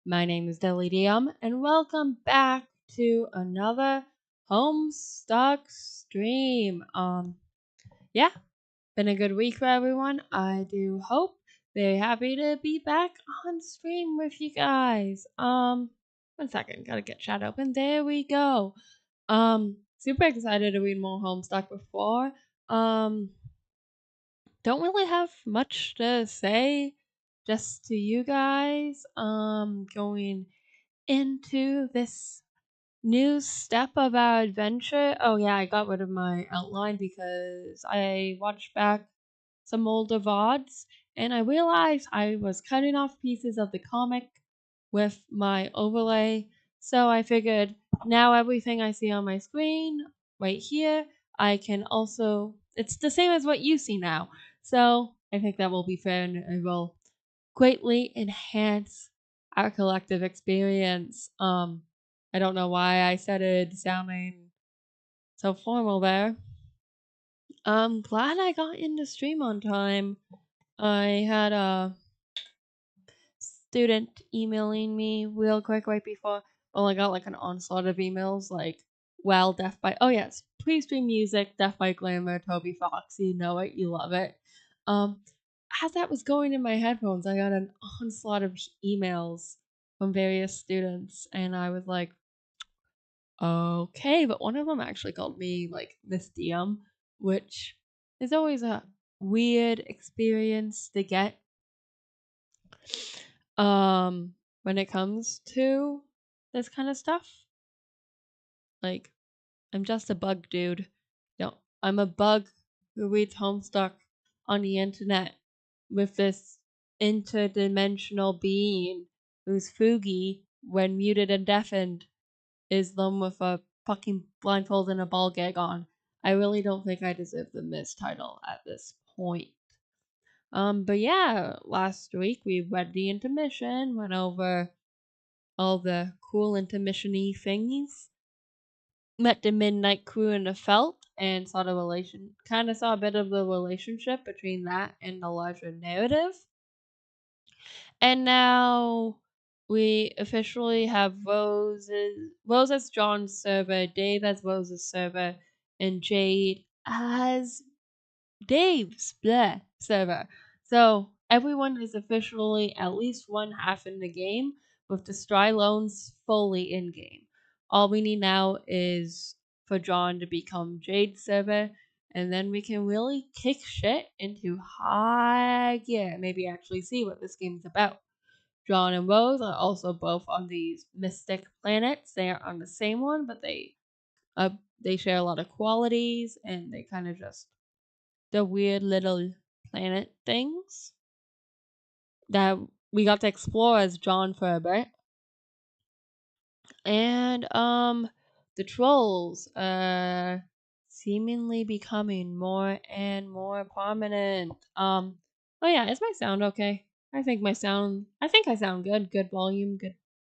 My name is Dilly Dium, and welcome back to another Homestuck stream. Yeah, been a good week for everyone. I do hope. Very happy to be back on stream with you guys. 1 second, gotta get chat open. There we go. Super excited to read more Homestuck before. Don't really have much to say just to you guys. Going into this new step of our adventure. Oh yeah, I got rid of my outline because I watched back some older VODs and I realized I was cutting off pieces of the comic with my overlay. So I figured now everything I see on my screen right here, I can also, it's the same as what you see now. So I think that will be fair and it will greatly enhance our collective experience. I don't know why I started sounding so formal there. I'm glad I got into stream on time. I had a student emailing me real quick right before. Well, I got like an onslaught of emails like, well, Death by, oh yes, please stream music, Death by Glamour, Toby Fox, you know it, you love it. As that was going in my headphones, I got an onslaught of emails from various students, and I was like, okay, but one of them actually called me like Miss Dium, which is always a weird experience to get when it comes to this kind of stuff. Like, I'm just a bug dude. No, I'm a bug who reads Homestuck on the internet with this interdimensional being who's Fugi, when muted and deafened, is them with a fucking blindfold and a ball gag on. I really don't think I deserve the Miss title at this point. But yeah, last week we read the intermission, went over all the cool intermission-y things, met the Midnight Crew in the Felt, and saw the kind of saw a bit of the relationship between that and the larger narrative. And now we officially have Rose as John's server, Dave as Rose's server, and Jade as Dave's server. So everyone is officially at least one half in the game, with the Strylones fully in game. All we need now is for John to become Jade's server, and then we can really kick shit into high gear. Maybe actually see what this game's about. John and Rose are also both on these mystic planets. They are on the same one, but they share a lot of qualities, and they kind of just the weird little planet things that we got to explore as John for a bit. And the trolls seemingly becoming more and more prominent. Oh yeah, is my sound okay? I think I sound good. Good volume,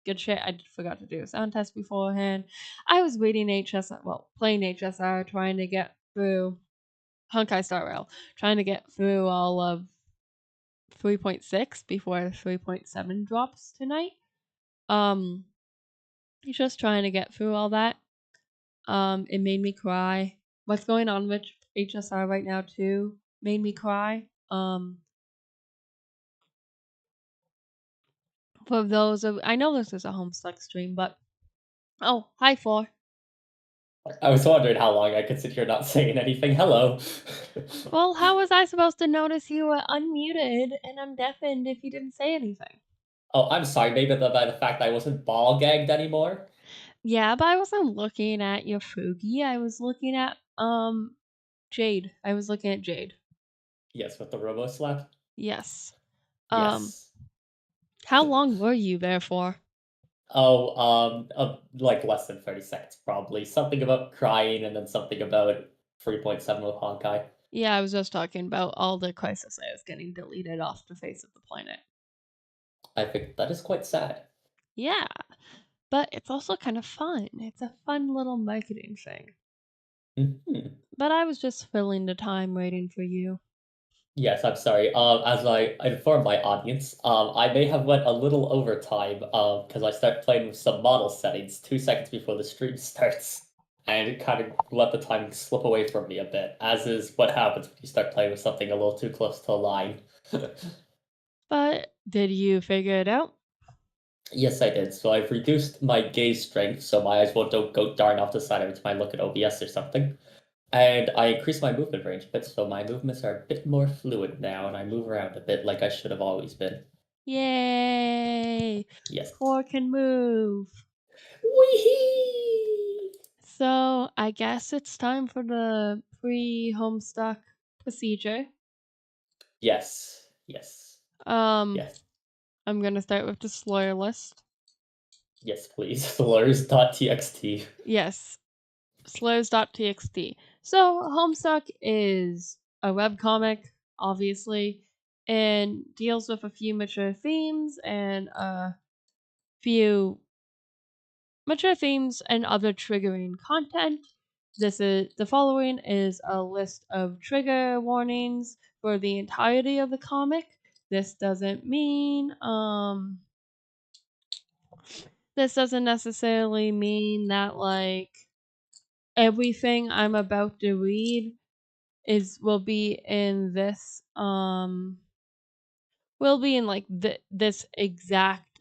good shit. I forgot to do a sound test beforehand. I was reading playing HSR, trying to get through Honkai Star Rail, trying to get through all of 3.6 before 3.7 drops tonight. Just trying to get through all that. It made me cry. What's going on with HSR right now too made me cry. For those of I know this is a Homestuck stream, but oh, hi Four. I was wondering how long I could sit here not saying anything. Hello. Well, how was I supposed to notice you were unmuted and undeafened if you didn't say anything? Oh, I'm sorry, maybe by the fact I wasn't ball gagged anymore. Yeah, but I wasn't looking at your Fugi. I was looking at Jade. I was looking at Jade. Yes, with the robo slap. Yes. Um, Yes. how long were you there for? Oh, like less than 30 seconds probably. Something about crying and then something about 3.7 with Honkai. Yeah, I was just talking about all the crisis I was getting deleted off the face of the planet. I think that is quite sad. Yeah, but it's also kind of fun. It's a fun little marketing thing. Mhm. But I was just filling the time waiting for you. Yes, I'm sorry. As I inform my audience, I may have went a little over time, because I start playing with some model settings 2 seconds before the stream starts, and it kind of let the timing slip away from me a bit, as is what happens when you start playing with something a little too close to a line. But did you figure it out? Yes, I did. So I've reduced my gaze strength, so my eyes won't go darn off the side every time I look at OBS or something. And I increased my movement range a bit, so my movements are a bit more fluid now, and I move around a bit like I should have always been. Yay! Yes. Core can move. Wee-hee! So I guess it's time for the pre-Homestuck procedure. Yes. Yes. Um, Yes. I'm gonna start with the slur list. Yes, please. Slurs.txt. Yes, slurs.txt. So Homestuck is a webcomic, obviously, and deals with a few mature themes and a few mature themes and other triggering content. The following is a list of trigger warnings for the entirety of the comic. This doesn't mean this doesn't necessarily mean that like everything I'm about to read is will be in like this exact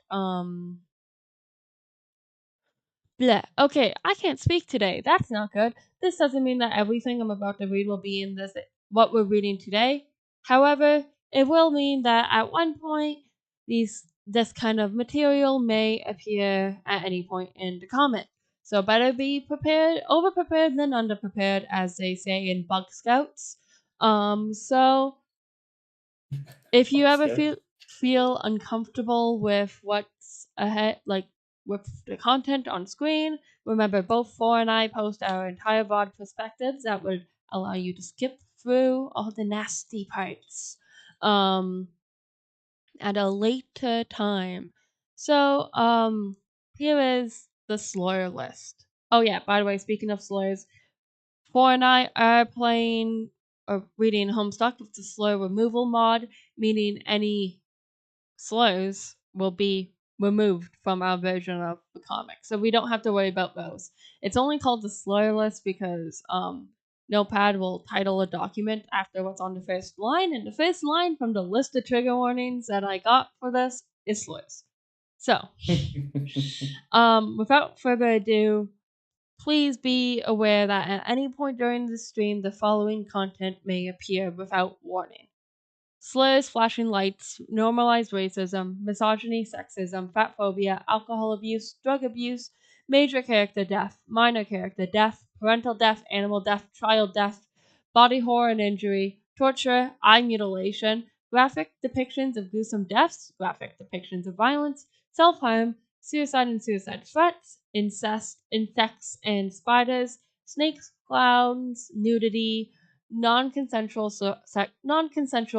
bleh. Okay, I can't speak today. That's not good. This doesn't mean that everything I'm about to read will be in what we're reading today. However, it will mean that at one point this kind of material may appear at any point in the comic. So better be prepared, over prepared than under prepared, as they say in Bug Scouts. So if you Fuck, ever scared. feel uncomfortable with what's ahead, like with the content on screen, remember both Four and I post our entire VOD perspectives that would allow you to skip through all the nasty parts um, at a later time. So here is the slur list. Oh yeah, by the way, speaking of slurs, Four and I are playing or reading Homestuck with the slur removal mod, meaning any slurs will be removed from our version of the comic. So we don't have to worry about those. It's only called the slur list because Notepad will title a document after what's on the first line, and the first line from the list of trigger warnings that I got for this is slurs. So, without further ado, please be aware that at any point during the stream, the following content may appear without warning: slurs, flashing lights, normalized racism, misogyny, sexism, fat phobia, alcohol abuse, drug abuse, major character death, minor character death, parental death, animal death, child death, body horror and injury, torture, eye mutilation, graphic depictions of gruesome deaths, graphic depictions of violence, self harm, suicide and suicide threats, incest, insects and spiders, snakes, clowns, nudity, non-consensual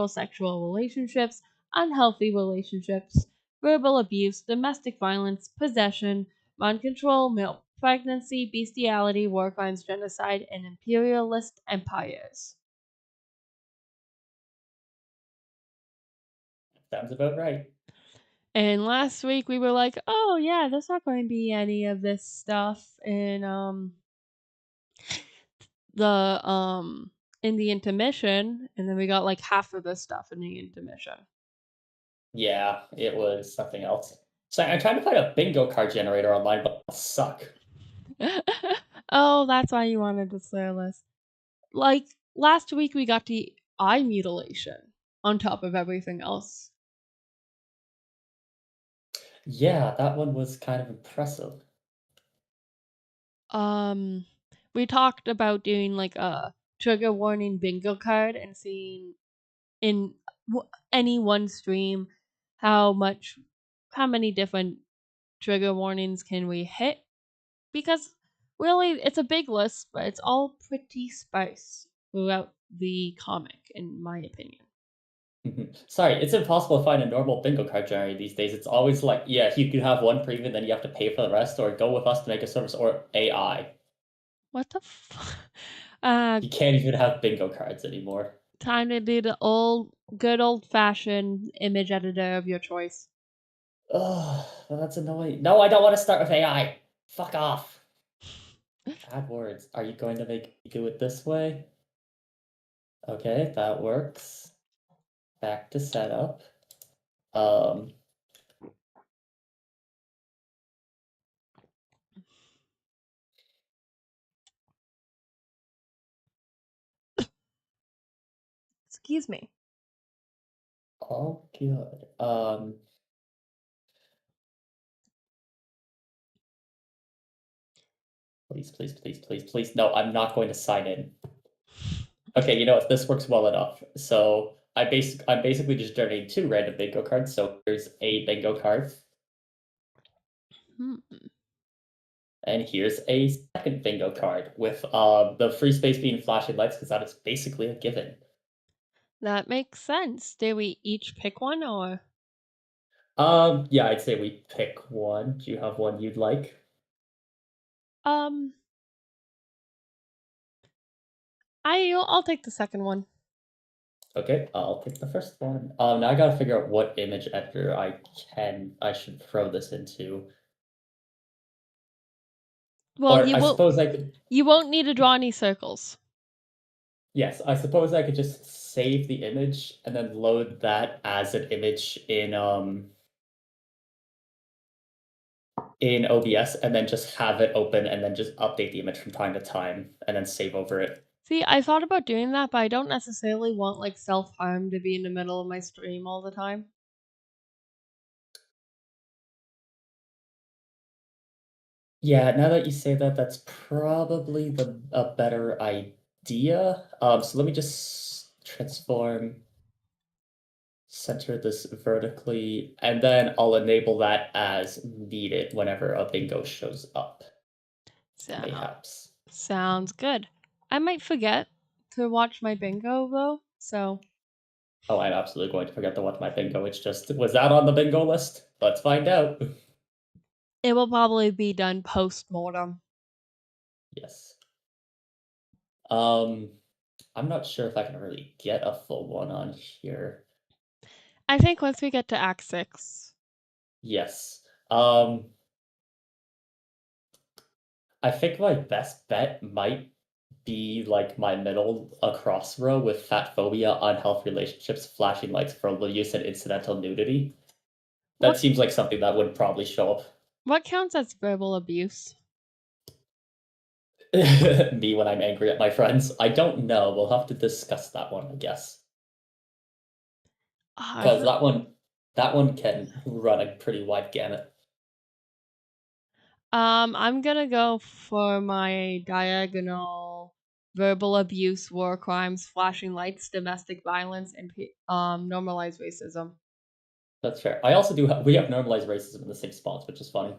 sexual relationships, unhealthy relationships, verbal abuse, domestic violence, possession, mind control, male pregnancy, bestiality, war crimes, genocide, and imperialist empires. Sounds about right. And last week we were like, oh yeah, there's not going to be any of this stuff the in the intermission, and then we got like half of the stuff in the intermission. Yeah, it was something else. So I'm trying to find a bingo card generator online, but I suck. Oh, that's why you wanted the slur list. Like last week, we got the eye mutilation on top of everything else. Yeah, that one was kind of impressive. Um, we talked about doing like a trigger warning bingo card and seeing in any one stream how many different trigger warnings can we hit, because really it's a big list, but it's all pretty sparse throughout the comic, in my opinion. Sorry, it's impossible to find a normal bingo card generator these days. It's always like, yeah, you can have one premium, then you have to pay for the rest, or go with us to make a service, or AI. What the f- uh You can't even have bingo cards anymore. Time to do the good old fashioned image editor of your choice. Oh, that's annoying. No, I don't want to start with AI. Fuck off. Add words. Are you going to make me do it this way? Okay, that works. Back to setup. Um, Excuse me. all good. Please, please, please, please, please. No, I'm not going to sign in. Okay, you know what? This works well enough. So I'm basically just generating two random bingo cards. So here's a bingo card, Hmm. and here's a second bingo card with the free space being flashing lights because that is basically a given. That makes sense. Did we each pick one or? Yeah, I'd say we pick one. Do you have one you'd like? Um, I'll take the second one. Okay, I'll pick the first one. Now I gotta figure out what image editor I should throw this into. Well, Or I suppose I could. you won't need to draw any circles. Yes, I suppose I could just save the image and then load that as an image in OBS and then just have it open and then just update the image from time to time and then save over it. See, I thought about doing that, but I don't necessarily want like self-harm to be in the middle of my stream all the time. Yeah, now that you say that, that's probably a better idea. So let me just transform, center this vertically, and then I'll enable that as needed whenever a bingo shows up. Mayhaps. Sounds good. I might forget to watch my bingo though, so Oh, I'm absolutely going to forget to watch my bingo. It's just, was that on the bingo list? Let's find out. it will probably be done post-mortem. Yes. Um, I'm not sure if I can really get a full one on here. I think once we get to Act 6. Yes. I think my best bet might be like my middle across row with fat phobia, unhealthy relationships, flashing lights for use, and incidental nudity. That What seems like something that would probably show up. what counts as verbal abuse? Me when I'm angry at my friends. I don't know. We'll have to discuss that one, I guess. Because that one can run a pretty wide gamut. I'm gonna go for my diagonal verbal abuse, war crimes, flashing lights, domestic violence, and normalized racism. That's fair. I also do we have normalized racism in the same spots, which is funny.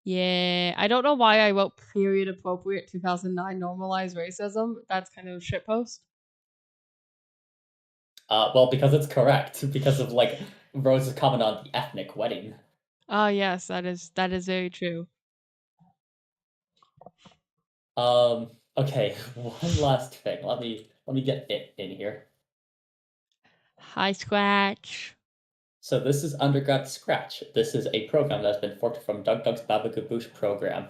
Yeah, I don't know why I wrote period appropriate 2009 normalized racism. That's kind of a shitpost. Well, because it's correct, because of like Rose's comment on the ethnic wedding. Oh yes, that is very true. Okay, one last thing. Let me get it in here. Hi, Scratch. So this is Undergrad Scratch. This is a program that's been forked from DougDoug's Baba Ganoush program.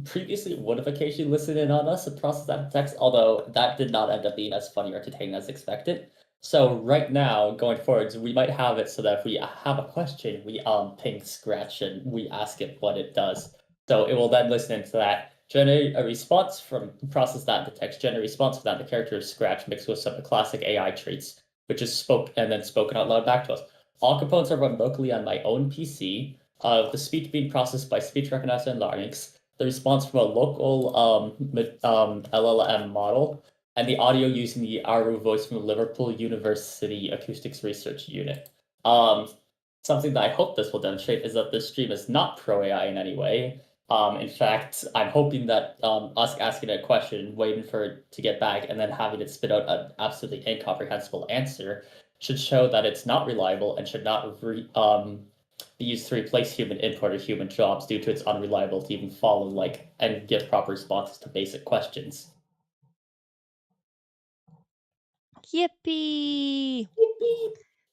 Previously it would have occasionally listened in on us and process that text, although that did not end up being as funny or entertaining as expected. So right now, going forwards, we might have it so that if we have a question, we ping Scratch and we ask it what it does. So it will then listen into that, generate a response from process that into text, generate a response from that the character of Scratch mixed with some classic AI traits, which is spoken out loud back to us. All components are run locally on my own PC. The speech being processed by speech recognizer and larynx, the response from a local LLM model, and the audio using the Aru voice from the Liverpool University Acoustics Research Unit. Something that I hope this will demonstrate is that this stream is not pro AI in any way. In fact, I'm hoping that us asking a question, waiting for it to get back, and then having it spit out an absolutely incomprehensible answer should show that it's not reliable and should not be used to replace human input or human jobs due to its unreliability to even follow and give proper responses to basic questions. Yippee!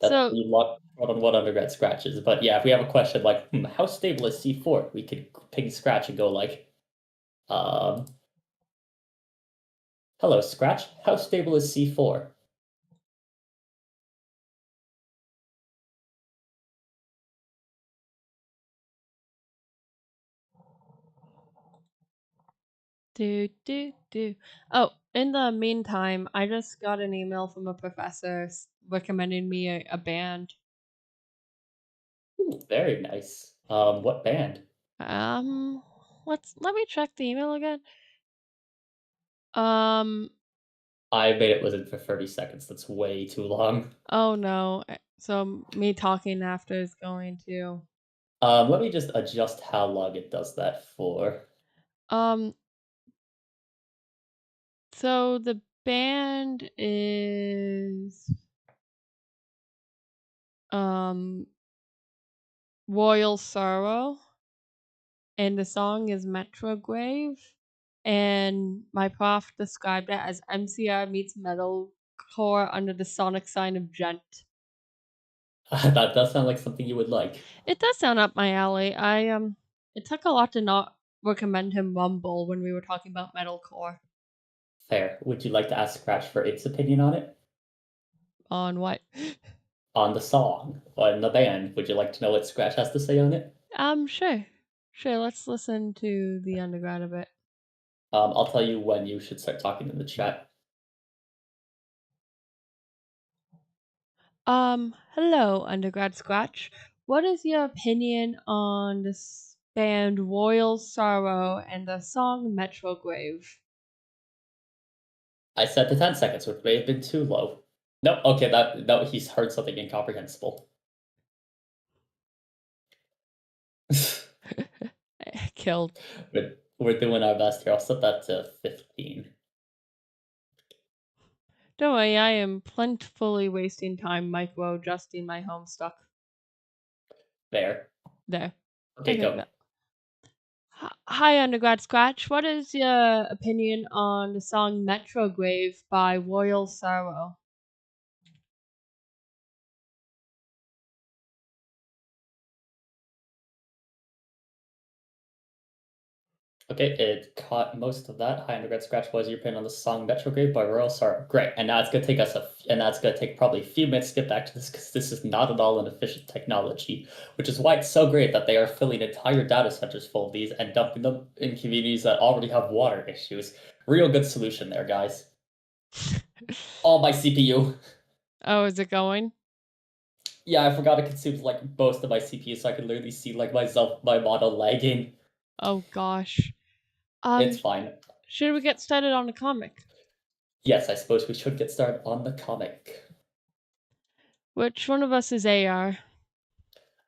That So, we locked on what undergrad scratches. But yeah, if we have a question like, how stable is C4? We could ping Scratch and go like, um, hello, Scratch. How stable is C4? do. Oh, in the meantime, I just got an email from a professor recommending me a band. Ooh, very nice. What band? Um, let me check the email again. Um, I made it within for 30 seconds. That's way too long. oh no. So me talking after is going to. Let me just adjust how long it does that for. Um, so the band is um Royal Sorrow, and the song is Metrograve. And my prof described it as MCR meets metalcore under the sonic sign of gent. That does sound like something you would like. It does sound up my alley. It took a lot to not recommend him Rumble when we were talking about metalcore. Fair. Would you like to ask Scratch for its opinion on it? On what? On the song? On the band? Would you like to know what Scratch has to say on it? Sure. Sure, let's listen to the undergrad a bit. I'll tell you when you should start talking in the chat. Hello, undergrad Scratch. What is your opinion on this band Royal Sorrow and the song Metrograve? I said to 10 seconds, which may have been too low. No, okay, that he's heard something incomprehensible. Killed. We're doing our best here. I'll set that to 15. Don't worry, I am plentifully wasting time micro adjusting my Homestuck. There. There. Okay, go. Hi, undergrad Scratch. What is your opinion on the song Metrograve by Royal Sorrow? Okay, it caught most of that. Hi, undergrad Scratch. What is your opinion on the song Metrograde by Royal Sorrow? Great, and now it's gonna take us and that's gonna take probably a few minutes to get back to this because this is not at all an efficient technology, which is why it's so great that they are filling entire data centers full of these and dumping them in communities that already have water issues. Real good solution there, guys. All my CPU. Oh, is it going? Yeah, I forgot it consumes like most of my CPU, so I can literally see like my model lagging. Oh gosh. It's fine. Should we get started on the comic? Yes, I suppose we should get started on the comic. Which one of us is AR?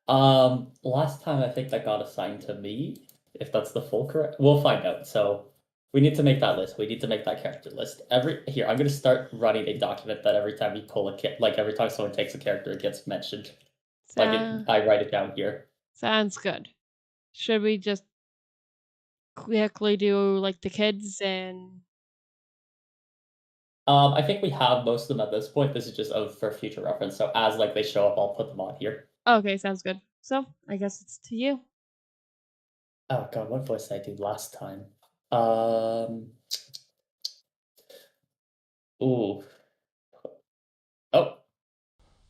Last time I think that got assigned to me, if that's the full correct. We'll find out. So we need to make that list. We need to make that character list. I'm gonna start running a document that every time we pull a like every time someone takes a character, it gets mentioned. I write it down here. Sounds good. Should we just quickly do like the kids and I think we have most of them at this point. This is just for future reference. So as like they show up, I'll put them on here. okay, sounds good. So I guess it's to you. Oh god, what voice did I do last time? Um. Ooh. Oh.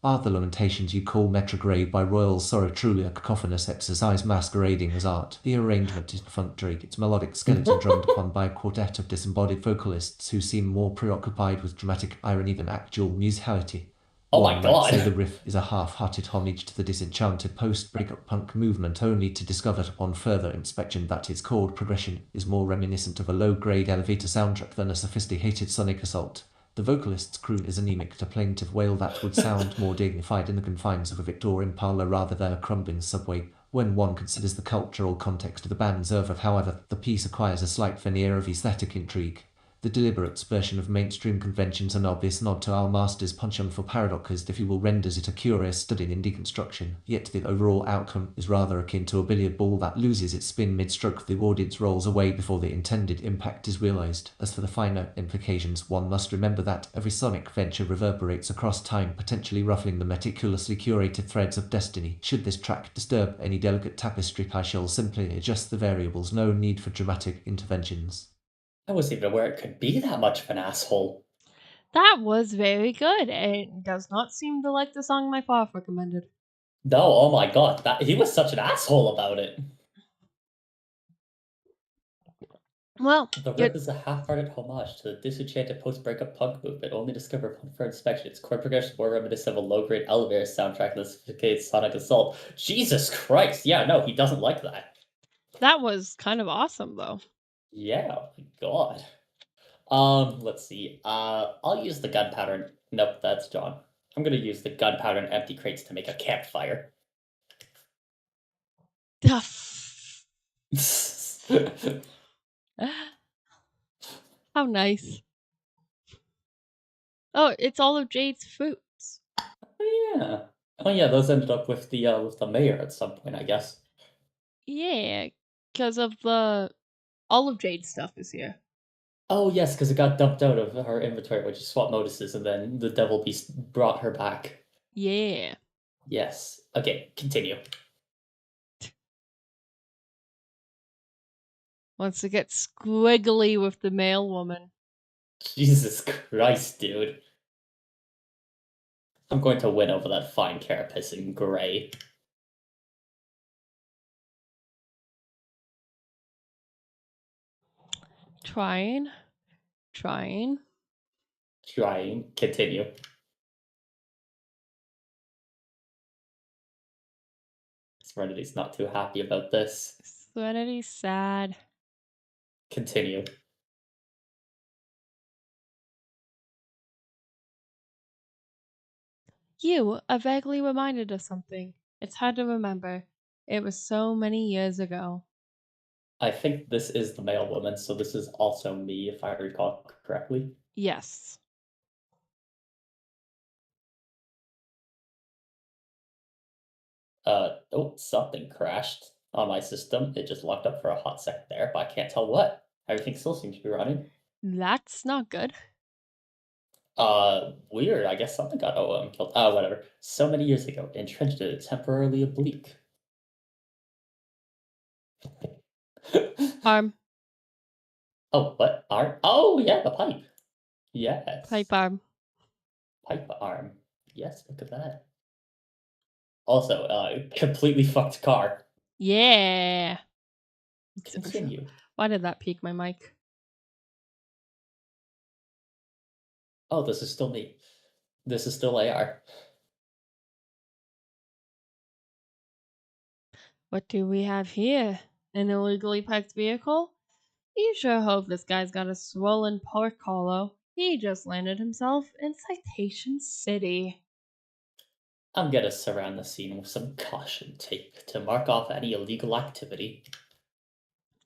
Are the lamentations you call Metrograde by Royal Sorrow truly a cacophonous exercise masquerading as art? The arrangement is perfunctory, its melodic skeleton drummed upon by a quartet of disembodied vocalists who seem more preoccupied with dramatic irony than actual musicality. Oh One my might god! say the riff is a half-hearted homage to the disenchanted post-breakup punk movement, only to discover upon further inspection that its chord progression is more reminiscent of a low-grade elevator soundtrack than a sophisticated sonic assault. The vocalist's croon is anemic to plaintive wail that would sound more dignified in the confines of a Victorian parlour rather than a crumbling subway. When one considers the cultural context of the band's oeuvre, however, the piece acquires a slight veneer of aesthetic intrigue. The deliberate subversion of mainstream conventions, an obvious nod to our master's penchant for paradoxes, if you will, renders it a curious study in deconstruction, yet the overall outcome is rather akin to a billiard ball that loses its spin mid-stroke. The audience rolls away before the intended impact is realized. As for the finer implications, one must remember that every sonic venture reverberates across time, potentially ruffling the meticulously curated threads of destiny. Should this track disturb any delicate tapestry, I shall simply adjust the variables. No need for dramatic interventions. I wasn't even aware it could be that much of an asshole. That was very good. It does not seem to like the song my father recommended. No, oh my god, he was such an asshole about it. Well, The Rip is a half-hearted homage to the disenchanted post-breakup punk movement, only discovered upon further inspection. Its chord progression is more reminiscent of a low-grade elevator soundtrack than a sophisticated sonic assault. Jesus Christ! Yeah, no, he doesn't like that. that was kind of awesome, though. Yeah, oh my god. Let's see. I'll use the gunpowder. Nope, that's John. I'm gonna use the gunpowder and empty crates to make a campfire. How nice. Oh, it's all of Jade's fruits. Yeah. Oh yeah, those ended up with the mayor at some point, I guess. Yeah, because of the all of Jade's stuff is here. Oh yes, because it got dumped out of her inventory when she swapped notices, and then the Devil Beast brought her back. Yeah. Yes. Okay, continue. Wants to get squiggly with the male woman. Jesus Christ, dude. I'm going to win over that fine carapace in gray. Trying. Trying. Continue. Serenity's not too happy about this. Serenity's sad. Continue. You are vaguely reminded of something. It's hard to remember. It was so many years ago. I think this is the male woman, so this is also me, if I recall correctly. Yes. Oh, something crashed on my system. It just locked up for a hot second there, but I can't tell what. Everything still seems to be running. That's not good. Weird. I guess something got killed. Whatever. So many years ago, entrenched in a temporarily oblique. Arm. Oh, what? Arm? Oh, yeah, the pipe. Yes. Pipe arm. Pipe arm. Yes, look at that. Also, completely fucked car. Yeah. Continue. Why did that pique my mic? Oh, this is still me. This is still AR. What do we have here? An illegally parked vehicle? You sure hope this guy's got a swollen pork hollow. He just landed himself in Citation City. I'm gonna surround the scene with some caution tape to mark off any illegal activity.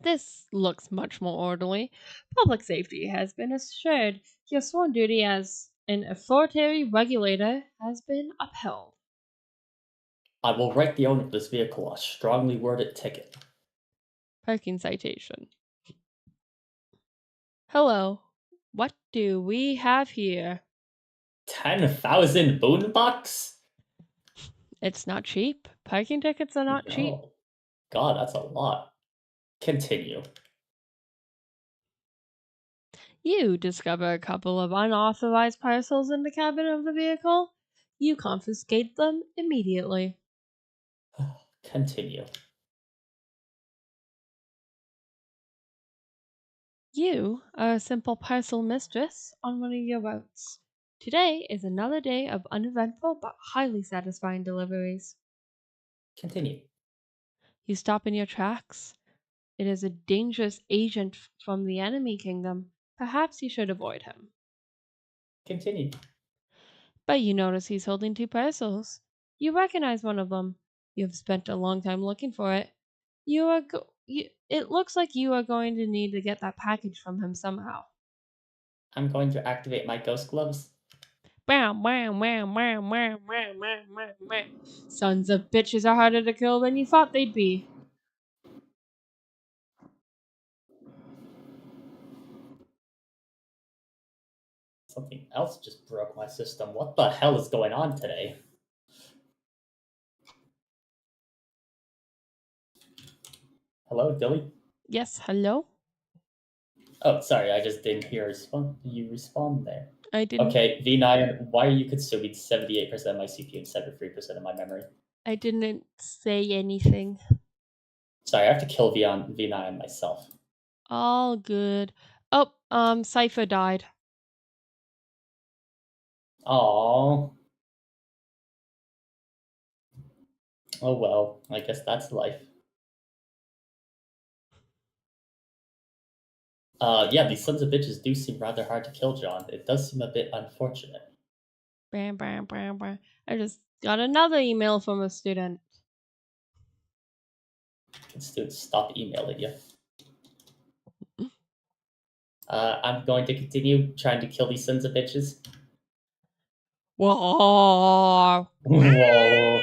This looks much more orderly. Public safety has been assured. Your sworn duty as an authority regulator has been upheld. I will write the owner of this vehicle a strongly worded ticket. Parking citation. Hello. What do we have here? 10,000 boonbucks? It's not cheap. Parking tickets are not cheap. No. God, that's a lot. Continue. You discover a couple of unauthorized parcels in the cabin of the vehicle. You confiscate them immediately. Continue. You are a simple parcel mistress on one of your routes. Today is another day of uneventful but highly satisfying deliveries. Continue. You stop in your tracks. It is a dangerous agent from the enemy kingdom. Perhaps you should avoid him. Continue. But you notice he's holding two parcels. You recognize one of them. You have spent a long time looking for it. It looks like you are going to need to get that package from him somehow. I'm going to activate my ghost gloves. Bam, bam, bam, bam, bam, bam, bam, bam, bam. Sons of bitches are harder to kill than you thought they'd be. Something else just broke my system. What the hell is going on today? Hello, Dilly? Yes, hello? Oh, sorry, I just didn't hear you respond there. I didn't. Okay, VNyan, why are you consuming 78% of my CPU and 73% of my memory? I didn't say anything. Sorry, I have to kill VNyan myself. All good. Oh, Cypher died. Aww. Oh well, I guess that's life. Yeah, these sons of bitches do seem rather hard to kill, John. It does seem a bit unfortunate. Bam, bam, bam, bam. I just got another email from a student. Can students stop emailing you? I'm going to continue trying to kill these sons of bitches. Whoa. Whoa.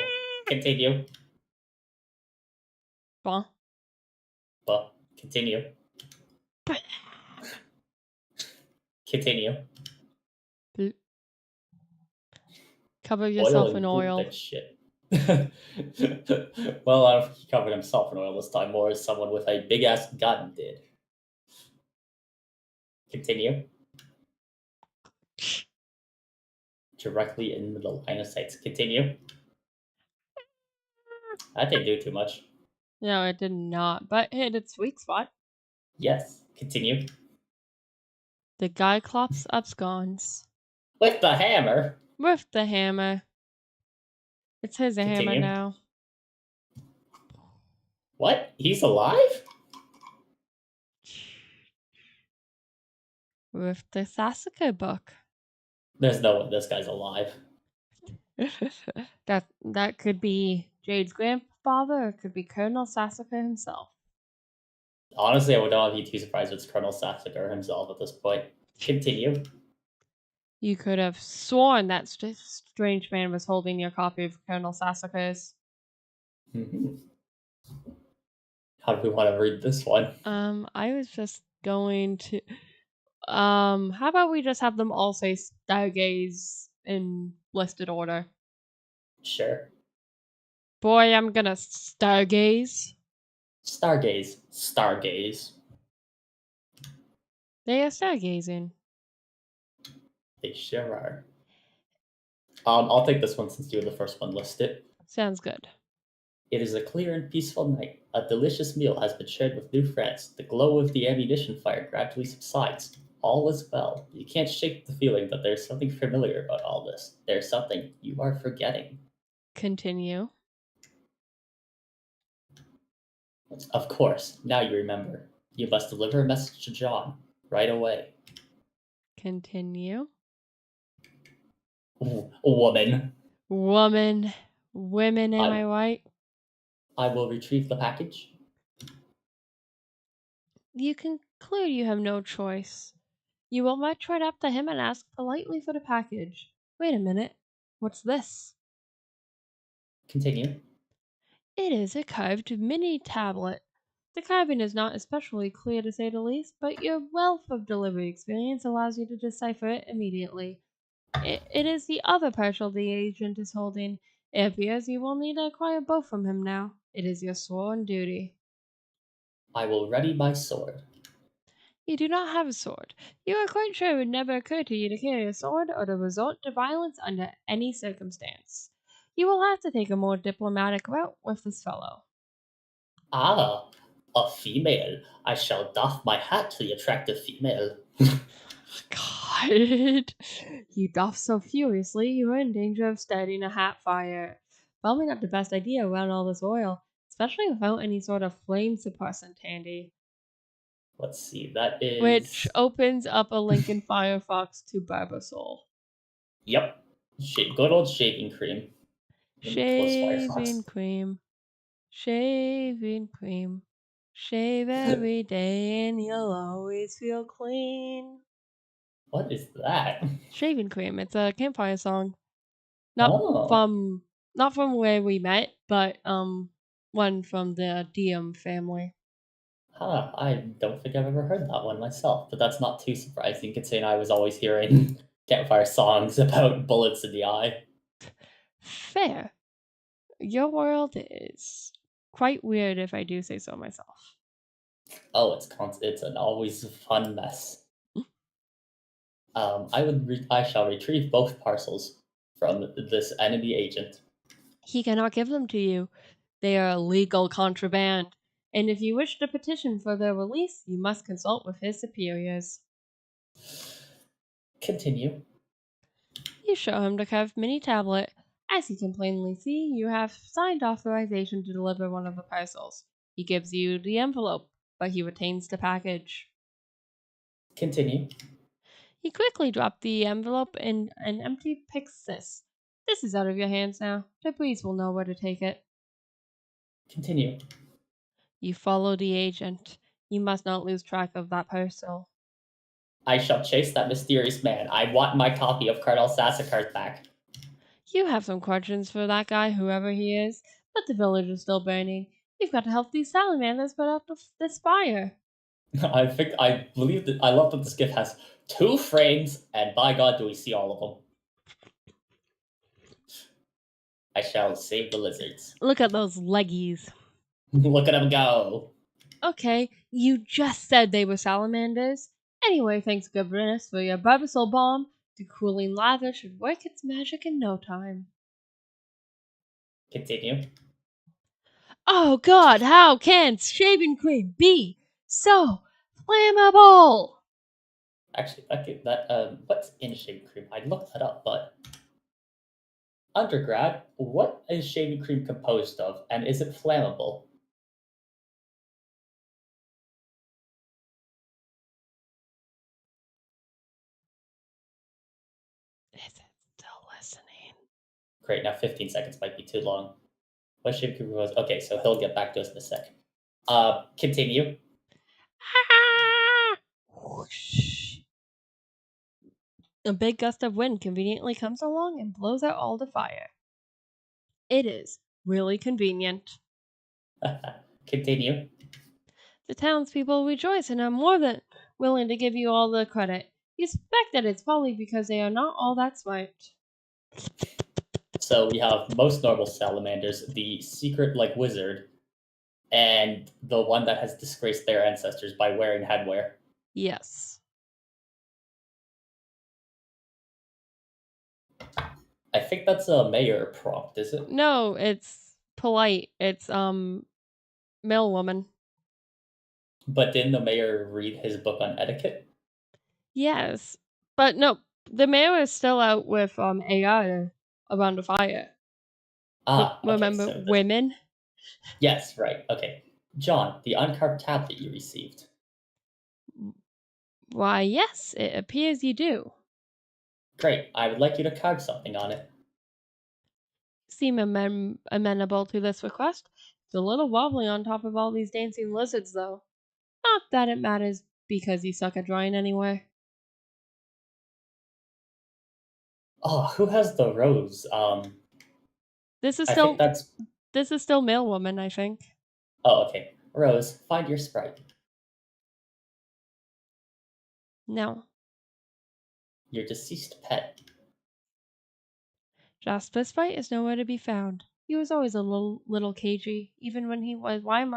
Continue. Bah. But continue. Continue. Cover yourself Oil in and oil. goop and shit. Well, I don't think he covered himself in oil this time, more as someone with a big ass gun did. Continue. Directly in the line of sight. Continue. That didn't do too much. No, it did not, but hit its sweet spot. Yes. Continue. The guy clops up scones. With the hammer. With the hammer. It's his hammer Continue. now. What? He's alive? With the Sasuke book. There's no way this guy's alive. that could be Jade's grandfather, or it could be Colonel Sasuke himself. Honestly, I would not be too surprised if it's Colonel Sasuke himself at this point. Continue. You could have sworn that strange man was holding your copy of Colonel Sasuke's. Mm-hmm. How do we want to read this one? I was just going to. How about we just have them all say stargaze in listed order? Sure. Boy, I'm gonna stargaze. Stargaze. Stargaze. They are stargazing. They sure are. I'll take this one since you were the first one listed. Sounds good. It is a clear and peaceful night. A delicious meal has been shared with new friends. The glow of the ammunition fire gradually subsides. All is well. You can't shake the feeling that there's something familiar about all this. There's something you are forgetting. Continue. Of course, now you remember. You must deliver a message to John right away. Continue. Woman. Woman. Women, am I right? I will retrieve the package. You conclude you have no choice. You will march right up to him and ask politely for the package. Wait a minute. What's this? Continue. It is a carved mini tablet. The carving is not especially clear to say the least, but your wealth of delivery experience allows you to decipher it immediately. It is the other partial the agent is holding. It appears you will need to acquire both from him now. It is your sworn duty. I will ready my sword. You do not have a sword. You are quite sure it would never occur to you to carry a sword or to resort to violence under any circumstance. You will have to take a more diplomatic route with this fellow. Ah, a female. I shall doff my hat to the attractive female. God, you doff so furiously you are in danger of starting a hat fire. Probably not the best idea around all this oil, especially without any sort of flame suppressant handy. Let's see, that is... Which opens up a link in Firefox to Barbasol. Yep. Good old shaving cream. Shaving cream. Shaving cream. Shave every day and you'll always feel clean. What is that? Shaving cream. It's a campfire song. Not Oh. from where we met, but one from the Dium family. Huh, I don't think I've ever heard that one myself, but that's not too surprising considering I was always hearing campfire songs about bullets in the eye. Fair. Your world is quite weird, if I do say so myself. Oh, it's an always fun mess. I shall retrieve both parcels from this enemy agent. He cannot give them to you. They are illegal contraband, and if you wish to petition for their release, you must consult with his superiors. Continue. You show him the curved mini tablet. As he can plainly see, you have signed authorization to deliver one of the parcels. He gives you the envelope, but he retains the package. Continue. He quickly dropped the envelope in an empty Pyxis. This is out of your hands now. The breeze will know where to take it. Continue. You follow the agent. You must not lose track of that parcel. I shall chase that mysterious man. I want my copy of Colonel Sassacart back. You have some questions for that guy, whoever he is, but the village is still burning. You've got to help these salamanders put out this fire. I love that this gift has 2 frames, and by God, do we see all of them. I shall save the lizards. Look at those leggies. Look at them go. Okay, you just said they were salamanders. Anyway, thanks goodness for your barbasol bomb. The cooling lava should work its magic in no time. Continue. Oh God, how can shaving cream be so flammable? Actually, okay, what's in shaving cream? I looked that up, but Undergrad, what is shaving cream composed of, and is it flammable? Is it still listening? Great, now 15 seconds might be too long. What shaving cream composed? Okay, so he'll get back to us in a sec. Continue. Whoosh. A big gust of wind conveniently comes along and blows out all the fire. It is really convenient. Continue. The townspeople rejoice and are more than willing to give you all the credit. You suspect that it's probably because they are not all that smart. So we have most normal salamanders, the secret like wizard, and the one that has disgraced their ancestors by wearing headwear. Yes. I think that's a mayor prompt, is it? No, it's polite. It's male woman. But didn't the mayor read his book on etiquette? Yes. But no, the mayor is still out with AI around the fire. Okay, Remember so women? Yes, right. Okay. John, the uncarved tablet you received. Why, yes, it appears you do. Great. I would like you to carve something on it. Seem amenable to this request. It's a little wobbly on top of all these dancing lizards, though. Not that it matters, because you suck at drawing anyway. Oh, who has the rose? This is I still think that's. male woman, I think. Oh, okay. Rose, find your sprite. No. Your deceased pet. Jasper's fight is nowhere to be found. He was always a little cagey, even when he was. Why am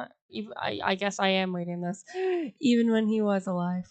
I guess I am reading this. Even when he was alive.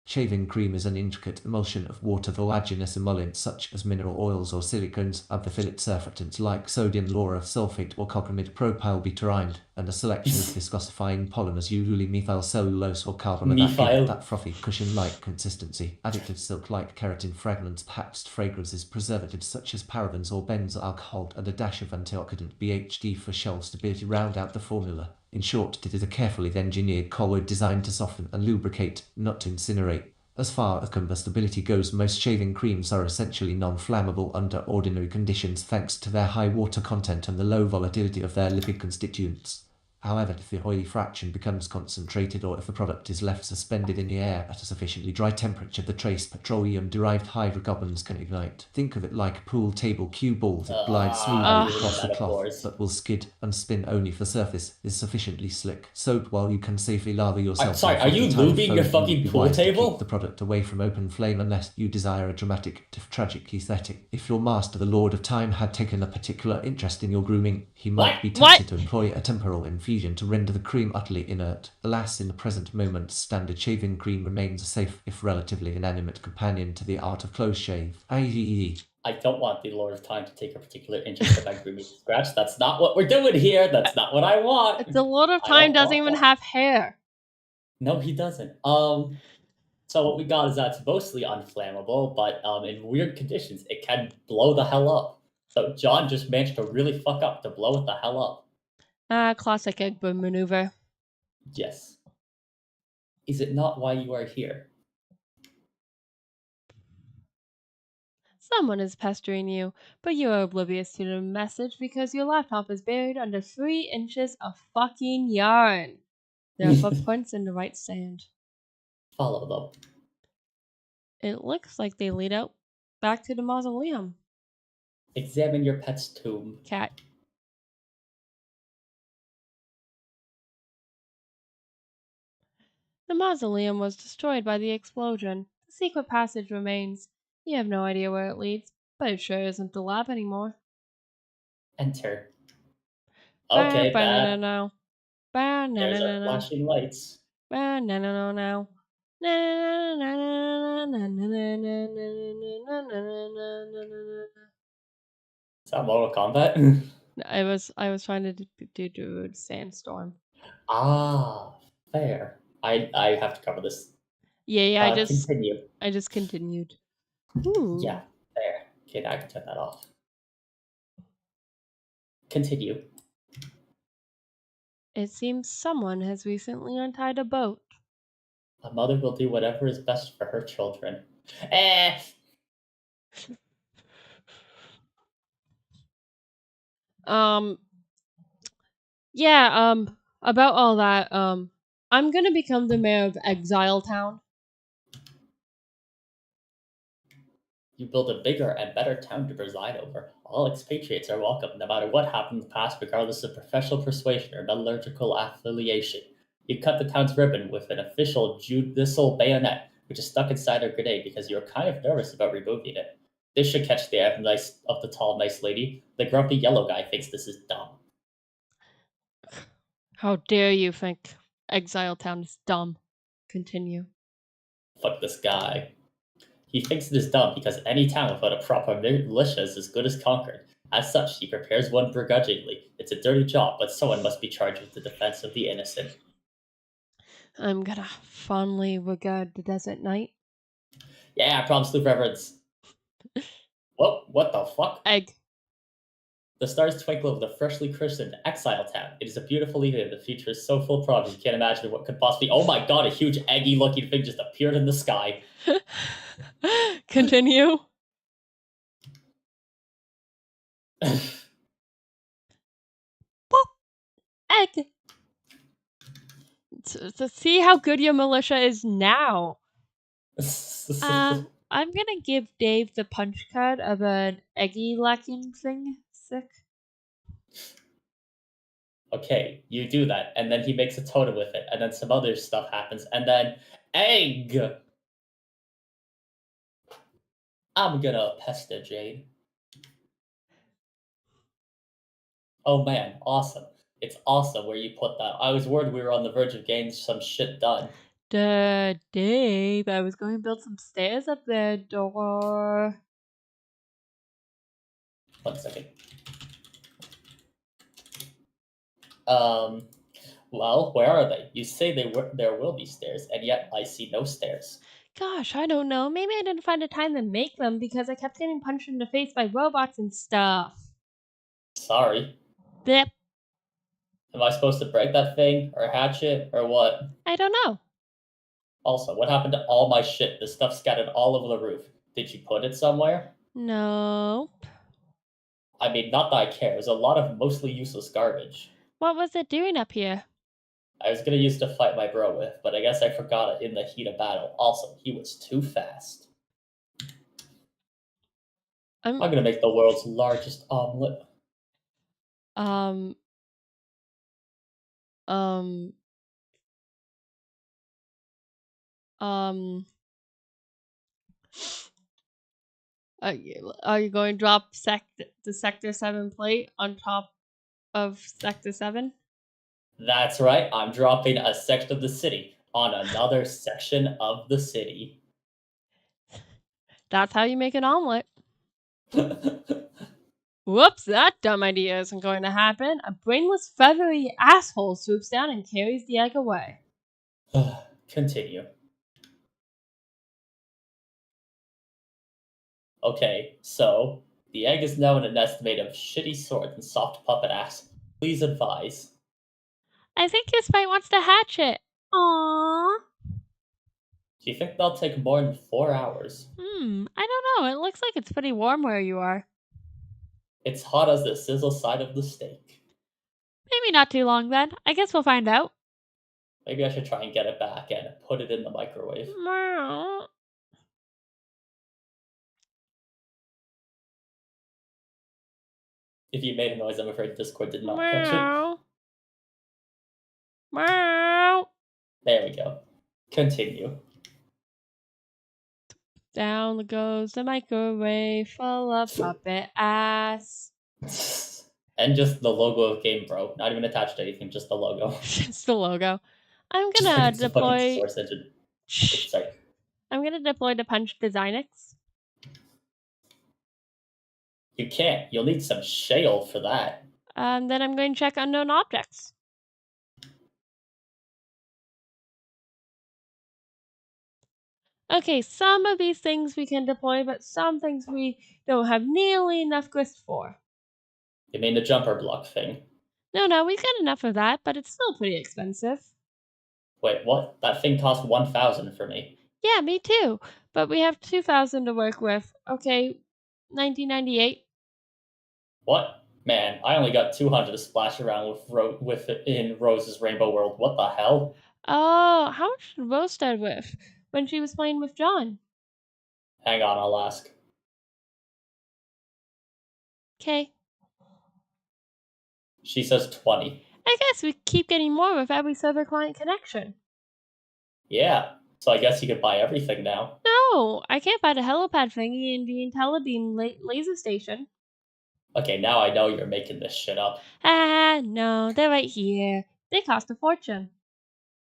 Shaving cream is an intricate emulsion of water voaginous emollients such as mineral oils or silicones, other phyllid surfactants like sodium lauryl sulfate or copramide propylbutyrene, and a selection of viscosifying polymers, usually methyl cellulose or carbon, that give that frothy cushion-like consistency. Added silk-like keratin fragments, perhaps fragrances, preservatives such as parabens or benzyl alcohol, and a dash of antioxidant BHD for shelf stability round out the formula. In short, it is a carefully engineered colloid designed to soften and lubricate, not to incinerate. As far as combustibility goes, most shaving creams are essentially non-flammable under ordinary conditions thanks to their high water content and the low volatility of their lipid constituents. However, if the oily fraction becomes concentrated or if the product is left suspended in the air at a sufficiently dry temperature, the trace petroleum-derived hydrocarbons can ignite. Think of it like a pool table cue ball that glides smoothly across the cloth, but will skid and spin only if the surface is sufficiently slick. So while you can safely lather yourself sorry, off are with you the tide of lubing your foam, fucking it would be pool wise to table? keep the product away from open flame unless you desire a dramatic, tragic aesthetic. If your master, the Lord of Time, had taken a particular interest in your grooming, he might be tempted to employ a temporal infusion to render the cream utterly inert. Alas, in the present moment, standard shaving cream remains a safe, if relatively inanimate, companion to the art of close shave. I don't want the Lord of Time to take a particular interest in my grooming scratch. That's not what we're doing here. That's not what I want. The Lord of I Time don't doesn't want even that. have hair. No, he doesn't. So what we got is that it's mostly unflammable, but in weird conditions, it can blow the hell up. So John just managed to really fuck up to blow it the hell up. Classic Egbert maneuver. Yes. Is it not why you are here? Someone is pestering you, but you are oblivious to the message because your laptop is buried under 3 inches of fucking yarn. There are footprints in the right sand. Follow them. It looks like they lead out back to the mausoleum. Examine your pet's tomb. Cat. The mausoleum was destroyed by the explosion. The secret passage remains. You have no idea where it leads, but it sure isn't the lab anymore. Enter. Okay, that. Now. There's our flashing lights. Now. Is that Mortal Kombat? I was trying to do Sandstorm. Ah, fair. I have to cover this. Yeah, Continue. I just continued. Ooh. Yeah, fair. Okay, now I can turn that off. Continue. It seems someone has recently untied a boat. A mother will do whatever is best for her children. Yeah, about all that, I'm gonna become the mayor of Exile Town. You build a bigger and better town to preside over. All expatriates are welcome, no matter what happened in the past, regardless of professional persuasion or metallurgical affiliation. You cut the town's ribbon with an official judicial bayonet, which is stuck inside a grenade because you're kind of nervous about removing it. This should catch the eye of the tall, nice lady. The grumpy yellow guy thinks this is dumb. How dare you think Exile Town is dumb? Continue. Fuck this guy. He thinks it is dumb because any town without a proper militia is as good as conquered. As such, he prepares one begrudgingly. It's a dirty job, but someone must be charged with the defense of the innocent. I'm gonna fondly regard the desert night. Yeah, I promise to reverence. What the fuck? Egg. The stars twinkle over the freshly christened Exile Town. It is a beautiful evening. The future is so full of promise. You can't imagine what could possibly. Oh my god, a huge eggy looking thing just appeared in the sky. Continue. Pop! Egg! To see how good your militia is now. I'm gonna give Dave the punch card of an eggy lacking thing. Sick. Okay, you do that, and then he makes a totem with it, and then some other stuff happens, and then egg! I'm gonna pester Jade. Oh man, awesome. It's awesome where you put that. I was worried we were on the verge of getting some shit done. Dave, I was going to build some stairs up there, door. 1 second. Well, where are they? You say there will be stairs, and yet I see no stairs. Gosh, I don't know. Maybe I didn't find a time to make them because I kept getting punched in the face by robots and stuff. Sorry. Blip. Am I supposed to break that thing, or hatch it, or what? I don't know. Also, what happened to all my shit? The stuff scattered all over the roof. Did you put it somewhere? Nope. I mean, not that I care. It was a lot of mostly useless garbage. What was it doing up here? I was gonna use to fight my bro with, but I guess I forgot it in the heat of battle. Also, he was too fast. I'm gonna make the world's largest omelet. Um. Are you going to drop the Sector 7 plate on top of Sector 7? That's right, I'm dropping a section of the city on another section of the city. That's how you make an omelet. Whoops, that dumb idea isn't going to happen. A brainless, feathery asshole swoops down and carries the egg away. Continue. Okay, so the egg is now in a nest made of shitty sword and soft puppet ass. Please advise. I think your sprite wants to hatch it. Aww. Do you think that'll take more than 4 hours? I don't know. It looks like it's pretty warm where you are. It's hot as the sizzle side of the steak. Maybe not too long then. I guess we'll find out. Maybe I should try and get it back and put it in the microwave. Meow. If you made a noise, I'm afraid Discord did not catch it. Meow. Meow. There we go. Continue. Down goes the microwave full of puppet ass. And just the logo of Game Bro. Not even attached to anything, just the logo. It's the logo. I'm gonna deploy. Source engine. Oops, sorry. I'm gonna deploy the Punch Designix. You can't. You'll need some shale for that. Then I'm going to check unknown objects. Okay, some of these things we can deploy, but some things we don't have nearly enough grist for. You mean the jumper block thing? No, we've got enough of that, but it's still pretty expensive. Wait, what? That thing cost 1,000 for me. Yeah, me too. But we have 2,000 to work with. Okay, 1998. What? Man, I only got 200 to splash around with in Rose's Rainbow World. What the hell? Oh, how much did Rose start with when she was playing with John? Hang on, I'll ask. Okay. She says 20. I guess we keep getting more with every server client connection. Yeah, so I guess you could buy everything now. No, I can't buy the helipad thingy in the IntelliBeam laser station. Okay, now I know you're making this shit up. No, they're right here. They cost a fortune.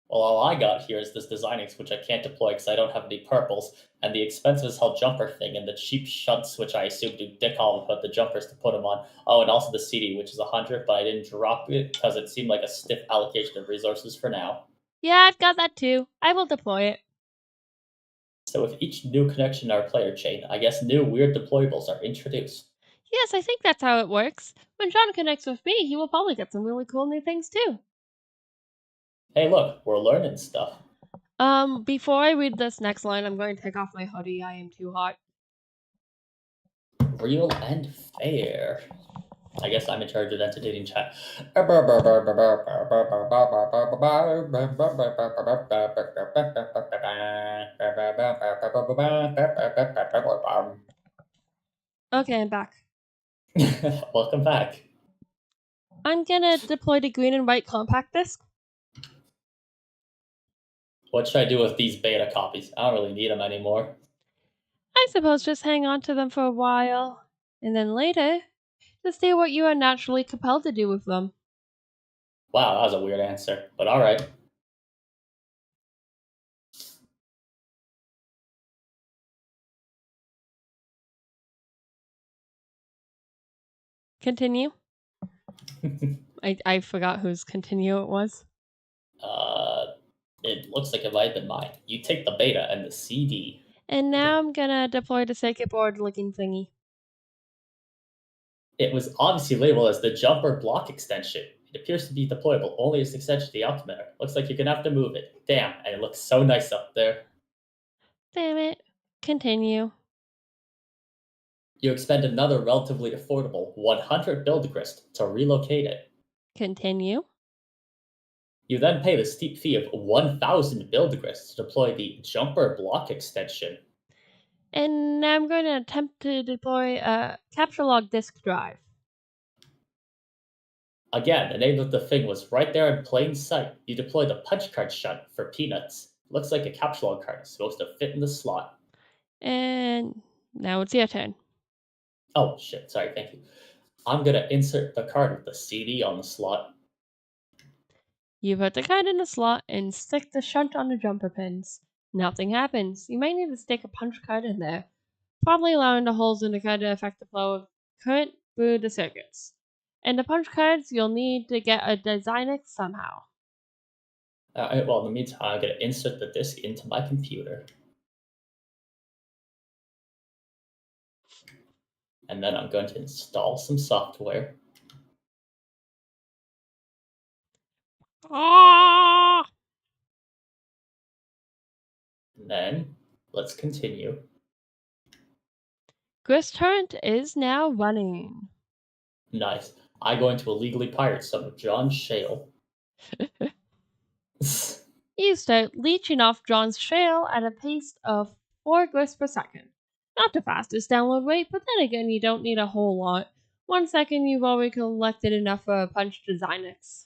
Well, all I got here is this Designix, which I can't deploy because I don't have any purples, and the expensive as hell jumper thing, and the cheap shunts, which I assume do dick all and put the jumpers to put them on. Oh, and also the CD, which is 100, but I didn't drop it because it seemed like a stiff allocation of resources for now. Yeah, I've got that too. I will deploy it. So with each new connection in our player chain, I guess new weird deployables are introduced. Yes, I think that's how it works. When John connects with me, he will probably get some really cool new things too. Hey, look, we're learning stuff. Before I read this next line, I'm going to take off my hoodie. I am too hot. Real and fair. I guess I'm in charge of entertaining chat. Okay, I'm back. Welcome back. I'm gonna deploy the green and white compact disc. What should I do with these beta copies? I don't really need them anymore. I suppose just hang on to them for a while, and then later, just do what you are naturally compelled to do with them. Wow, that was a weird answer, but alright. Continue. I forgot whose continue it was. It looks like it might have been mine. You take the beta and the CD. And now I'm gonna deploy the circuit board looking thingy. It was obviously labeled as the jumper block extension. It appears to be deployable only as an extension to the altimeter. Looks like you're gonna have to move it. Damn, and it looks so nice up there. Damn it. Continue. You expend another relatively affordable 100 build grist to relocate it. Continue. You then pay the steep fee of 1,000 build-grists to deploy the jumper block extension. And now I'm going to attempt to deploy a capture log disk drive. Again, the name of the thing was right there in plain sight. You deploy the punch card shunt for peanuts. Looks like a capture log card is supposed to fit in the slot. And now it's your turn. Oh shit, sorry, thank you. I'm gonna insert the card with the CD on the slot. You put the card in the slot and stick the shunt on the jumper pins. Nothing happens. You might need to stick a punch card in there, probably allowing the holes in the card to affect the flow of current through the circuits. And the punch cards, you'll need to get a Designix somehow. Well, in the meantime, I'm gonna insert the disk into my computer. And then I'm going to install some software. Ah! And then, let's continue. Grist Torrent is now running. Nice. I'm going to illegally pirate some of John's shale. You start leeching off John's shale at a pace of 4 grists per second. Not the fastest download rate, but then again, you don't need a whole lot. 1 second, you've already collected enough for a punch Designix.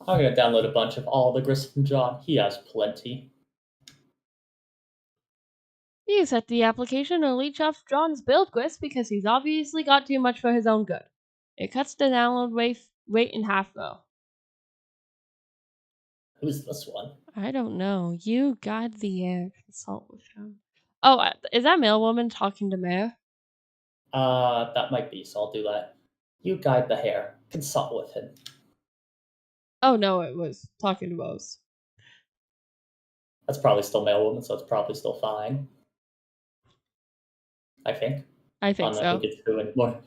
I'm going to download a bunch of all the grist from John. He has plenty. You set the application to leech off John's build grist because he's obviously got too much for his own good. It cuts the download rate in half, though. Who's this one? I don't know. You guide the air. Consult with him. Oh, is that male woman talking to Mare? That might be, so I'll do that. You guide the hair. Consult with him. Oh, no, it was talking to Rose. That's probably still male woman, so it's probably still fine. I think. I think I so. think it's true anymore.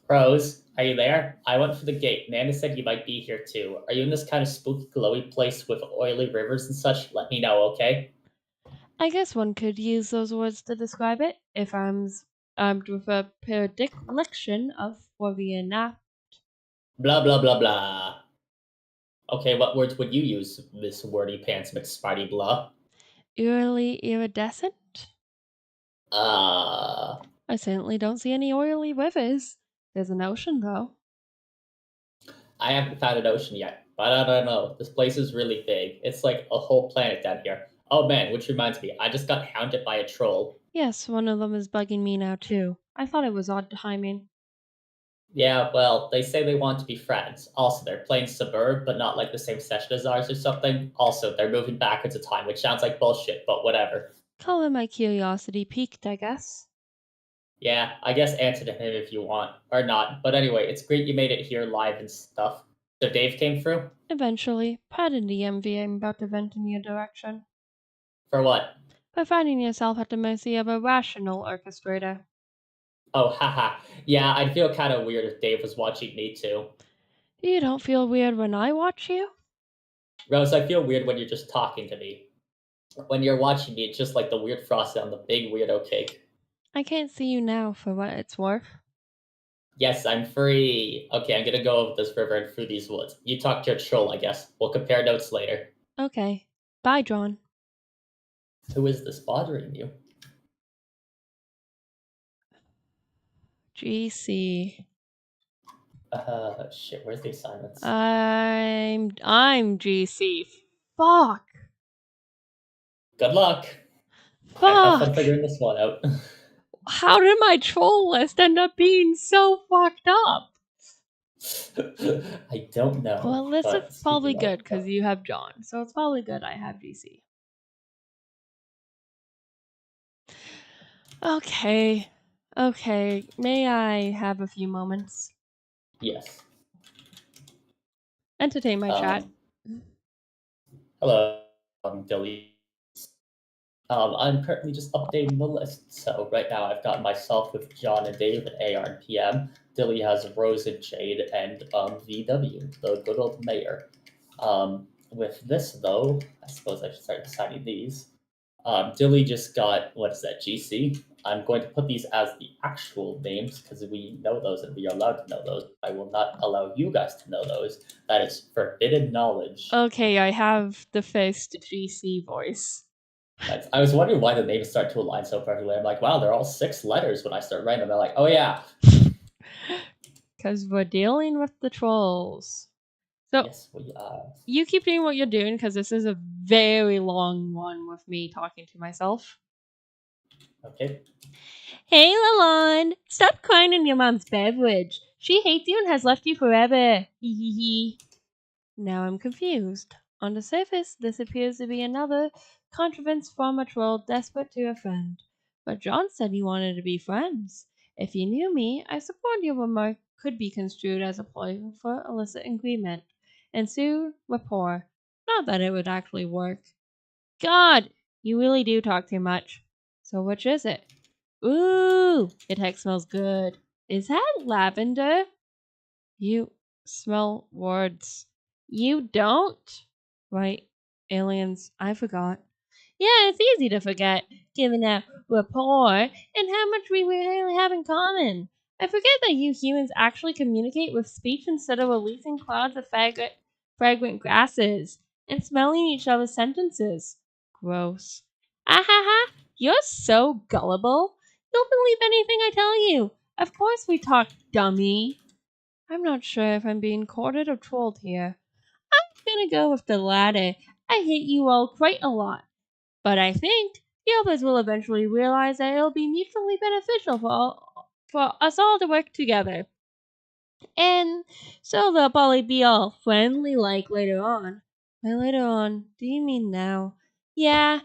Rose, are you there? I went for the gate. Nana said you might be here too. Are you in this kind of spooky, glowy place with oily rivers and such? Let me know, okay? I guess one could use those words to describe it if I'm armed with a predilection of VNyan. Blah, blah, blah, blah. Okay, what words would you use, Miss Wordy Pants McSparty blah? Eerily iridescent? Uh, I certainly don't see any oily rivers. There's an ocean, though. I haven't found an ocean yet, but I don't know. This place is really big. It's like a whole planet down here. Oh man, which reminds me, I just got hounded by a troll. Yes, one of them is bugging me now, too. I thought it was odd timing. Yeah, well, they say they want to be friends. Also, they're playing Suburb, but not like the same session as ours or something. Also, they're moving backwards in time, which sounds like bullshit, but whatever. Color my curiosity piqued, I guess. Yeah, I guess answer to him if you want. Or not. But anyway, it's great you made it here live and stuff. So Dave came through? Eventually, pardon the envy I'm about to vent in your direction. For what? By finding yourself at the mercy of a rational orchestrator. Oh, haha. Yeah, I'd feel kind of weird if Dave was watching me too. You don't feel weird when I watch you? Rose, I feel weird when you're just talking to me. When you're watching me, it's just like the weird frosting on the big weirdo cake. I can't see you now for what it's worth. Yes, I'm free. Okay, I'm gonna go over this river and through these woods. You talk to your troll, I guess. We'll compare notes later. Okay. Bye, John. Who is this bothering you? GC. Shit, where's the assignments? I'm GC. Fuck. Good luck. Have fun Fuck. figuring this one out. How did my troll list end up being so fucked up? I don't know. Well, this but is probably speaking good because you have John, so it's probably good I have GC. Okay. Okay. May I have a few moments? Yes. Entertain my chat. Hello, Dilly. I'm currently just updating the list. So right now I've got myself with John and Dave at AR and PM. Dilly has Rose and Jade and VW, the good old mayor. With this though, I suppose I should start deciding these. Dilly just got, what is that, GC? I'm going to put these as the actual names because we know those and we are allowed to know those. I will not allow you guys to know those. That is forbidden knowledge. Okay, I have the first GC voice. Nice. I was wondering why the names start to align so perfectly. I'm like, wow, they're all 6 letters when I start writing them. They're like, oh yeah. Because we're dealing with the trolls. So, Yes, we are. you keep doing what you're doing because this is a very long one with me talking to myself. Okay. Hey, Lalonde! Stop crying in your mom's beverage. She hates you and has left you forever. Hee hee hee. Now I'm confused. On the surface, this appears to be another contrivance from a troll desperate to offend. But John said you wanted to be friends. If you knew me, I suppose your remark could be construed as a ploy for illicit agreement. Ensue rapport. Not that it would actually work. God, you really do talk too much. So which is it? Ooh, it heck smells good. Is that lavender? You smell words. You don't? Right, aliens, I forgot. Yeah, it's easy to forget, given that we're poor and how much we really have in common. I forget that you humans actually communicate with speech instead of releasing clouds of fragrant grasses and smelling each other's sentences. Gross. Ahaha, you're so gullible. You'll believe anything I tell you. Of course we talk, dummy. I'm not sure if I'm being courted or trolled here. I'm gonna go with the latter. I hate you all quite a lot. But I think the others will eventually realize that it'll be mutually beneficial for us all to work together. And so they'll probably be all friendly like later on. By later on, do you mean now? Yeah,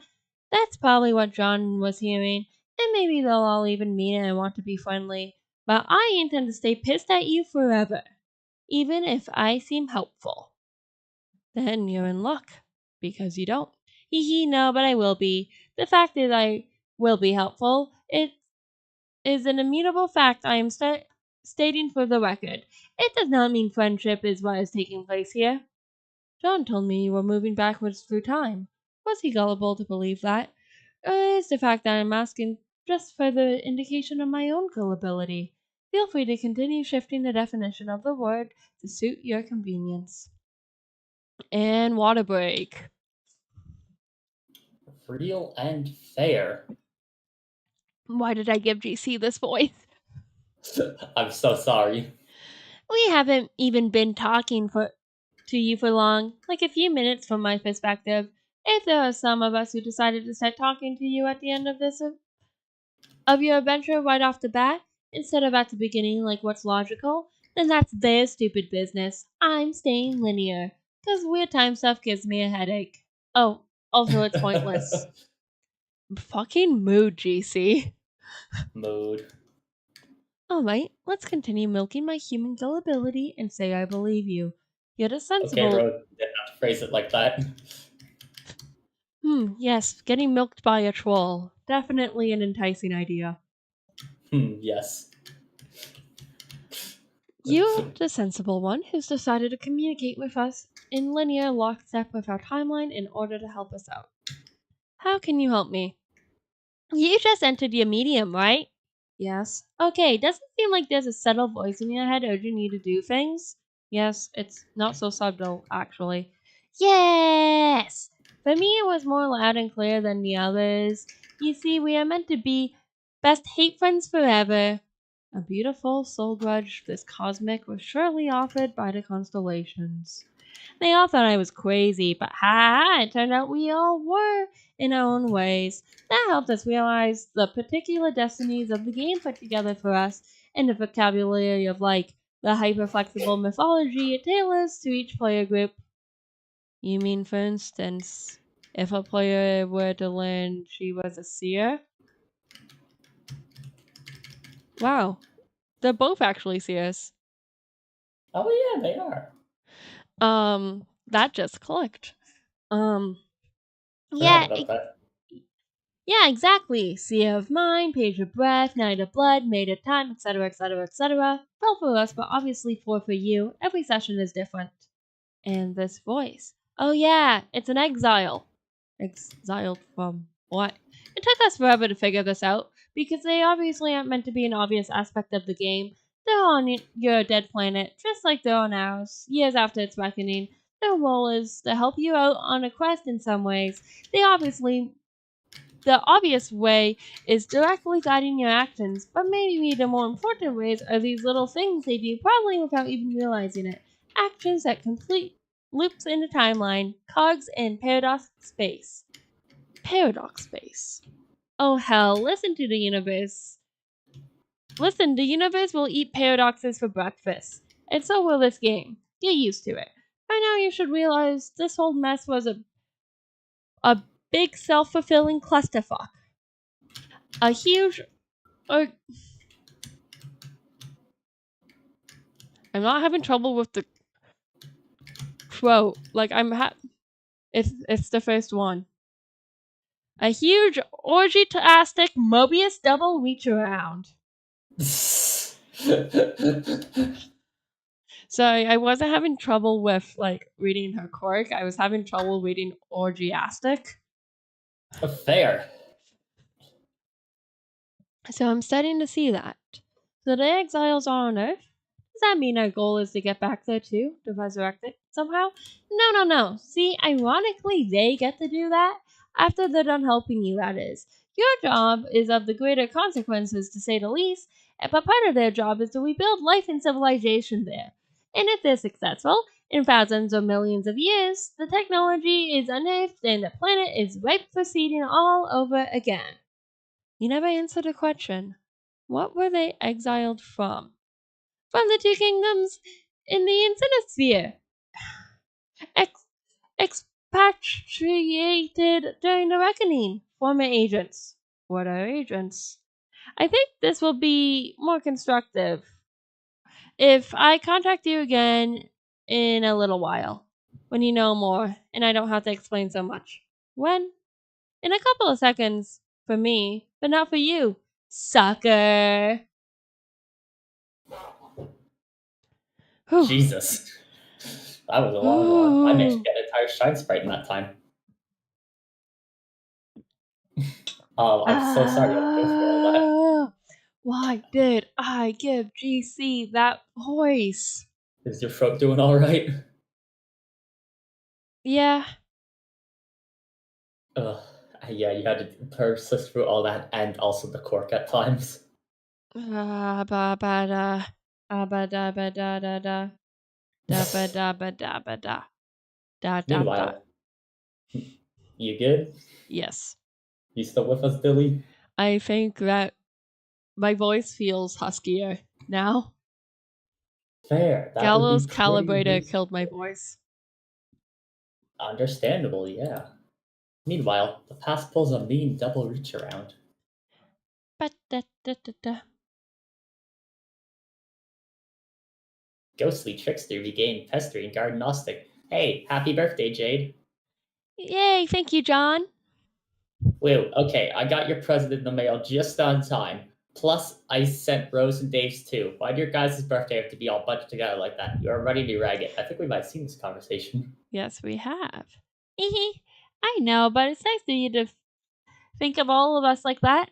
that's probably what John was hearing. And maybe they'll all even mean it and want to be friendly. But I intend to stay pissed at you forever, even if I seem helpful. Then you're in luck, because you don't. Hee hee, no, but I will be. The fact is I will be helpful. It is an immutable fact I am stating for the record. It does not mean friendship is what is taking place here. John told me you were moving backwards through time. Was he gullible to believe that? Or is the fact that I'm asking just further indication of my own gullibility? Feel free to continue shifting the definition of the word to suit your convenience. And water break. Real and fair. Why did I give GC this voice? I'm so sorry. We haven't even been talking to you for long, like a few minutes from my perspective. If there are some of us who decided to start talking to you at the end of your adventure right off the bat, instead of at the beginning like what's logical, then that's their stupid business. I'm staying linear, because weird time stuff gives me a headache. Oh, also it's pointless. Fucking mood, GC. Mood. Alright, let's continue milking my human gullibility and say I believe you. You're the Okay, sensible. Road, you didn't have to phrase it like that. Yes, getting milked by a troll. Definitely an enticing idea. Yes. You're the sensible one who's decided to communicate with us in linear lockstep with our timeline in order to help us out. How can you help me? You just entered your medium, right? Yes. Okay, doesn't it seem like there's a subtle voice in your head urging you to do things? Yes, it's not so subtle, actually. Yes! For me, it was more loud and clear than the others. You see, we are meant to be best hate friends forever. A beautiful soul grudge this cosmic was surely offered by the constellations. They all thought I was crazy, but ha, it turned out we all were in our own ways. That helped us realize the particular destinies of the game put together for us and the vocabulary of like the hyper-flexible mythology it tailors to each player group. You mean, for instance, if a player were to learn she was a seer? Wow, they're both actually seers. Oh yeah, they are. That just clicked. Forgot Yeah, about that. yeah, exactly. Seer of mind, page of breath, night of blood, maid of time, etc., etc., etc. Well for us, but obviously poor for you. Every session is different. And this voice. Oh yeah, it's an exile. Exiled from What? It took us forever to figure this out, because they obviously aren't meant to be an obvious aspect of the game. They're on your dead planet, just like they're on ours, years after its reckoning. Their role is to help you out on a quest in some ways. The obvious way is directly guiding your actions, but maybe the more important ways are these little things they do probably without even realizing it. Actions that complete loops in the timeline, cogs in paradox space. Paradox space. Oh hell, listen to the universe. Listen, the universe will eat paradoxes for breakfast. And so will this game. Get used to it. By now you should realize this whole mess was a big self-fulfilling clusterfuck. A huge... I'm not having trouble with the quote. Like, it's the first one. A huge orgy-tastic Mobius double reach around. Sorry, I wasn't having trouble with, like, reading her quirk. I was having trouble reading orgiastic. Fair. So I'm starting to see that. So the exiles are on Earth. Does that mean our goal is to get back there too? To resurrect it somehow? No. See, ironically, they get to do that after they're done helping you, that is. Your job is of the greater consequences, to say the least, but part of their job is to rebuild life and civilization there. And if they're successful, in thousands or millions of years, the technology is unearthed and the planet is ripe for seeding all over again. You never answered a question. What were they exiled from? From the two kingdoms in the Infinite Sphere. Expatriated during the Reckoning. Former agents. What are agents? I think this will be more constructive if I contact you again in a little while, when you know more and I don't have to explain so much. When? In a couple of seconds, for me, but not for you, sucker. Whew. Jesus. That was a long one. I managed to get an entire Shine Sprite in that time. I'm so sorry you had to go through all that. Why did I give GC that voice? Is your throat doing alright? Yeah. Yeah, you had to persist through all that and also the cork at times. Ba ba da. Ba da ba da da da. Da ba da ba da ba da. Da da da. Meanwhile, you good? Yes. You still with us, Dilly? I think that my voice feels huskier now. Fair. That Gallows would be pretty Calibrator reasonable. killed my voice. Understandable, yeah. Meanwhile, the past pulls a mean double reach around. Ghostly Trickster regained pestering Guard Gnostic. Hey, happy birthday, Jade. Yay, thank you, John. Woo, okay, I got your present in the mail just on time. Plus, I sent Rose and Dave's too. Why'd your guys' birthday have to be all bunched together like that? You're ready to rag it. I think we might have seen this conversation. Yes, we have. I know, but it's nice of you to think of all of us like that.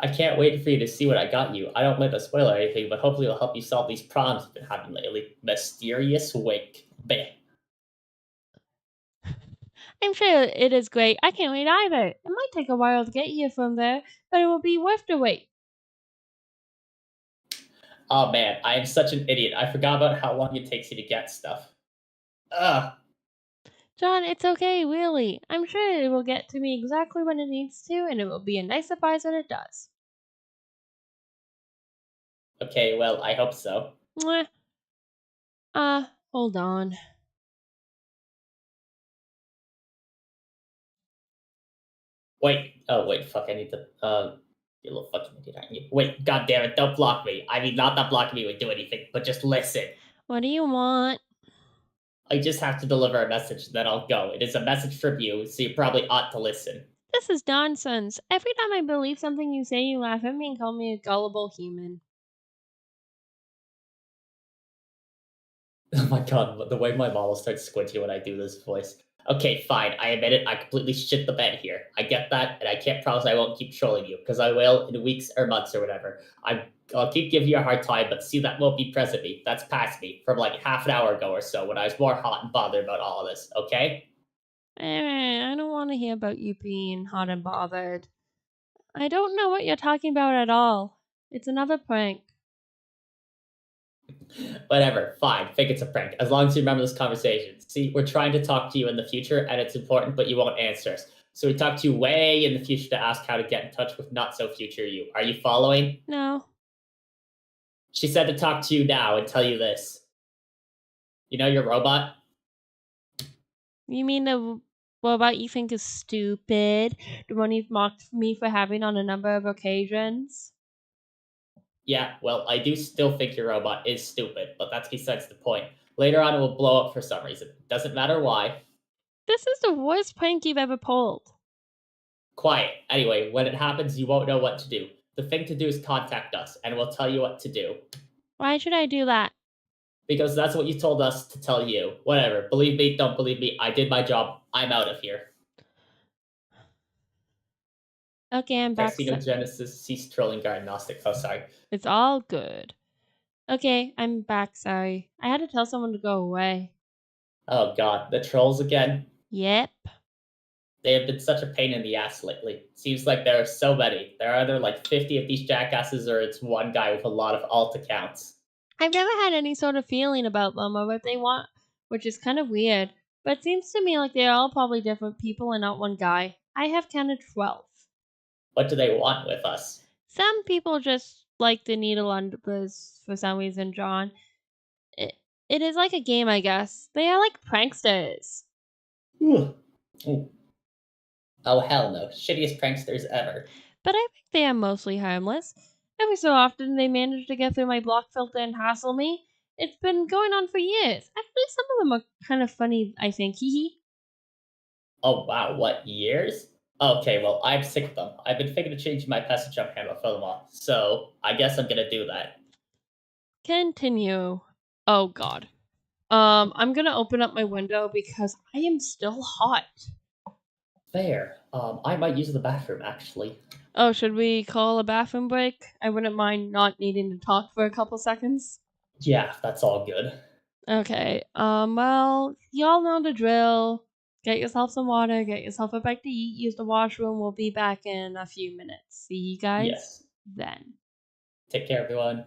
I can't wait for you to see what I got you. I don't want to spoil anything, but hopefully it'll help you solve these problems you've been having lately. Mysterious Wake. Bam. I'm sure it is great. I can't wait either. It might take a while to get here from there, but it will be worth the wait. Oh man, I am such an idiot. I forgot about how long it takes you to get stuff. Ugh. John, it's okay, really. I'm sure it will get to me exactly when it needs to, and it will be a nice surprise when it does. Okay, well, I hope so. Mwah. Hold on. Wait. Oh, wait. Fuck. I need to. You little fucking idiot. Aren't you? Wait. God damn it. Don't block me. I mean, not that blocking me would do anything, but just listen. What do you want? I just have to deliver a message, then I'll go. It is a message from you, so you probably ought to listen. This is nonsense. Every time I believe something you say, you laugh at me and call me a gullible human. Oh my god, the way my mom will start squinting when I do this voice. Okay, fine. I admit it. I completely shit the bed here. I get that, and I can't promise I won't keep trolling you, because I will in weeks or months or whatever. I'll keep giving you a hard time, but see, that won't be present me. That's past me from like half an hour ago or so when I was more hot and bothered about all of this, okay? I don't want to hear about you being hot and bothered. I don't know what you're talking about at all. It's another prank. Whatever, fine. Think it's a prank. As long as you remember this conversation. See, we're trying to talk to you in the future, and it's important, but you won't answer us. So we talked to you way in the future to ask how to get in touch with not so future you. Are you following? No. She said to talk to you now and tell you this. You know your robot? You mean the robot you think is stupid? The one you've mocked me for having on a number of occasions? Yeah, well, I do still think your robot is stupid, but that's besides the point. Later on, it will blow up for some reason. Doesn't matter why. This is the worst prank you've ever pulled. Quiet. Anyway, when it happens, you won't know what to do. The thing to do is contact us, and we'll tell you what to do. Why should I do that? Because that's what you told us to tell you. Whatever. Believe me, don't believe me. I did my job. I'm out of here. Okay, I'm back. Genesis, cease trolling diagnostic. Oh, sorry. It's all good. Okay, I'm back, sorry. I had to tell someone to go away. Oh god, the trolls again? Yep. They have been such a pain in the ass lately. Seems like there are so many. There are either like 50 of these jackasses or it's one guy with a lot of alt accounts. I've never had any sort of feeling about them or what they want, which is kind of weird. But it seems to me like they're all probably different people and not one guy. I have counted 12. What do they want with us? Some people just like the needle unders for some reason, John. It is like a game, I guess. They are like pranksters. Ooh. Oh, hell no. Shittiest pranksters ever. But I think they are mostly harmless. Every so often, they manage to get through my block filter and hassle me. It's been going on for years. Actually, some of them are kind of funny, I think. Hee hee. Oh, wow. What, years? Okay, well, I'm sick of them. I've been thinking of changing my passage jump handle for them all. So, I guess I'm gonna do that. Continue. Oh, God. I'm gonna open up my window because I am still hot. Fair. I might use the bathroom, actually. Oh, should we call a bathroom break? I wouldn't mind not needing to talk for a couple seconds. Yeah, that's all good. Okay. Well, y'all know the drill. Get yourself some water, get yourself a bite to eat, use the washroom. We'll be back in a few minutes. See you guys Yes. then. Take care, everyone.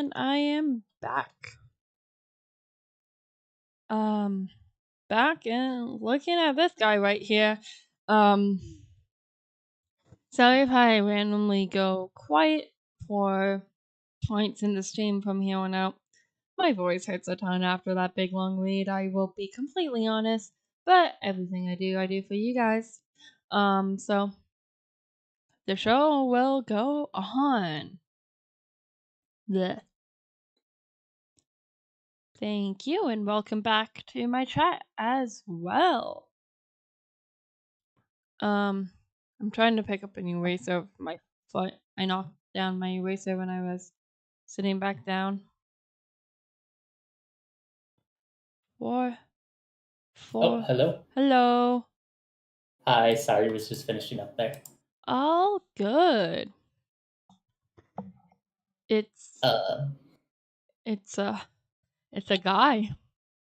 And I am back. Back and looking at this guy right here. Sorry if I randomly go quiet for points in the stream from here on out. My voice hurts a ton after that big long read, I will be completely honest. But everything I do for you guys. So the show will go on. Blech. Thank you, and welcome back to my chat as well. I'm trying to pick up an eraser with my foot. I knocked down my eraser when I was sitting back down. Four. Oh, hello. Hello. Hi, sorry, was just finishing up there. All good. It's a guy.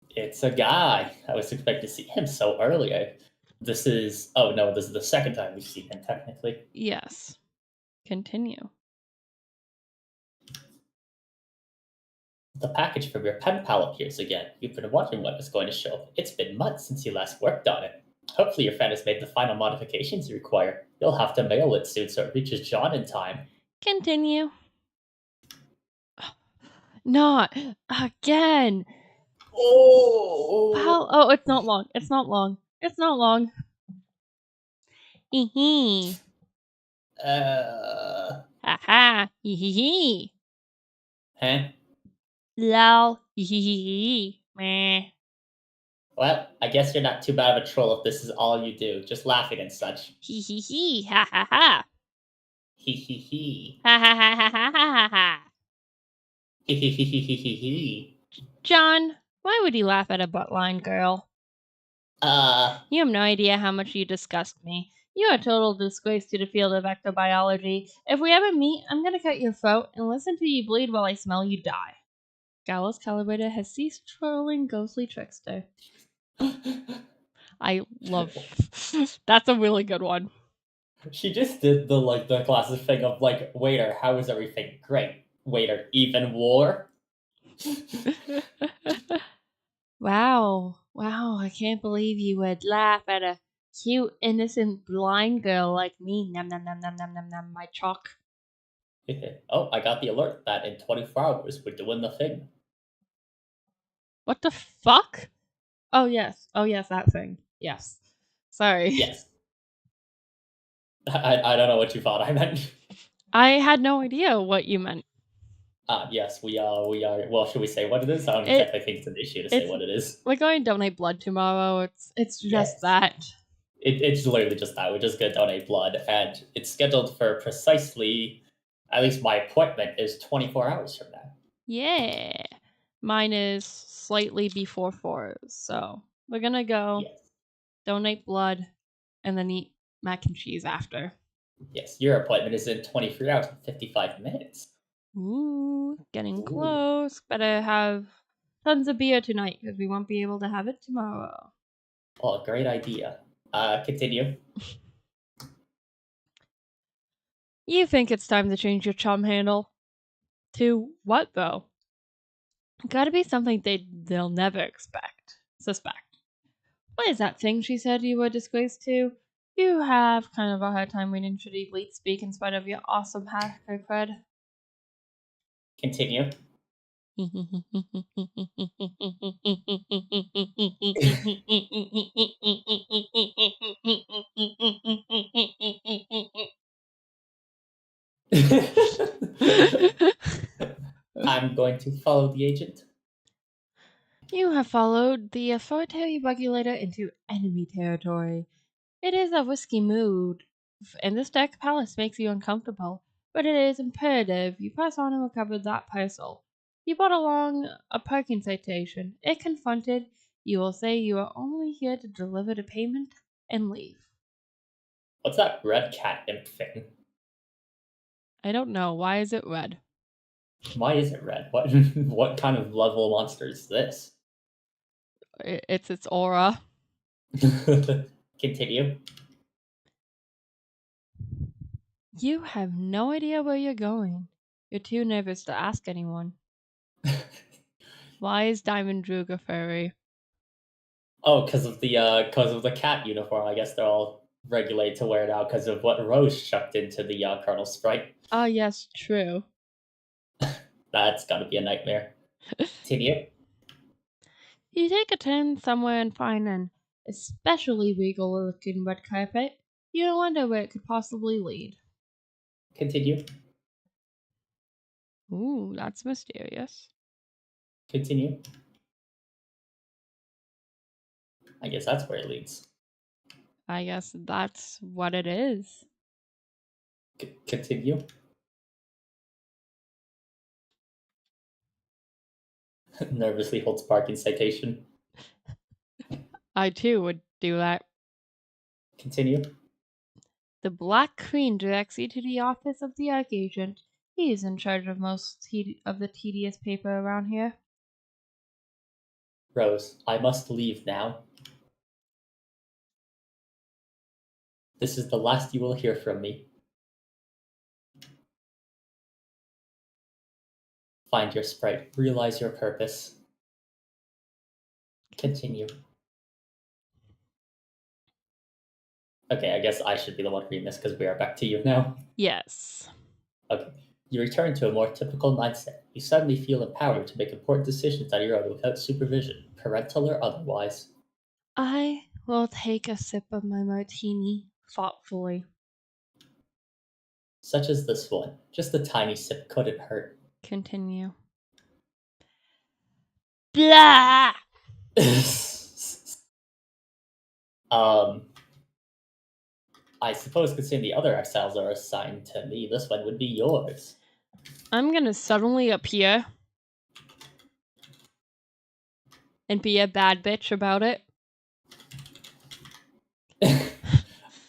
It's a guy. I was expecting to see him so earlier. This is the second time we've seen him, technically. Yes. Continue. The package from your pen pal appears again. You've been wondering when it was going to show up. It's been months since you last worked on it. Hopefully your friend has made the final modifications you require. You'll have to mail it soon so it reaches John in time. Continue. Not again. Oh! Oh, it's not long. It's not long. It's not long. Hee hee. Ha ha. Hee hee hee. Huh? Lol. Hee hee hee. Meh. Well, I guess you're not too bad of a troll if this is all you do, just laughing and such. Hee hee hee. Ha ha ha. Hee hee hee. Ha ha ha ha ha ha ha. Hee hee hee hee hee hee hee. John, why would you laugh at a buttline girl? You have no idea how much you disgust me. You are a total disgrace to the field of ectobiology. If we ever meet, I'm gonna cut your throat and listen to you bleed while I smell you die. Gallows Calibrator has ceased trolling ghostly trickster. I love... That's a really good one. She just did the classic thing of waiter, how is everything? Great. Waiter, even war? Wow, I can't believe you would laugh at a cute, innocent, blind girl like me. Nom nom nom nom nom nom nom, my chalk. Oh, I got the alert that in 24 hours we're doing the thing. What the fuck? Oh yes, that thing. Yes. Sorry. Yes. I don't know what you thought I meant. I had no idea what you meant. Yes, we are. Well, should we say what it is? I don't exactly think it's an issue to say what it is. We're going to donate blood tomorrow. It's just Yes. that. It's literally just that. We're just gonna donate blood, and it's scheduled for precisely, at least my appointment is 24 hours from now. Yeah. Mine is slightly before 4, so we're gonna go donate blood and then eat mac and cheese after. Yes, your appointment is in 23 hours and 55 minutes. Ooh, getting close. Better have tons of beer tonight because we won't be able to have it tomorrow. Oh, great idea. Continue. You think it's time to change your chum handle? To what, though? Gotta be something they'll never suspect. What is that thing she said you were disgraced to? You have kind of a hard time reading should elite speak in spite of your awesome hacker cred. Continue. I'm going to follow the agent. You have followed the authoritarian regulator into enemy territory. It is a risky move, and this dark palace makes you uncomfortable, but it is imperative you press on and recover that parcel. You brought along a parking citation. If confronted, you will say you are only here to deliver the payment and leave. What's that red cat imp thing? I don't know. Why is it red? Why is it red? What kind of level monster is this? It's its aura. Continue. You have no idea where you're going. You're too nervous to ask anyone. Why is Diamond Droog a furry? Oh, because of the cat uniform. I guess they're all regulated to wear it out because of what Rose chucked into the Colonel Sprite. Ah, yes, true. That's gotta be a nightmare. Continue. You take a turn somewhere and find an especially regal-looking red carpet. You wonder where it could possibly lead. Continue. Ooh, that's mysterious. Continue. I guess that's where it leads. I guess that's what it is. Continue. Nervously holds parking citation. I too would do that. Continue. The Black Queen directs you to the office of the Archagent. He is in charge of most of the tedious paper around here. Rose, I must leave now. This is the last you will hear from me. Find your sprite. Realize your purpose. Continue. Okay, I guess I should be the one reading this because we are back to you now. Yes. Okay. You return to a more typical mindset. You suddenly feel empowered to make important decisions on your own without supervision, parental or otherwise. I will take a sip of my martini thoughtfully. Such as this one. Just a tiny sip couldn't hurt. Continue. Blah! I suppose considering the other exiles are assigned to me, this one would be yours. I'm gonna suddenly appear and be a bad bitch about it.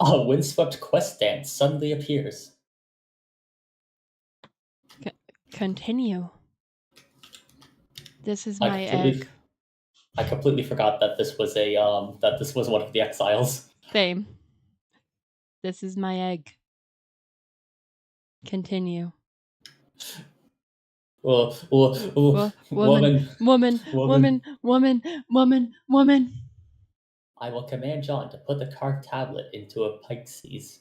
A windswept quest dance suddenly appears. Continue. This is my egg. I completely forgot that this was one of the exiles. Same. This is my egg. Continue. Woman. Woman. I will command John to put the carved tablet into a Pixies.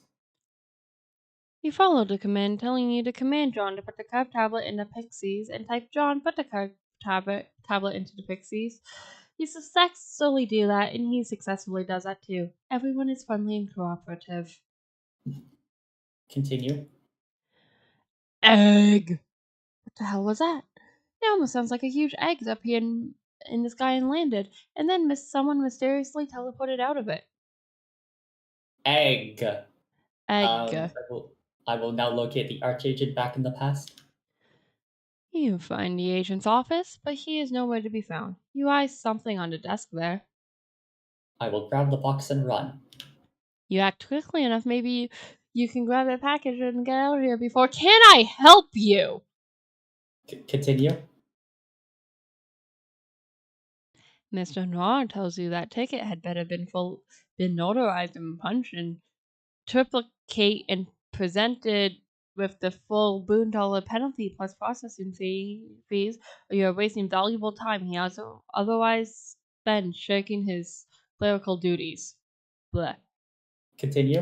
You followed a command telling you to command John to put the carved tablet in the Pixies and type John put the carved tablet into the Pixies. You successfully do that, and he successfully does that too. Everyone is friendly and cooperative. Continue. Egg! What the hell was that? It almost sounds like a huge egg appeared in the sky and landed, and then someone mysteriously teleported out of it. Egg. Egg. I will now locate the Archagent back in the past. You find the agent's office, but he is nowhere to be found. You eye something on the desk there. I will grab the box and run. You act quickly enough, maybe you can grab the package and get out of here before. Can I help you? Continue. Mr. Noir tells you that ticket had better been notarized and punched and triplicate and presented with the full $1 penalty plus processing fees, or you're wasting valuable time he also otherwise spends shirking his clerical duties. Blech. Continue.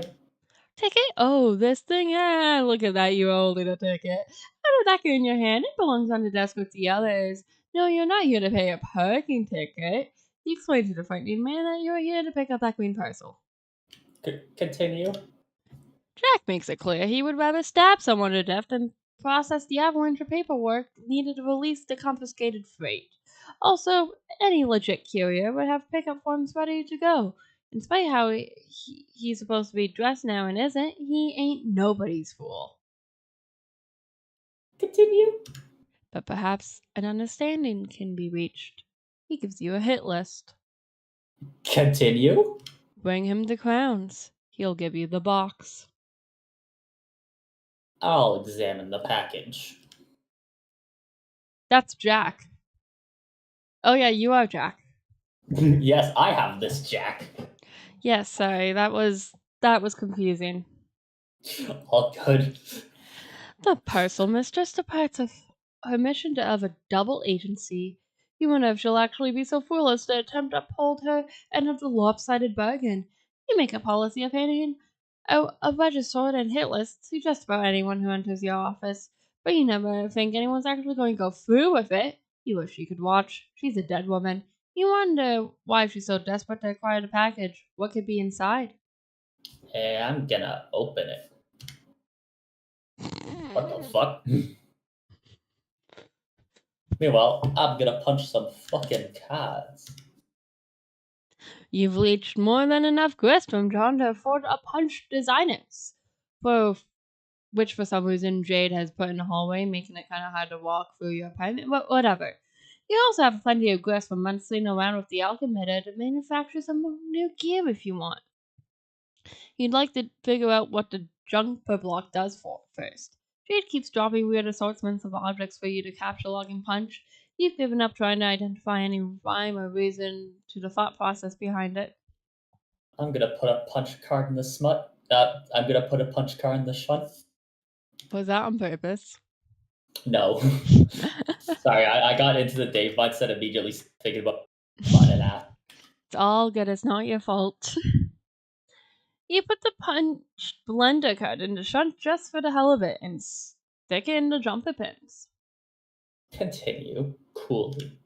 Ticket? Oh, this thing? Ah, look at that, you're holding a ticket. How did that get in your hand? It belongs on the desk with the others. No, you're not here to pay a parking ticket. He explained to the frightening man that you're here to pick up that green parcel. Continue. Jack makes it clear he would rather stab someone to death than process the avalanche of paperwork needed to release the confiscated freight. Also, any legit courier would have pickup forms ready to go. In spite of how he's supposed to be dressed now and isn't, he ain't nobody's fool. Continue. But perhaps an understanding can be reached. He gives you a hit list. Continue. Bring him the crowns. He'll give you the box. I'll examine the package. That's Jack. Oh yeah, you are Jack. Yes, I have this, Jack. Yes, sorry, that was confusing. All good. The parcel mistress departs with her mission of a double agency. You wonder if she'll actually be so foolish to attempt to uphold her end of the lopsided bargain. You make a policy of handing out a registered and hit list to just about anyone who enters your office, but you never think anyone's actually going to go through with it. You wish you could watch. She's a dead woman. You wonder why she's so desperate to acquire the package. What could be inside? Hey, I'm gonna open it. What the fuck? Meanwhile, I'm gonna punch some fucking cards. You've leached more than enough grist from John to afford a punch designers, for which for some reason Jade has put in the hallway, making it kind of hard to walk through your apartment, but whatever. You also have plenty of grist from munching around with the alchemitter to manufacture some new gear if you want. You'd like to figure out what the jumper block does for first. Jade keeps dropping weird assortments of objects for you to capture, log, and punch. You've given up trying to identify any rhyme or reason to the thought process behind it. I'm gonna put a punch card in the smut. I'm gonna put a punch card in the shunt. Was that on purpose? No. Sorry, I got into the Dave mindset immediately thinking about finding out. It's all good, it's not your fault. You put the punch blender card in the shunt just for the hell of it and stick it in the jumper pins. Continue coolly.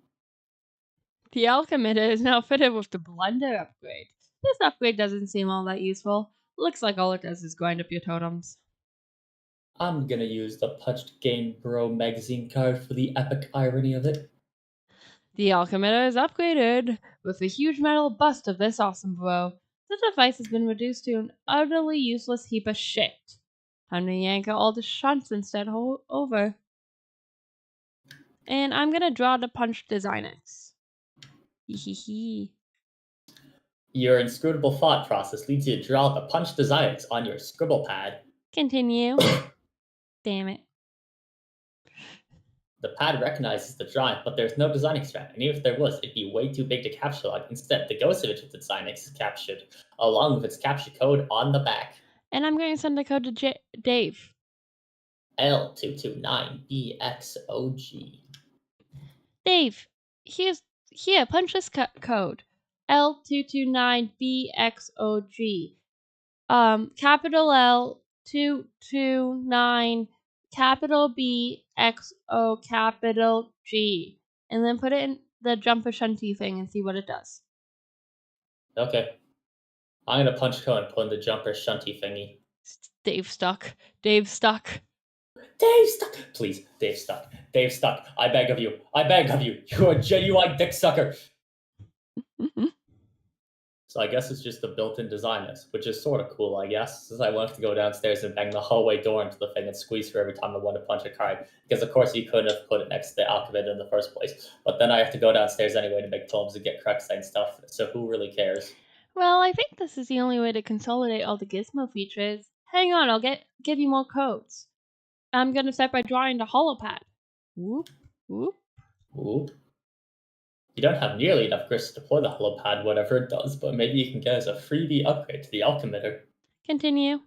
The alchemitter is now fitted with the blender upgrade. This upgrade doesn't seem all that useful. Looks like all it does is grind up your totems. I'm gonna use the Punched Game Bro magazine card for the epic irony of it. The alchemitter is upgraded with a huge metal bust of this awesome bro. The device has been reduced to an utterly useless heap of shit. Time to yank out all the shunts instead over. And I'm gonna draw the punch designers. Hee. Your inscrutable thought process leads you to draw the punch designs on your scribble pad. Continue. Damn it. The pad recognizes the drawing, but there's no design extract, and even if there was, it'd be way too big to capture log. Instead, the ghost image of the design is captured, along with its capture code on the back. And I'm going to send the code to Dave. L229BXOG. Dave, here, punch this code. L229BXOG. Capital L 229 capital B X O capital G. And then put it in the jumper shunty thing and see what it does. Okay. I'm gonna punch code and put in the jumper shunty thingy. Dave stuck. Dave stuck. Dave stuck! Please, Dave stuck. Dave stuck. I beg of you. I beg of you. You're a genuine dick sucker. So I guess it's just the built-in designers, which is sort of cool, I guess, since I won't have to go downstairs and bang the hallway door into the thing and squeeze for every time I want to punch a card. Because of course you couldn't have put it next to the alchemitter in the first place. But then I have to go downstairs anyway to make tomes and get crux and stuff, so who really cares? Well, I think this is the only way to consolidate all the gizmo features. Hang on, I'll give you more codes. I'm gonna start by drawing the holopad. Whoop, whoop. Ooh. You don't have nearly enough grist to deploy the holopad, whatever it does, but maybe you can get as a freebie upgrade to the alchemitter. Continue.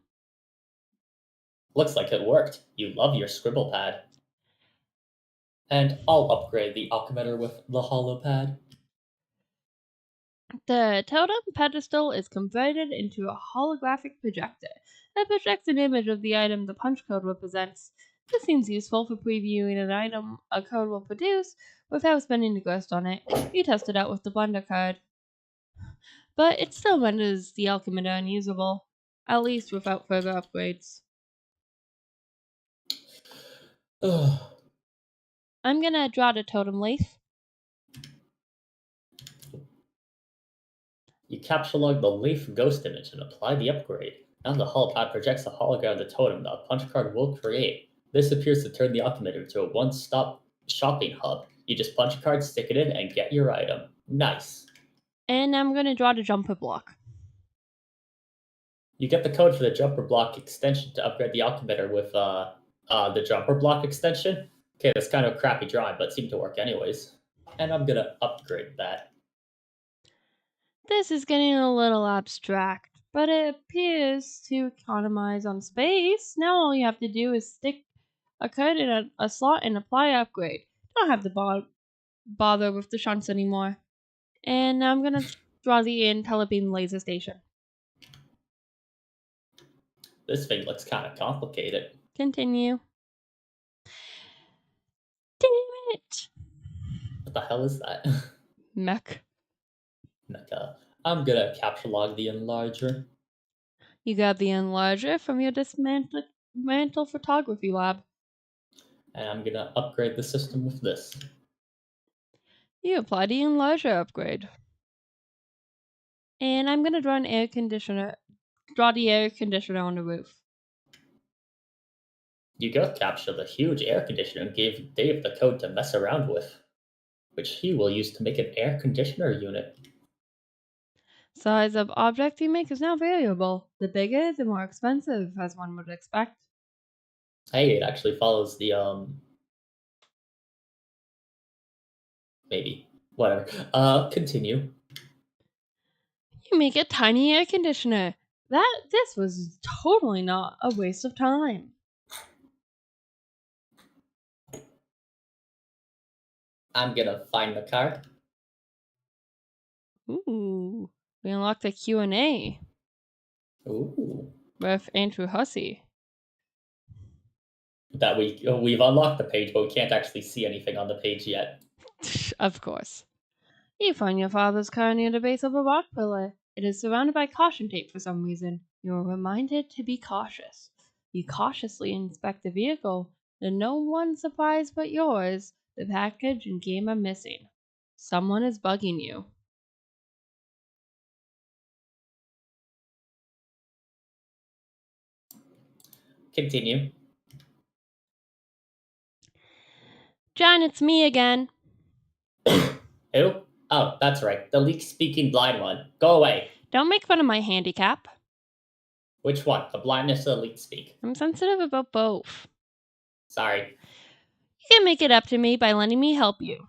Looks like it worked. You love your scribble pad. And I'll upgrade the alchemitter with the holopad. The totem pedestal is converted into a holographic projector that projects an image of the item the punch code represents. This seems useful for previewing an item a code will produce without spending the grist on it. You test it out with the blender card. But it still renders the alchemitter unusable, at least without further upgrades. I'm gonna draw the totem leaf. You capture log the leaf ghost image and apply the upgrade. Now the holopad projects a hologram of the totem that a punch card will create. This appears to turn the alchemitter into a one-stop shopping hub. You just punch a card, stick it in, and get your item. Nice. And I'm gonna draw the jumper block. You get the code for the jumper block extension to upgrade the alchemitter with the jumper block extension. Okay, that's kind of a crappy drawing, but it seemed to work anyways. And I'm gonna upgrade that. This is getting a little abstract, but it appears to economize on space. Now all you have to do is stick a code in a slot and apply upgrade. Don't have to bother with the shunts anymore. And now I'm gonna draw the Telebeam laser station. This thing looks kind of complicated. Continue. Damn it! What the hell is that? Mech. Mecha. I'm gonna capture log the enlarger. You got the enlarger from your dismantle photography lab. And I'm gonna upgrade the system with this. You apply the enlarger upgrade. And I'm gonna draw an air conditioner. Draw the air conditioner on the roof. You go capture the huge air conditioner and gave Dave the code to mess around with, which he will use to make an air conditioner unit. Size of object you make is now variable. The bigger, the more expensive, as one would expect. Hey, it actually follows the maybe. Whatever. Continue. You make a tiny air conditioner. This was totally not a waste of time. I'm gonna find the car. Ooh, we unlocked a Q&A Ooh. with Andrew Hussey. That we've unlocked the page, but we can't actually see anything on the page yet. Of course. You find your father's car near the base of a rock pillar. It is surrounded by caution tape for some reason. You are reminded to be cautious. You cautiously inspect the vehicle. To no one's surprise but yours, the package and game are missing. Someone is bugging you. Continue. John, it's me again. Who? Oh, that's right. The leak-speaking blind one. Go away. Don't make fun of my handicap. Which one? The blindness or the leak speak? I'm sensitive about both. Sorry. You can make it up to me by letting me help you.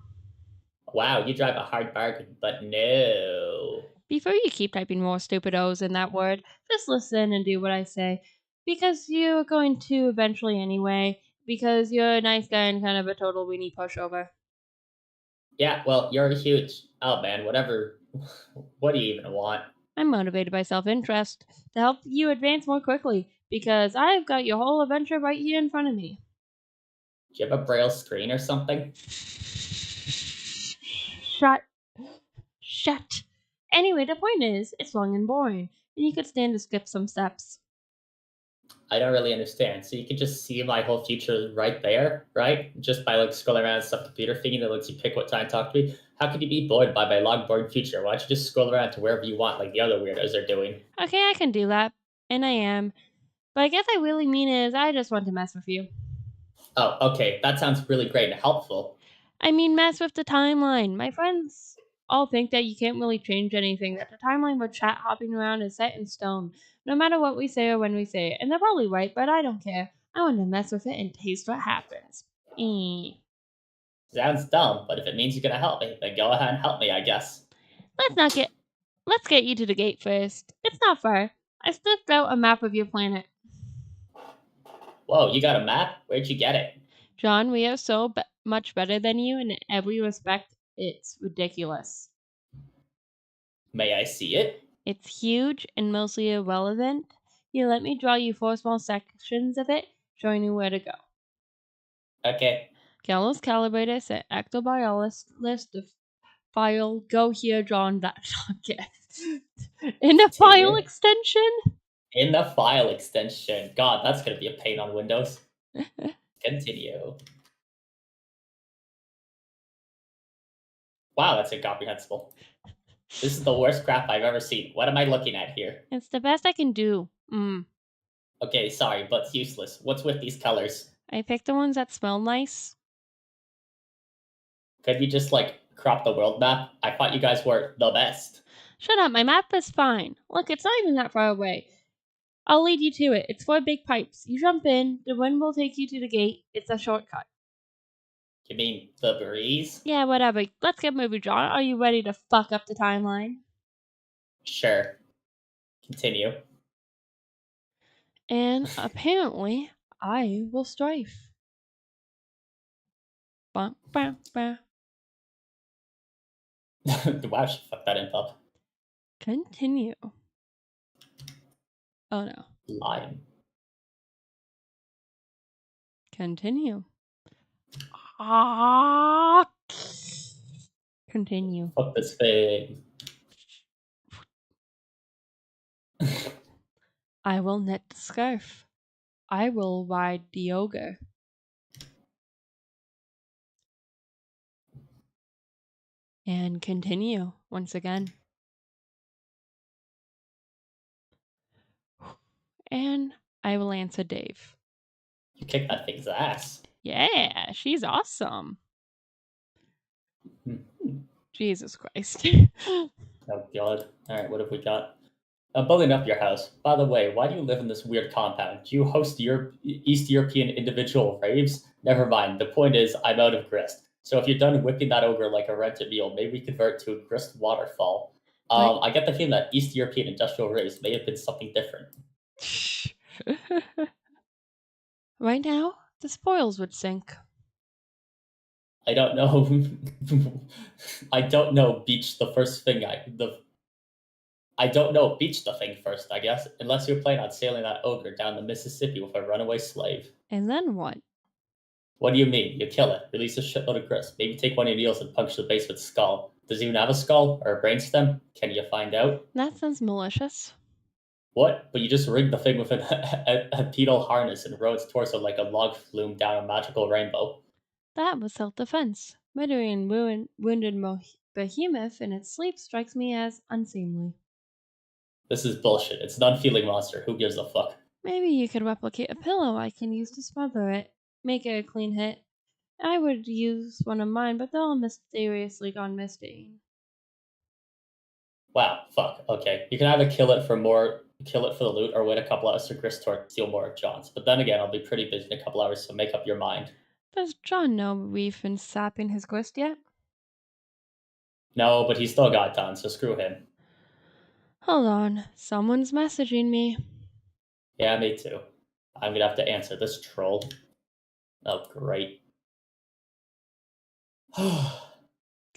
Wow, you drive a hard bargain, but no. Before you keep typing more stupid O's in that word, just listen and do what I say. Because you're going to eventually anyway. Because you're a nice guy and kind of a total weenie pushover. Yeah, well, you're a huge... Oh, man, whatever. What do you even want? I'm motivated by self-interest to help you advance more quickly. Because I've got your whole adventure right here in front of me. Do you have a braille screen or something? Shut. Anyway, the point is, it's long and boring. And you could stand to skip some steps. I don't really understand. So you can just see my whole future right there, right? Just by like scrolling around some computer thingy that lets you pick what time to talk to me. How could you be bored by my long boring future? Why don't you just scroll around to wherever you want, like the other weirdos are doing? Okay, I can do that. And I am. But I guess I really mean is I just want to mess with you. Oh, okay. That sounds really great and helpful. I mean mess with the timeline. My friends all think that you can't really change anything, that the timeline with chat hopping around is set in stone, no matter what we say or when we say it. And they're probably right, but I don't care. I want to mess with it and taste what happens. Sounds dumb, but if it means you're gonna help me, then go ahead and help me, I guess. Let's get you to the gate first. It's not far. I sniffed out a map of your planet. Whoa, you got a map? Where'd you get it? John, we are so much better than you in every respect. It's ridiculous. May I see it? It's huge and mostly irrelevant. You let me draw you 4 small sections of it, showing you where to go. Okay. Gallows calibrator set ectobiologist list of file. Go here, drawn that socket. In the file extension? In the file extension. God, that's gonna be a pain on Windows. Continue. Wow, that's incomprehensible. This is the worst crap I've ever seen. What am I looking at here? It's the best I can do. Okay, sorry, but it's useless. What's with these colors? I picked the ones that smell nice. Could you just, like, crop the world map? I thought you guys were the best. Shut up, my map is fine. Look, it's not even that far away. I'll lead you to it. It's 4 big pipes. You jump in, the wind will take you to the gate. It's a shortcut. You mean the breeze? Yeah, whatever. Let's get moving, John. Are you ready to fuck up the timeline? Sure. Continue. And apparently, I will strife. Bah, bah, bah. Wow, she fucked that imp up. Continue. Oh no. Lion. Continue. Ah. Continue. Fuck this thing. I will knit the scarf. I will ride the ogre. And continue once again. And I will answer Dave. You kicked that thing's ass. Yeah, she's awesome. Jesus Christ. Oh god. Alright, what have we got? Building up your house. By the way, why do you live in this weird compound? Do you host East European individual raves? Never mind. The point is, I'm out of grist. So if you're done whipping that ogre like a rented meal, maybe convert to a grist waterfall. Right. I get the feeling that East European industrial raves may have been something different. Right now, the spoils would sink. I don't know. I don't know. Beach the first thing I don't know. Beach the thing first, I guess. Unless you're planning on sailing that ogre down the Mississippi with a runaway slave. And then what? What do you mean? You kill it, release a shitload of grist, maybe take one of your needles and puncture the base with its skull. Does it even have a skull or a brainstem? Can you find out? That sounds malicious. What? But you just rigged the thing with a pedal harness and rode its torso like a log flume down a magical rainbow. That was self-defense. Murdering wounded behemoth in its sleep strikes me as unseemly. This is bullshit. It's an unfeeling monster. Who gives a fuck? Maybe you could replicate a pillow I can use to smother it. Make it a clean hit. I would use one of mine, but they're all mysteriously gone missing. Wow, fuck. Okay. You can either kill it for the loot, or wait a couple hours to grist to steal more of John's. But then again, I'll be pretty busy in a couple hours, so make up your mind. Does John know we've been sapping his grist yet? No, but he's still got done, so screw him. Hold on, someone's messaging me. Yeah, me too. I'm gonna have to answer this troll. Oh, great.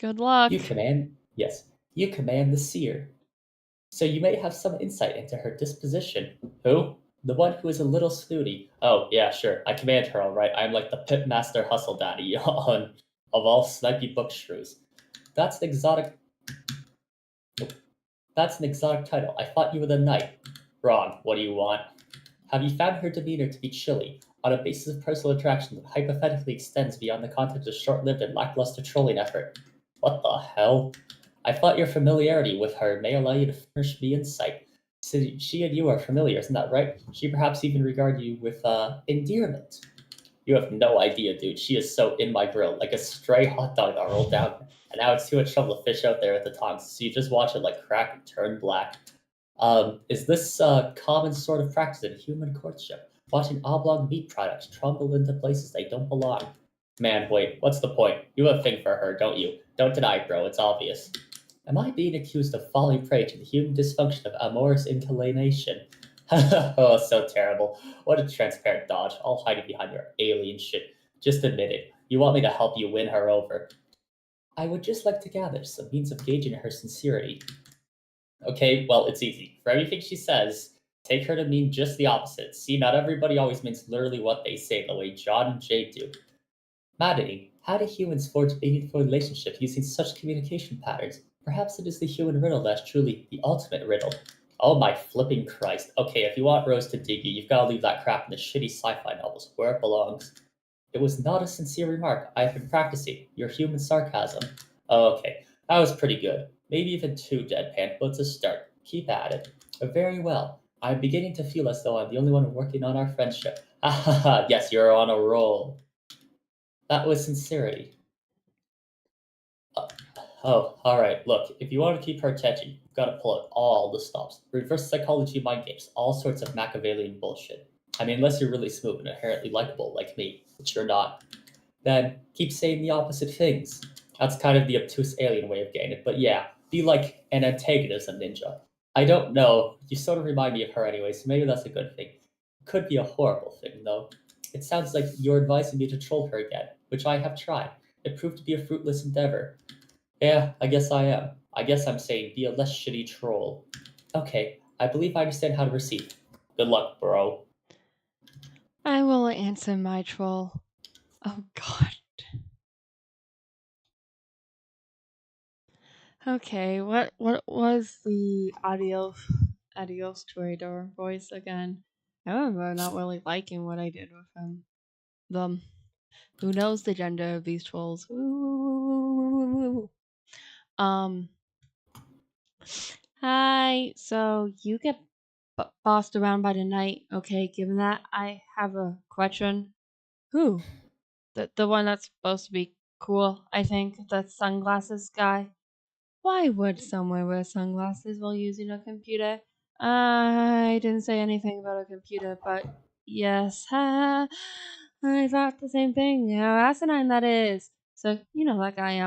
Good luck. You command the seer. So you may have some insight into her disposition. Who? The one who is a little snooty. Oh, yeah, sure. I command her, all right. I'm like the pitmaster hustle daddy of all snipey book shrews. That's an exotic. Nope. That's an exotic title. I thought you were the knight. Wrong. What do you want? Have you found her demeanor to be chilly, on a basis of personal attraction that hypothetically extends beyond the context of a short-lived and lackluster trolling effort? What the hell? I thought your familiarity with her may allow you to furnish me insight. So she and you are familiar, isn't that right? She perhaps even regard you with endearment. You have no idea, dude. She is so in my grill, like a stray hot dog that rolled down. And now it's too much trouble to fish out there at the tongs, so you just watch it like crack and turn black. Is this a common sort of practice in human courtship? Watching oblong meat products trundle into places they don't belong. Man, wait, what's the point? You have a thing for her, don't you? Don't deny it, bro, it's obvious. Am I being accused of falling prey to the human dysfunction of amorous inclination? Oh, so terrible. What a transparent dodge, all hiding behind your alien shit. Just admit it. You want me to help you win her over. I would just like to gather some means of gauging her sincerity. Okay, well, it's easy. For everything she says, take her to mean just the opposite. See, not everybody always means literally what they say, the way John and Jay do. Maddening. How do humans forge meaningful relationships using such communication patterns? Perhaps it is the human riddle that's truly the ultimate riddle. Oh my flipping Christ. Okay, if you want Rose to dig you, you've got to leave that crap in the shitty sci-fi novels where it belongs. It was not a sincere remark. I have been practicing your human sarcasm. Oh, okay, that was pretty good. Maybe even too deadpan, but it's a start. Keep at it. Very well. I'm beginning to feel as though I'm the only one working on our friendship. Ha ha ha, yes, you're on a roll. That was sincerity. Oh, alright, look, if you want to keep her attention, you've got to pull out all the stops. Reverse psychology, mind games, all sorts of Machiavellian bullshit. I mean, unless you're really smooth and inherently likable like me, which you're not, then keep saying the opposite things. That's kind of the obtuse alien way of getting it, but yeah, be like an antagonist, a ninja. I don't know, you sort of remind me of her anyway, so maybe that's a good thing. Could be a horrible thing, though. It sounds like you're advising me to troll her again, which I have tried. it proved to be a fruitless endeavor. Yeah, I guess I am. I guess I'm saying be a less shitty troll. Okay, I believe I understand how to receive. Good luck, bro. I will answer my troll. Oh god. Okay, what was the adios trader voice again? I remember not really liking what I did with him. Who knows the gender of these trolls? Ooh. Hi. So you get bossed around by the night, okay? Given that, I have a question. Who? The one that's supposed to be cool, I think. The sunglasses guy. Why would someone wear sunglasses while using a computer? I didn't say anything about a computer, but yes, I thought the same thing. How asinine that is. So, you know that guy,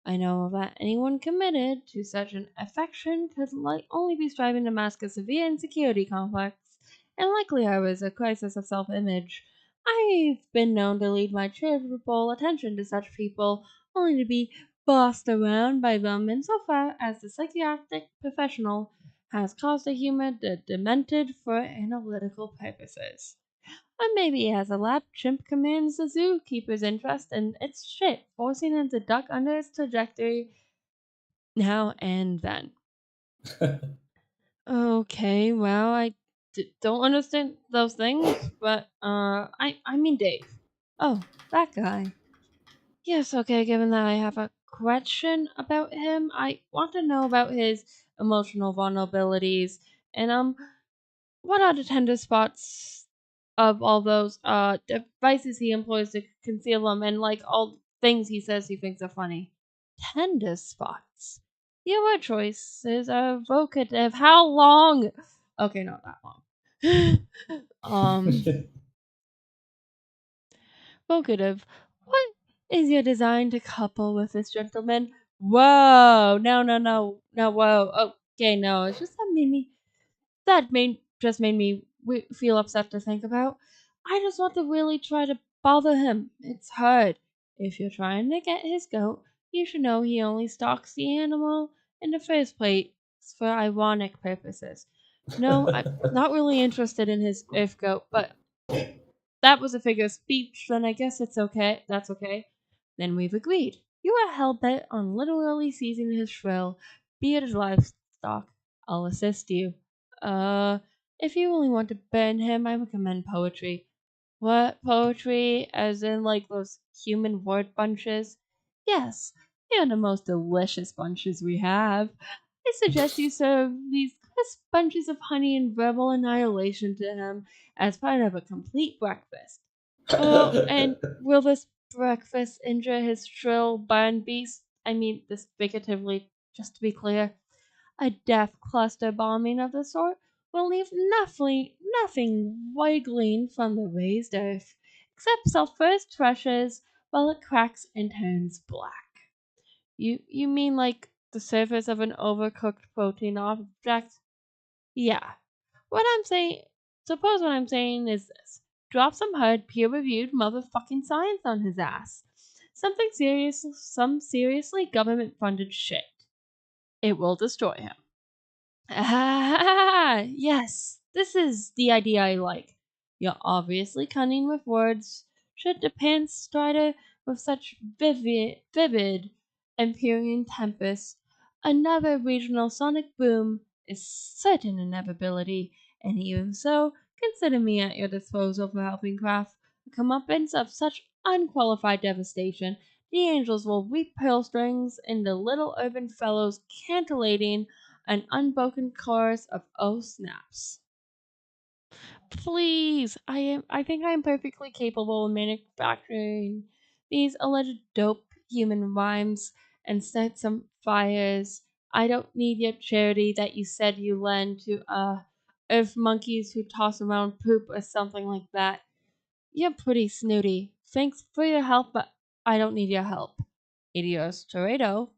I know that anyone committed to such an affection could only be striving to mask a severe insecurity complex, and likely harbors a crisis of self-image. I've been known to lead my charitable attention to such people, only to be bossed around by them insofar as the psychiatric professional has caused a humor demented for analytical purposes. Or maybe he has a lab chimp commands the zookeeper's interest and it's shit, forcing him to duck under its trajectory now and then. Okay, well, I don't understand those things, but, I mean Dave. Oh, that guy. Yes, okay, given that I have a question about him, I want to know about his emotional vulnerabilities, and, what are the tender spots of all those devices he employs to conceal them and like all things he says he thinks are funny? Tender spots. Your word choices are evocative. How long? Okay, not that long. um, Evocative. What is your design to couple with this gentleman? Whoa! No, whoa. Okay, no, it's just that made me feel upset to think about. I just want to really try to bother him. It's hard. If you're trying to get his goat, you should know he only stalks the animal in the first place for ironic purposes. No, I'm not really interested in his earth goat, but that was a figure of speech, then I guess it's okay. That's okay. Then we've agreed. You are hell bent on literally seizing his shrill, bearded livestock. I'll assist you. Uh, if you only want to burn him, I recommend poetry. What poetry? As in, like, those human word bunches? Yes, they're the most delicious bunches we have. I suggest you serve these crisp bunches of honey and verbal annihilation to him as part of a complete breakfast. Oh, and will this breakfast injure his shrill barn beast? I mean, this figuratively, just to be clear. A death cluster bombing of the sort will leave nothing wiggling from the raised earth, except sulphurous thrushes while it cracks and turns black. You mean like the surface of an overcooked protein object? Yeah. Suppose what I'm saying is this. Drop some hard, peer-reviewed motherfucking science on his ass. Some seriously government-funded shit. It will destroy him. Ah, yes, this is the idea I like. You're obviously cunning with words. Should the pants strider with such vivid Empyrean tempest, another regional sonic boom is certain inevitability, and even so, consider me at your disposal for helping craft a comeuppance of such unqualified devastation. The angels will reap pearl strings, and the little urban fellows cantillating an unbroken chorus of "oh snaps." Please, I think I am perfectly capable of manufacturing these alleged dope human rhymes and set some fires. I don't need your charity that you said you lend to earth monkeys who toss around poop or something like that. You're pretty snooty. Thanks for your help, but I don't need your help. Idios Torado,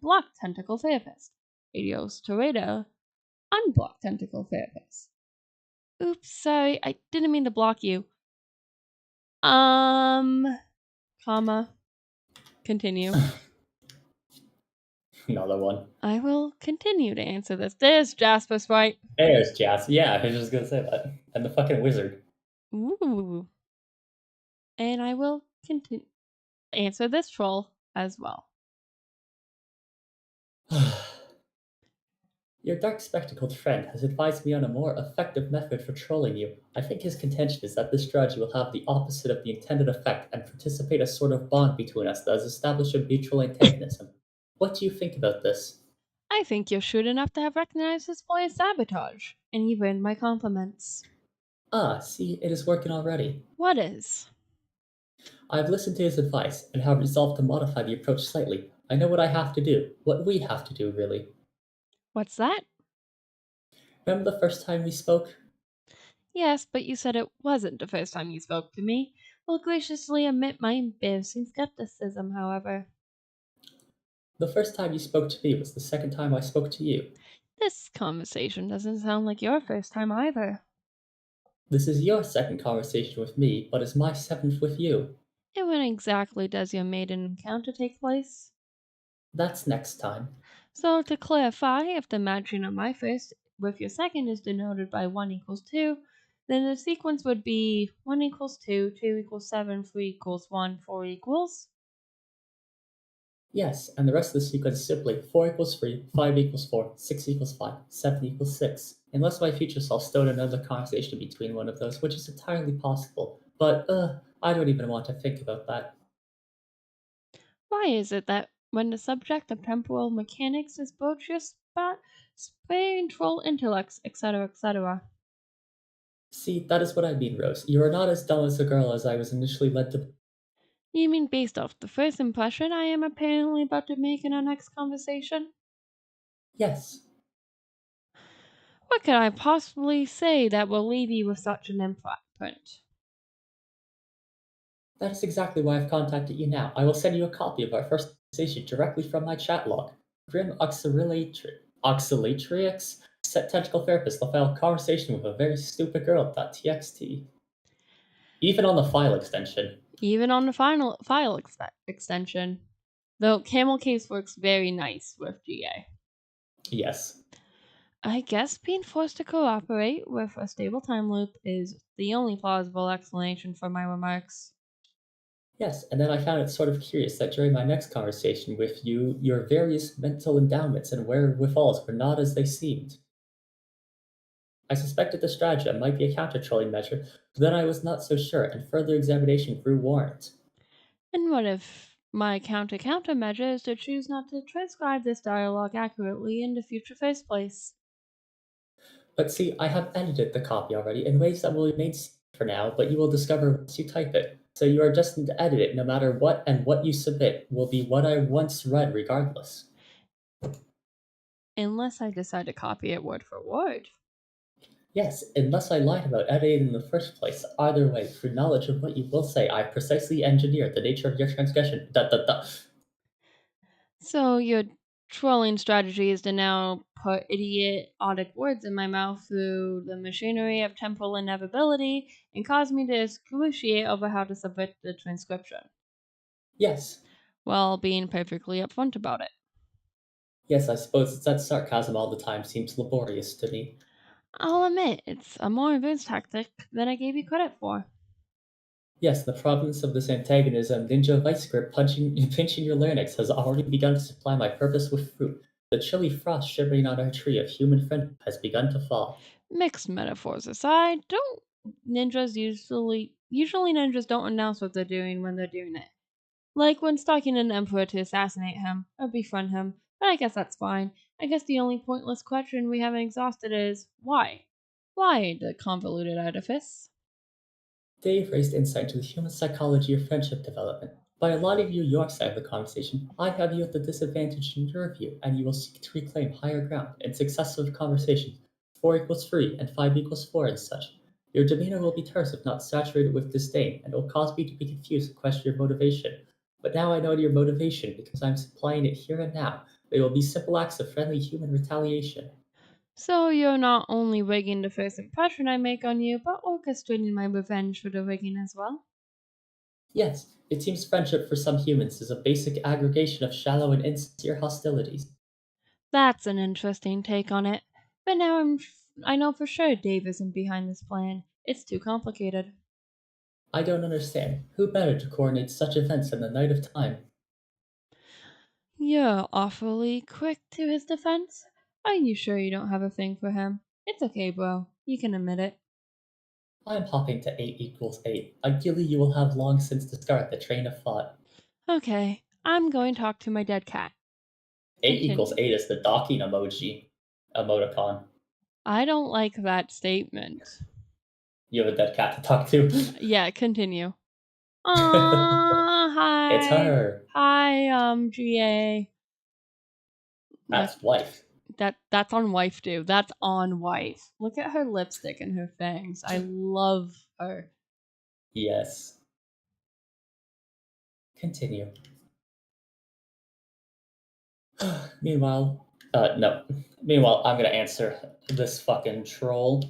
block tentacle therapist. Idios Torado, unblock tentacle therapist. Oops, sorry, I didn't mean to block you. Comma. continue. Another one. I will continue to answer this. There's Jasper's right. There's Jas. Yeah, I was just gonna say that. And the fucking wizard. Ooh. And I will continue answer this troll as well. Your dark spectacled friend has advised me on a more effective method for trolling you. I think his contention is that this strategy will have the opposite of the intended effect and participate a sort of bond between us that has established a mutual antagonism. What do you think about this? I think you're shrewd enough to have recognized his boy as sabotage, and even my compliments. Ah, see, it is working already. What is? I've listened to his advice and have resolved to modify the approach slightly. I know what I have to do, what we have to do, really. What's that? Remember the first time we spoke? Yes, but you said it wasn't the first time you spoke to me. Will graciously admit my embarrassing skepticism, however. The first time you spoke to me was the second time I spoke to you. This conversation doesn't sound like your first time either. This is your second conversation with me, but is my seventh with you. And when exactly does your maiden encounter take place? That's next time. So to clarify, if the matching of my first with your second is denoted by 1 equals 2, then the sequence would be 1 equals 2, 2 equals 7, 3 equals 1, 4 equals. Yes, and the rest of the sequence is simply 4 equals 3, 5 equals 4, 6 equals 5, 7 equals 6. Unless my future self stowed another conversation between one of those, which is entirely possible. But, I don't even want to think about that. Why is it that when the subject of temporal mechanics is both your brain, troll intellects, etc., etc.? See, that is what I mean, Rose. You are not as dumb as the girl as I was initially led to. You mean based off the first impression I am apparently about to make in our next conversation? Yes. What could I possibly say that will leave you with such an imprint? That is exactly why I've contacted you now. I will send you a copy of our first conversation directly from my chat log. Grim Oxalatrix, technical therapist, left out a conversation with a very stupid girl.txt. Even on the file extension. Even on the final file extension. Though Camel Case works very nice with GA. Yes. I guess being forced to cooperate with a stable time loop is the only plausible explanation for my remarks. Yes, and then I found it sort of curious that during my next conversation with you, your various mental endowments and wherewithals were not as they seemed. I suspected the stratagem might be a counter-trolling measure, but then I was not so sure, and further examination grew warrant. And what if my counter measure is to choose not to transcribe this dialogue accurately in the future first place? But see, I have edited the copy already in ways that will remain secret for now, but you will discover once you type it. So you are destined to edit it no matter what, and what you submit will be what I once read regardless. Unless I decide to copy it word for word. Yes, unless I lied about editing in the first place. Either way, through knowledge of what you will say, I precisely engineered the nature of your transgression. So your trolling strategy is to now put idiotic words in my mouth through the machinery of temporal inevitability and cause me to excruciate over how to submit the transcription, Yes. while being perfectly upfront about it. Yes, I suppose it's that sarcasm all the time seems laborious to me. I'll admit, it's a more advanced tactic than I gave you credit for. Yes, the province of this antagonism, ninja vice grip pinching your larynx, has already begun to supply my purpose with fruit. The chilly frost shivering on our tree of human friendship has begun to fall. Mixed metaphors aside, don't ninjas usually ninjas don't announce what they're doing when they're doing it. Like when stalking an emperor to assassinate him or befriend him, but I guess that's fine. I guess the only pointless question we haven't exhausted is why? Why the convoluted artifice? Dave raised insight into the human psychology of friendship development. By allotting you your side of the conversation, I have you at the disadvantage in your view, and you will seek to reclaim higher ground in successive conversations, 4 equals 3 and 5 equals 4 and such. Your demeanor will be terse if not saturated with disdain, and it will cause me to be confused and question your motivation. But now I know your motivation because I'm supplying it here and now. They will be simple acts of friendly human retaliation. So you're not only rigging the first impression I make on you, but orchestrating my revenge for the rigging as well? Yes, It seems friendship for some humans is a basic aggregation of shallow and insincere hostilities. That's an interesting take on it. But now I know for sure Dave isn't behind this plan. It's too complicated. I don't understand. Who better to coordinate such events in the night of time? You're awfully quick to his defense. Are you sure you don't have a thing for him? It's okay, bro. You can admit it. I'm hopping to 8 equals 8. Ideally, you will have long since discarded the train of thought. Okay, I'm going to talk to my dead cat. 8 equals Continue. 8 is the docking emoticon. I don't like that statement. You have a dead cat to talk to. Yeah, continue. Hi. It's her. Hi, GA. That's wife. That's on wife, dude. That's on wife. Look at her lipstick and her fangs. I love her. Yes. Continue. Meanwhile, no. Meanwhile, I'm gonna answer this fucking troll.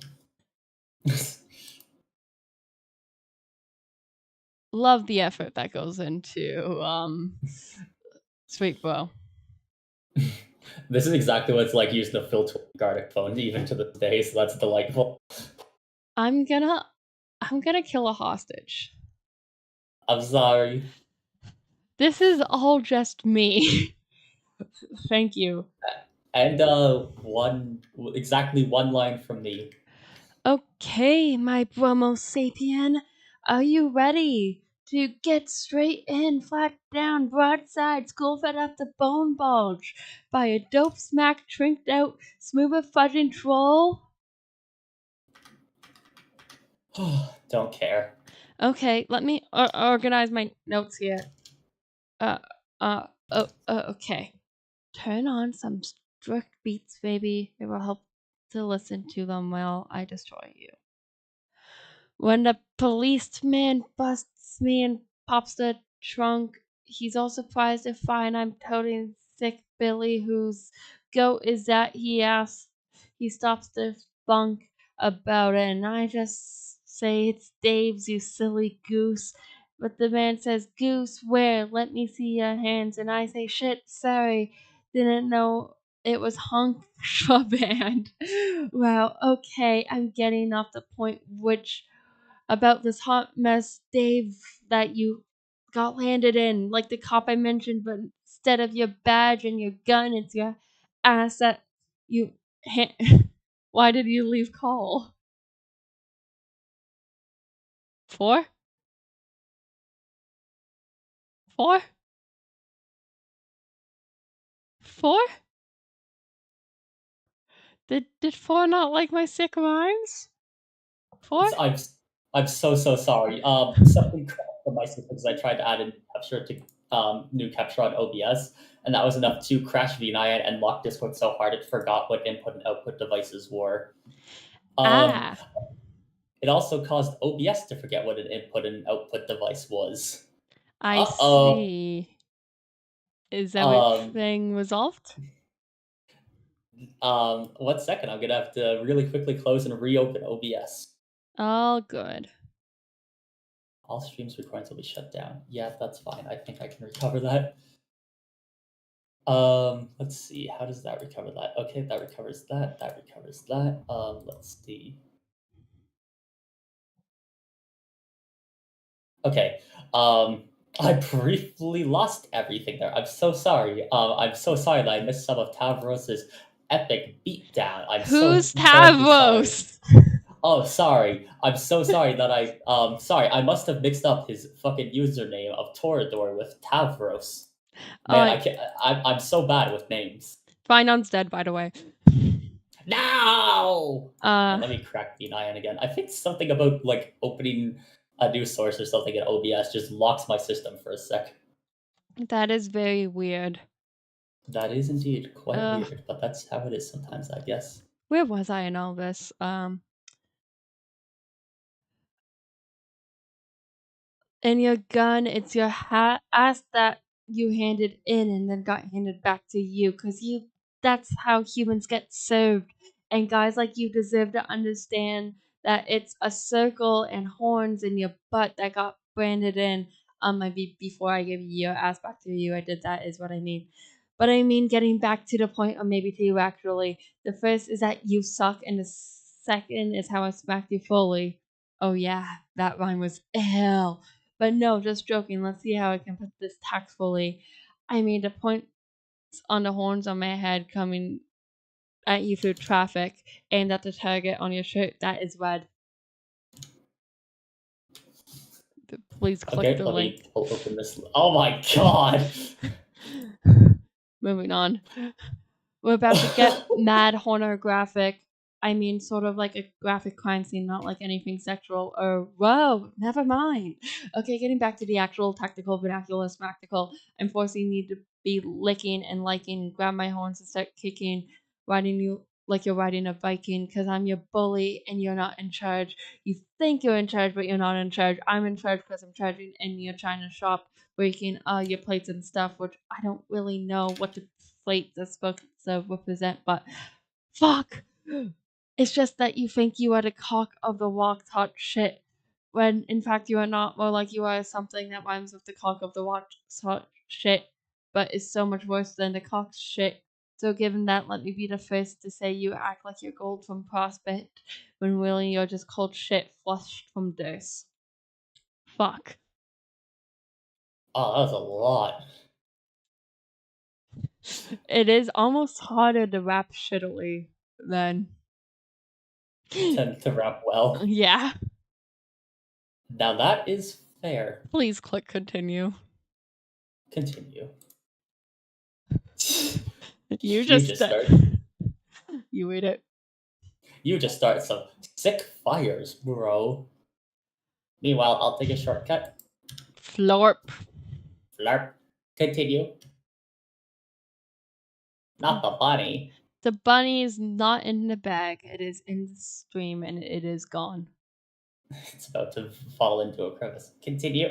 Love the effort that goes into Sweet Bro. This is exactly what it's like using a filter Gardic phone, even to this day, so that's delightful. I'm gonna kill a hostage. I'm sorry. This is all just me. Thank you. And exactly one line from me. Okay, my Bromo sapien, are you ready to get straight in, flat down, broadside, school fed up the bone bulge by a dope smack trinked out, smooth fudging troll? Don't care. Okay, let me organize my notes here. Okay. Turn on some strict beats, baby. It will help to listen to them while I destroy you. When the policeman busts me and pops the trunk, he's all surprised to find I'm toting sick Billy, whose goat is that, he asks. He stops to funk about it, and I just say it's Dave's, you silly goose. But the man says, Goose, where? Let me see your hands. And I say, shit, sorry. Didn't know it was Hunk Band. Well, okay, I'm getting off the point, which about this hot mess, Dave, that you got landed in, like the cop I mentioned, but instead of your badge and your gun, it's your ass that you. Why did you leave call? 4? 4? 4? Did 4 not like my sick rhymes? 4? I'm so sorry. Something crashed on my system because I tried to add a new capture on OBS, and that was enough to crash VNyan and lock Discord so hard it forgot what input and output devices were. It also caused OBS to forget what an input and output device was. I see. Is everything resolved? 1 second. I'm gonna have to really quickly close and reopen OBS. All good. All streams recordings will be shut down. Yeah, that's fine. I think I can recover that. Let's see. How does that recover that? Okay, that recovers that. That recovers that. Let's see. Okay. I briefly lost everything there. I'm so sorry. I'm so sorry that I missed some of Tavros's epic beatdown. Who's so terribly sorry. Tavros? Oh, sorry. I'm so sorry that sorry, I must have mixed up his fucking username of Torador with Tavros. Man, I'm so bad with names. Finon's dead, by the way. No! Let me crack VNyan again. I think something about like opening a new source or something in OBS just locks my system for a sec. That is very weird. That is indeed quite weird, but that's how it is sometimes, I guess. Where was I in all this? And your gun, it's your ass that you handed in and then got handed back to you, because that's how humans get served. And guys like you deserve to understand that it's a circle and horns in your butt that got branded in. Maybe before I give your ass back to you, I did that is what I mean. But I mean, getting back to the point, or maybe to you actually. The first is that you suck, and the second is how I smacked you fully. Oh yeah, that line was ill. But no, just joking. Let's see how I can put this tactfully. I mean, the points on the horns on my head coming at you through traffic, aimed at the target on your shirt that is red. Please click Okay, the let link. me open this. Oh my god! Moving on. We're about to get mad pornographic. I mean, sort of like a graphic crime scene, not like anything sexual or whoa, never mind. Okay, getting back to the actual tactical vernacular spectacle. I'm forcing you to be licking and liking, grab my horns and start kicking, riding you like you're riding a Viking, because I'm your bully and you're not in charge. You think you're in charge, but you're not in charge. I'm in charge because I'm charging and you're trying to shop, breaking your plates and stuff, which I don't really know what the plates are supposed to represent, but fuck. It's just that you think you are the cock of the walk hot shit, when in fact you are not. More like you are something that rhymes with the cock of the walk hot shit, but is so much worse than the cock shit. So given that, let me be the first to say you act like you're gold from prospect, when really you're just cold shit flushed from dirt. Fuck. Oh, that was a lot. It is almost harder to rap shittily than Tend to rap well. yeah. Now that is fair. Please click continue. Continue. You You just just start. You read it. You just start some sick fires, bro. Meanwhile, I'll take a shortcut. Florp. Flarp. Continue. Not the bunny. The bunny is not in the bag. It is in the stream and it is gone. It's about to fall into a crevice. Continue.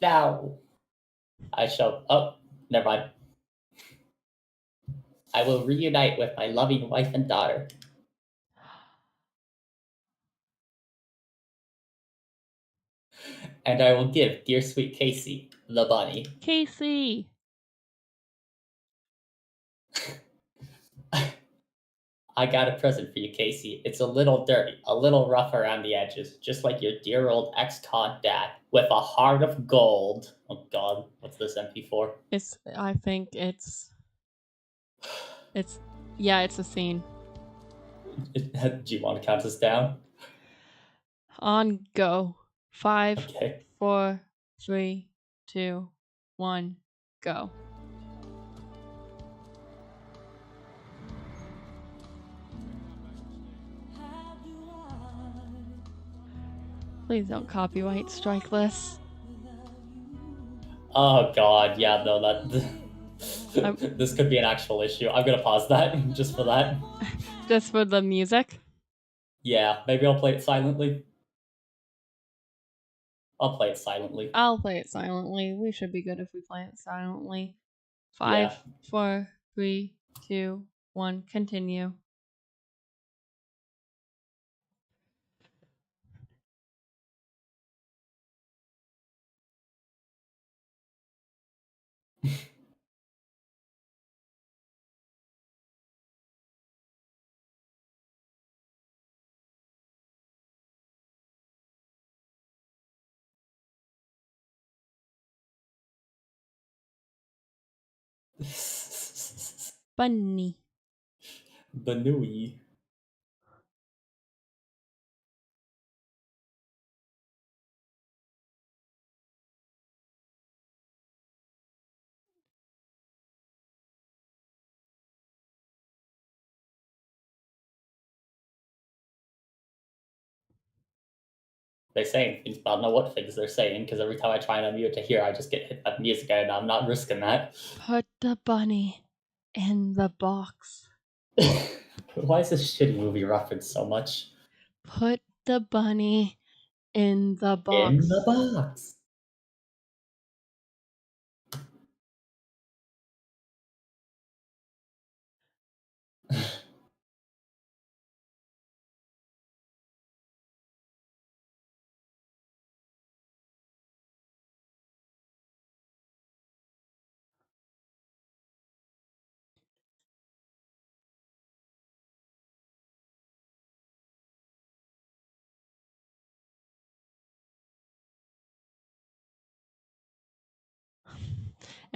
Now, I shall. Oh, never mind. I will reunite with my loving wife and daughter. And I will give dear sweet Casey the bunny. Casey. I got a present for you, Casey. It's a little dirty, a little rough around the edges, just like your dear old ex-con dad, with a heart of gold. Oh god, what's this MP4? I think it's yeah, it's a scene. Do you want to count us down? On go. 5, Okay. 4, 3, 2, 1, go. Please don't copyright strike this. Oh god, yeah, no, this could be an actual issue. I'm gonna pause that just for that. Just for the music? Yeah, maybe I'll play it silently. I'll play it silently. I'll play it silently. We should be good if we play it silently. 5, Yeah. 4, 3, 2, 1, continue. Bunny. Banui. They're saying things, but I don't know what things they're saying, because every time I try and unmute to hear, I just get hit by music, and I'm not risking that. Put the bunny in the box. Why is this shitty movie referenced so much? Put the bunny in the box. In the box.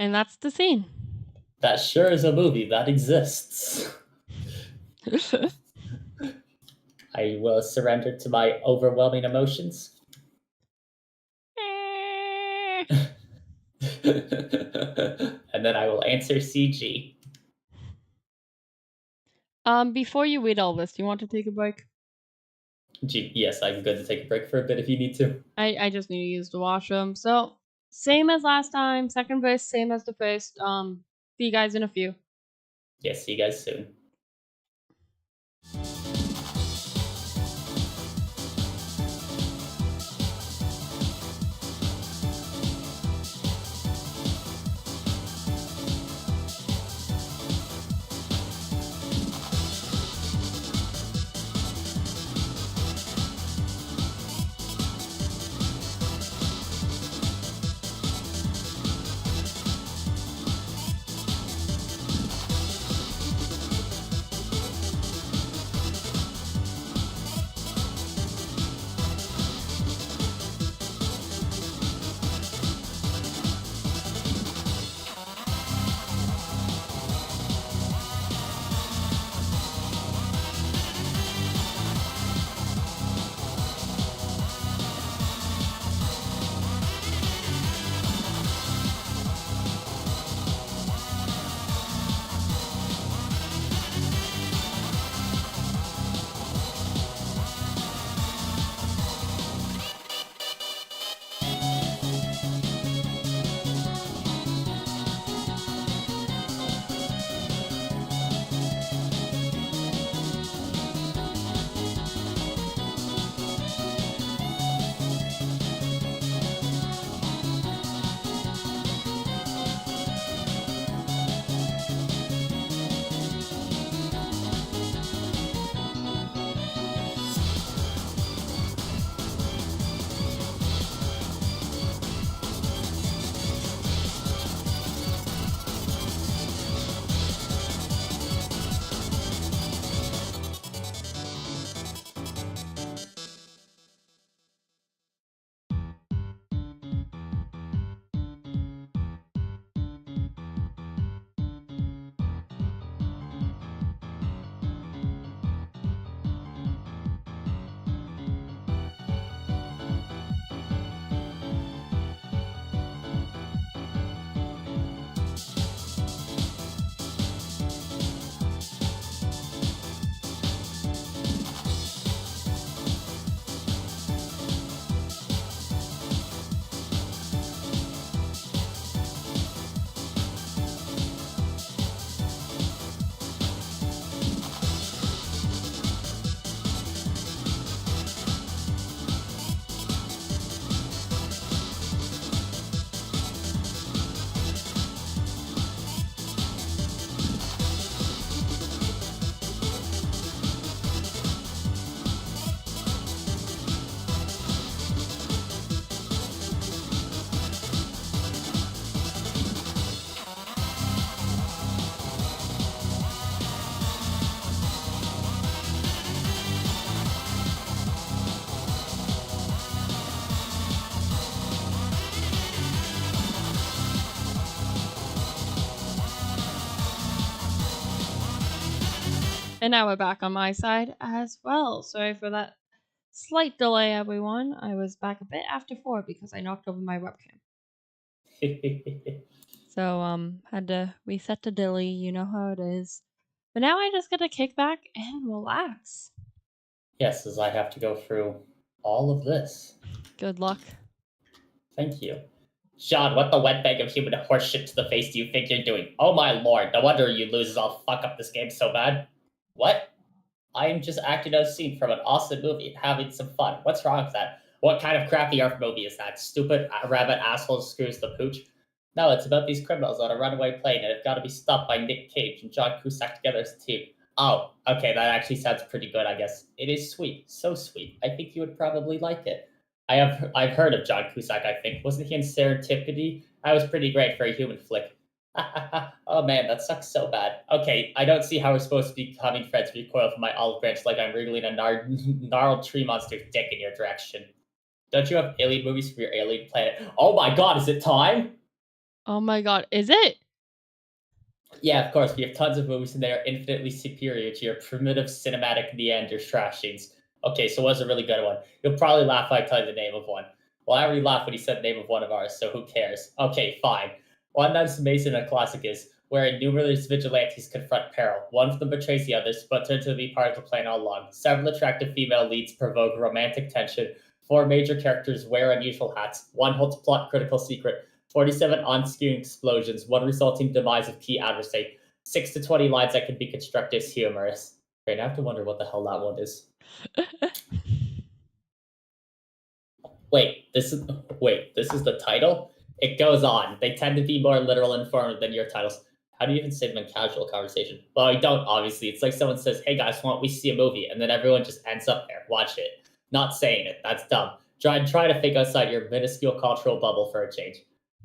And that's the scene. That sure is a movie that exists. I will surrender to my overwhelming emotions. And then I will answer CG. Before you read all this, do you want to take a break? Yes, I'm good to take a break for a bit if you need to. I just need to use the washroom. So, same as last time, second verse, same as the first. See you guys in a few. Yes, see you guys soon. And now we're back on my side as well. Sorry for that slight delay, everyone. I was back a bit after 4 because I knocked over my webcam. So, had to reset to Dilly, you know how it is. But now I just get to kick back and relax. Yes, as I have to go through all of this. Good luck. Thank you. Sean, what the wet bag of human horseshit to the face do you think you're doing? Oh my lord, no wonder you losers all fuck up this game so bad. What? I am just acting out a scene from an awesome movie and having some fun. What's wrong with that? What kind of crappy art movie is that? Stupid rabbit asshole screws the pooch? No, it's about these criminals on a runaway plane and have got to be stopped by Nick Cage and John Cusack together as a team. Oh, okay, that actually sounds pretty good, I guess. It is sweet, so sweet. I think you would probably like it. I've heard of John Cusack, I think. Wasn't he in Serendipity? That was pretty great for a human flick. Oh man, that sucks so bad. Okay, I don't see how we're supposed to be becoming friends. Recoil from my olive branch like I'm wriggling a gnarled tree monster's dick in your direction. Don't you have alien movies for your alien planet? Oh my god, is it time? Oh my god, is it? Yeah, of course. We have tons of movies and they are infinitely superior to your primitive cinematic Neander trash scenes. Okay, so what's a really good one? You'll probably laugh when I tell you the name of one. Well, I already laughed when he said the name of one of ours, so who cares? Okay, fine. One that's amazing and a classic is where numerous vigilantes confront peril. One of them betrays the others, but turns to be part of the plan all along. Several attractive female leads provoke romantic tension. Four major characters wear unusual hats. One holds plot critical secret. 47 on-screen explosions, one resulting demise of key adversary, 6 to 20 lines that can be constructed as humorous. Great, I have to wonder what the hell that one is. Wait, this is the title? It goes on. They tend to be more literal and informative than your titles. How do you even say them in casual conversation? Well, I don't, obviously. It's like someone says, hey guys, why don't we see a movie? And then everyone just ends up there. Watch it. Not saying it. That's dumb. Try to think outside your minuscule cultural bubble for a change.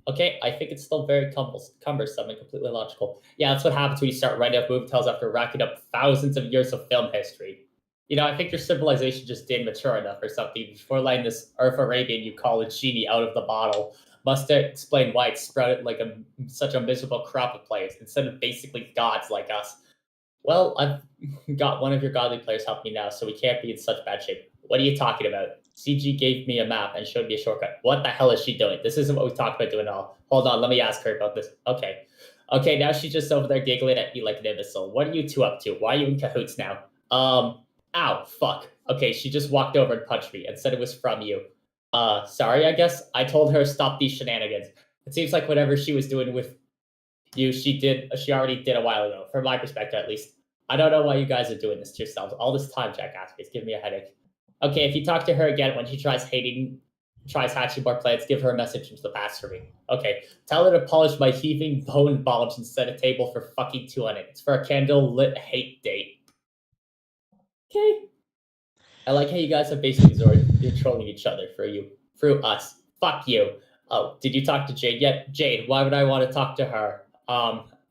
Okay, I think it's still very cumbersome and completely logical. Yeah, that's what happens when you start writing up movie titles after racking up thousands of years of film history. You know, I think your civilization just didn't mature enough or something before letting this Earth Arabian you call a genie out of the bottle. Must explain why it sprouted like such a miserable crop of players instead of basically gods like us. Well, I've got one of your godly players help me now, so we can't be in such bad shape. What are you talking about? CG gave me a map and showed me a shortcut. What the hell is she doing? This isn't what we talked about doing at all. Hold on, let me ask her about this. Okay. Okay, now she's just over there giggling at me like an imbecile. What are you two up to? Why are you in cahoots now? Ow, fuck. Okay, she just walked over and punched me and said it was from you. Sorry, I guess. I told her stop these shenanigans. It seems like whatever she was doing with you, she already did a while ago, from my perspective at least. I don't know why you guys are doing this to yourselves. All this time, jackass, it's giving me a headache. Okay, if you talk to her again when she tries hatching more plans, give her a message into the past for me. Okay, tell her to polish my heaving bone bulge and set a table for fucking two on it. It's for a candle-lit hate date. Okay. I like how you guys have basically you're trolling each other through us. Fuck you. Oh, did you talk to Jade yet? Jade, why would I want to talk to her?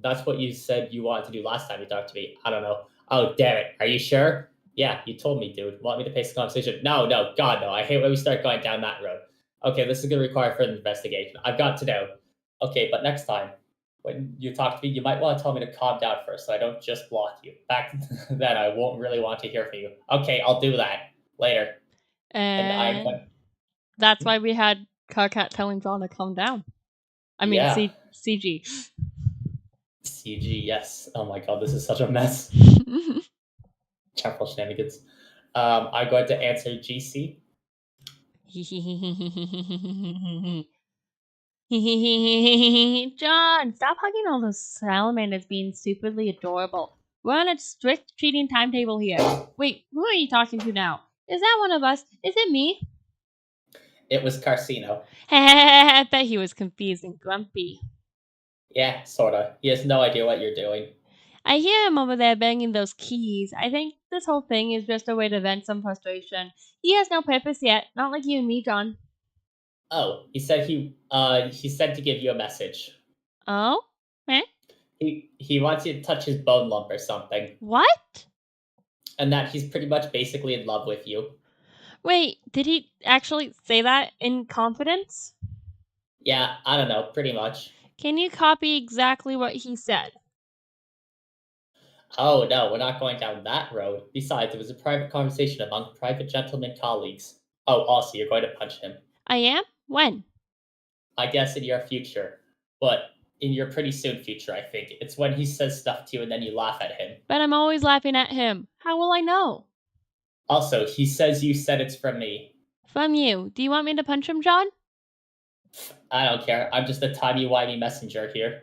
That's what you said you wanted to do last time you talked to me. I don't know. Oh, damn it. Are you sure? Yeah, you told me, dude. Want me to pace the conversation? No, God, no. I hate when we start going down that road. Okay, this is going to require further investigation. I've got to know. Okay, but next time, when you talk to me, you might want to tell me to calm down first so I don't just block you. Back then, I won't really want to hear from you. Okay, I'll do that later. And that's why we had Carcat telling John to calm down. I mean, Yeah. CG. CG, yes. Oh my god, this is such a mess. Temporal shenanigans. I'm going to answer GC. John, stop hugging all those salamanders being stupidly adorable. We're on a strict cheating timetable here. Wait, who are you talking to now? Is that one of us? Is it me? It was Carcino. I bet he was confused and grumpy. Yeah, sorta. He has no idea what you're doing. I hear him over there banging those keys. I think this whole thing is just a way to vent some frustration. He has no purpose yet, not like you and me, John. Oh, he said he said to give you a message. Oh? Eh? He wants you to touch his bone lump or something. What? And that he's pretty much basically in love with you. Wait, did he actually say that in confidence? Yeah, I don't know, pretty much. Can you copy exactly what he said? Oh no, we're not going down that road. Besides, it was a private conversation among private gentlemen colleagues. Oh, also, you're going to punch him. I am? When? I guess in your future. But in your pretty soon future, I think. It's when he says stuff to you and then you laugh at him. But I'm always laughing at him. How will I know? Also, he says you said it's from me. From you. Do you want me to punch him, John? I don't care. I'm just a tiny whiny messenger here.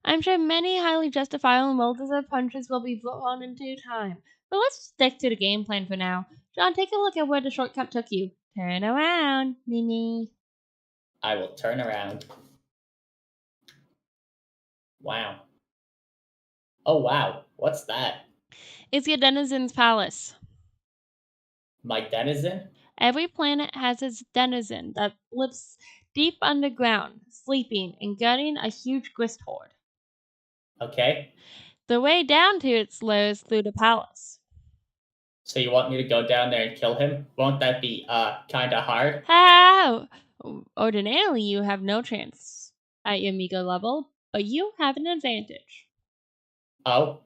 I'm sure many highly justifiable and well-deserved punches will be thrown in due time. But let's stick to the game plan for now. John, take a look at where the shortcut took you. Turn around, Mimi. I will turn around. Wow. Oh, wow. What's that? It's your denizen's palace. My denizen? Every planet has its denizen that lives deep underground, sleeping and guarding a huge grist hoard. Okay. The way down to its lair is through the palace. So you want me to go down there and kill him? Won't that be, kinda hard? How? Ordinarily, you have no chance. at your meager level, but you have an advantage. Oh,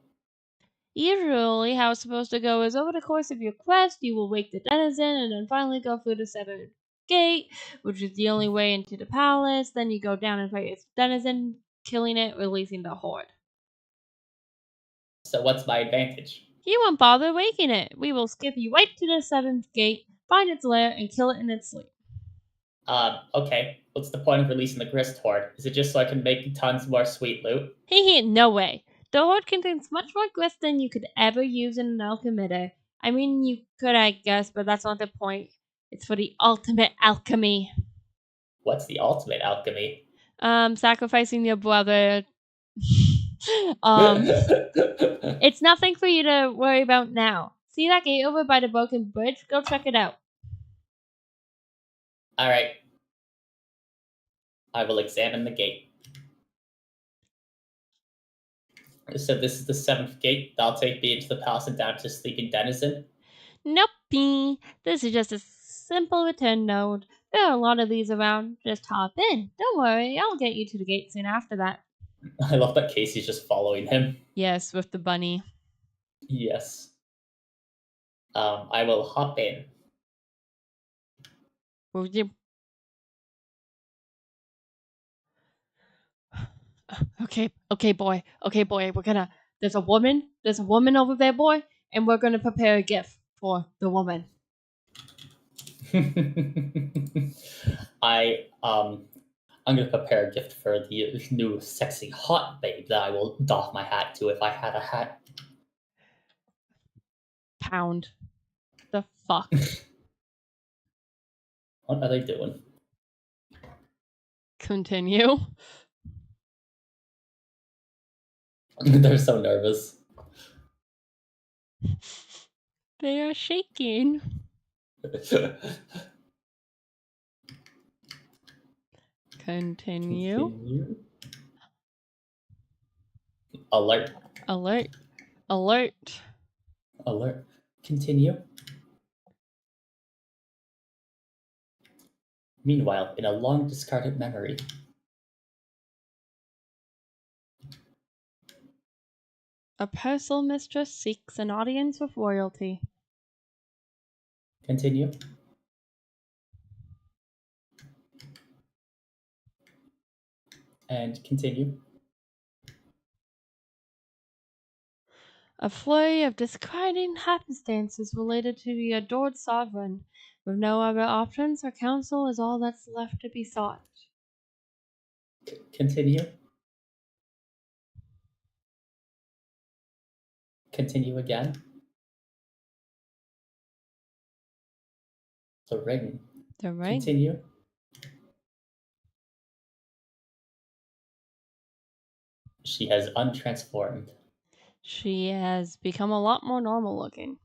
Usually, how it's supposed to go is over the course of your quest, you will wake the denizen and then finally go through the 7th gate, which is the only way into the palace. Then you go down and fight its denizen, killing it, releasing the horde. so what's my advantage? You won't bother waking it. We will skip you right to the 7th gate, find its lair, and kill it in its sleep. Okay. What's the point of releasing the Grist Horde? Is it just so I can make tons more sweet loot? Hehe, no way. The horde contains much more grist than you could ever use in an alchemitter. I mean, you could, I guess, but that's not the point. It's for the ultimate alchemy. What's the ultimate alchemy? Sacrificing your brother. It's nothing for you to worry about now. See that gate over by the broken bridge? Go check it out. Alright. I will examine the gate. So this is the 7th gate. That'll take me into the palace and down to Sleeping Denizen. Nope. This is just a simple return node. There are a lot of these around. Just hop in. Don't worry, I'll get you to the gate soon after that. I love that Casey's just following him. Yes, with the bunny. Yes. I will hop in. Will you? Okay, boy. There's a woman over there, boy, and we're gonna prepare a gift for the woman. I'm gonna prepare a gift for the new sexy hot babe that I will doff my hat to if I had a hat. Pound. The fuck? What are they doing? Continue. They're so nervous. They are shaking. Continue. Alert. Alert. Continue. Meanwhile, in a long discarded memory. A parcel mistress seeks an audience with royalty. Continue. And continue. A flurry of disquieting happenstances related to the adored sovereign. With no other options, her counsel is all that's left to be sought. Continue. Continue again. The ring. The ring. Continue. She has untransformed. She has become a lot more normal looking.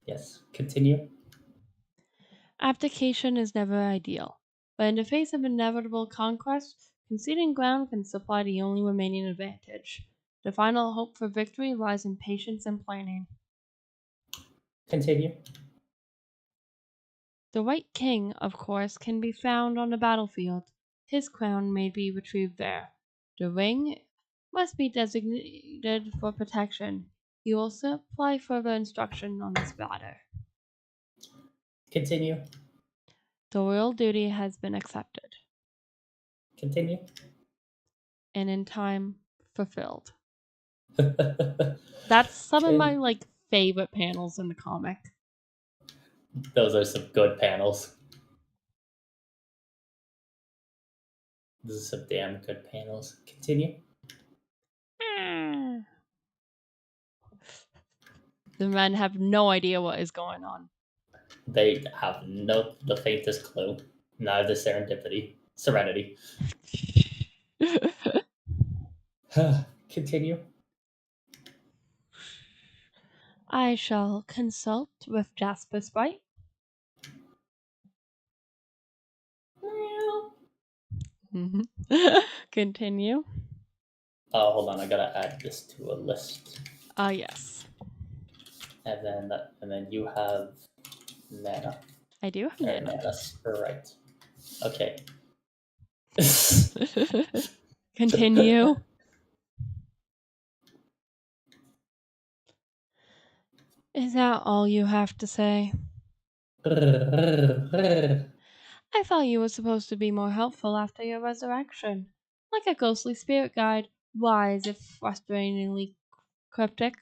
Yes. Continue. Abdication is never ideal, but in the face of inevitable conquest, conceding ground can supply the only remaining advantage. The final hope for victory lies in patience and planning. Continue. The White King, of course, can be found on the battlefield. His crown may be retrieved there. The ring must be designated for protection. He will supply further instruction on this matter. Continue. The royal duty has been accepted. Continue. And in time, fulfilled. That's some of my favorite panels in the comic. Those are some good panels. This is some damn good panels. Continue. The men have no idea what is going on. They have the faintest clue. Neither serenity. Continue. I shall consult with Jasper Sprite. Continue. Oh, hold on. I gotta add this to a list. Yes. And then you have mana. I do have mana. Mana, right. Okay. Continue. Is that all you have to say? I thought you were supposed to be more helpful after your resurrection. Like a ghostly spirit guide, wise if frustratingly cryptic.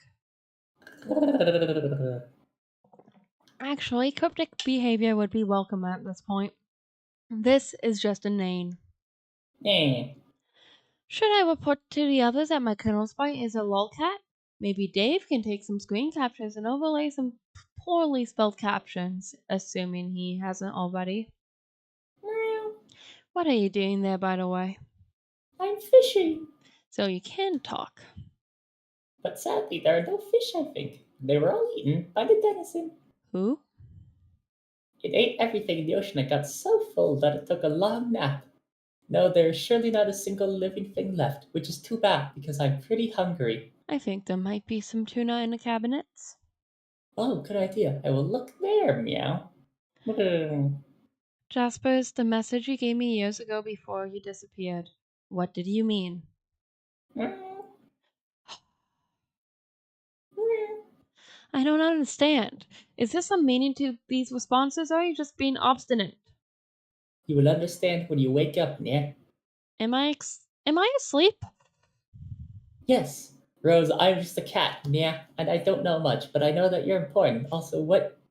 Actually, cryptic behavior would be welcome at this point. This is just a name. Should I report to the others that my kennel spite is a lolcat? Maybe Dave can take some screen captures and overlay some poorly spelled captions, assuming he hasn't already. What are you doing there, by the way? I'm fishing. So you can talk. But sadly, there are no fish, I think. They were all eaten by the denizen. Who? It ate everything in the ocean and got so full that it took a long nap. No, there is surely not a single living thing left, which is too bad because I'm pretty hungry. I think there might be some tuna in the cabinets. Oh, good idea. I will look there, meow. Jaspers, the message you gave me years ago before you disappeared. What did you mean? I don't understand. Is there some meaning to these responses, or are you just being obstinate? You will understand when you wake up, meow. Am I asleep? Yes, Rose, I'm just a cat, meow, and I don't know much, but I know that you're important. Also,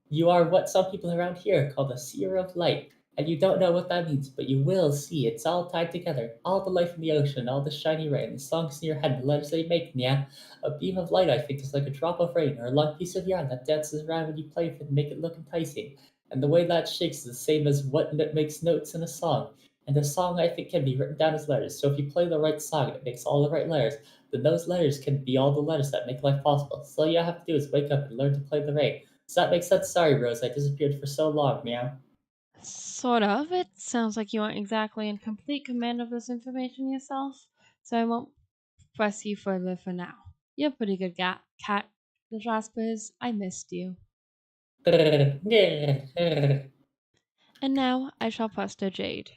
you are what some people around here call the seer of light, and you don't know what that means, but you will see. It's all tied together. All the life in the ocean, all the shiny rain, the songs in your head, the letters they make, meow. A beam of light, I think, is like a drop of rain, or a long piece of yarn that dances around when you play with it and make it look enticing. And the way that shakes is the same as what makes notes in a song. And a song, I think, can be written down as letters. So if you play the right song, it makes all the right letters, then those letters can be all the letters that make life possible. So all you have to do is wake up and learn to play the rain. Does that make sense? Sorry, Rose, I disappeared for so long, meow. Sort of. It sounds like you aren't exactly in complete command of this information yourself, so I won't press you further for now. You're a pretty good cat, Jaspers. I missed you. And now I shall pester Jade.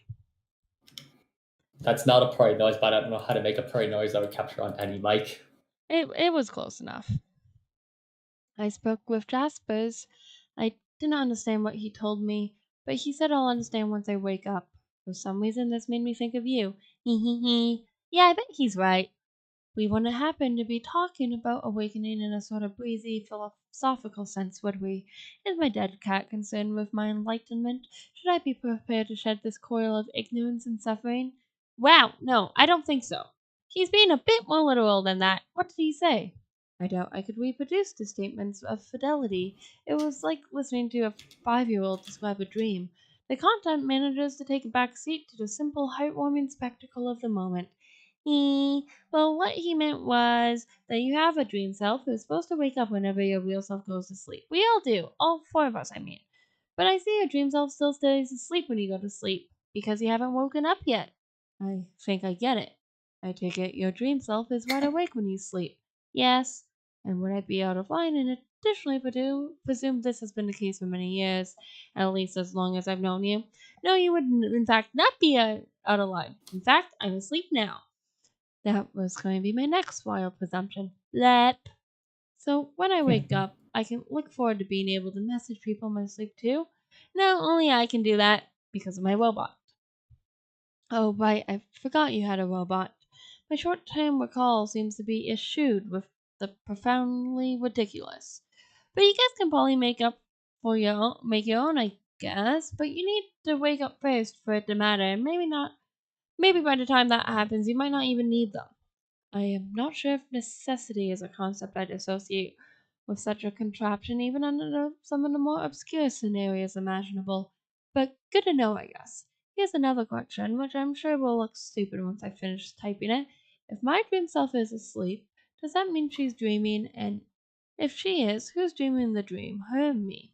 That's not a purry noise, but I don't know how to make a purry noise that would capture on any mic. It was close enough. I spoke with Jaspers. I didn't understand what he told me, but he said I'll understand once I wake up. For some reason, this made me think of you. Hee hee hee. Yeah, I bet he's right. We wouldn't happen to be talking about awakening in a sort of breezy, philosophical sense, would we? Is my dead cat concerned with my enlightenment? Should I be prepared to shed this coil of ignorance and suffering? Wow, no, I don't think so. He's being a bit more literal than that. What did he say? I doubt I could reproduce the statements of fidelity. It was like listening to a 5-year-old describe a dream. The content manages to take a back seat to the simple, heartwarming spectacle of the moment. Well, what he meant was that you have a dream self who's supposed to wake up whenever your real self goes to sleep. We all do. All 4 of us, I mean. But I see your dream self still stays asleep when you go to sleep, because you haven't woken up yet. I think I get it. I take it your dream self is wide awake when you sleep. Yes. And would I be out of line and additionally presume this has been the case for many years, at least as long as I've known you? No, you would in fact not be out of line. In fact, I'm asleep now. That was going to be my next wild presumption. Lep. So when I wake up, I can look forward to being able to message people in my sleep too. No, only I can do that because of my robot. Oh, right, I forgot you had a robot. My short-term recall seems to be eschewed with the profoundly ridiculous. But you guys can probably make your own, I guess. But you need to wake up first for it to matter, and maybe by the time that happens, you might not even need them. I am not sure if necessity is a concept I'd associate with such a contraption, even under some of the more obscure scenarios imaginable. But good to know, I guess. Here's another question, which I'm sure will look stupid once I finish typing it. If my dream self is asleep, does that mean she's dreaming? And if she is, who's dreaming the dream? Her or me?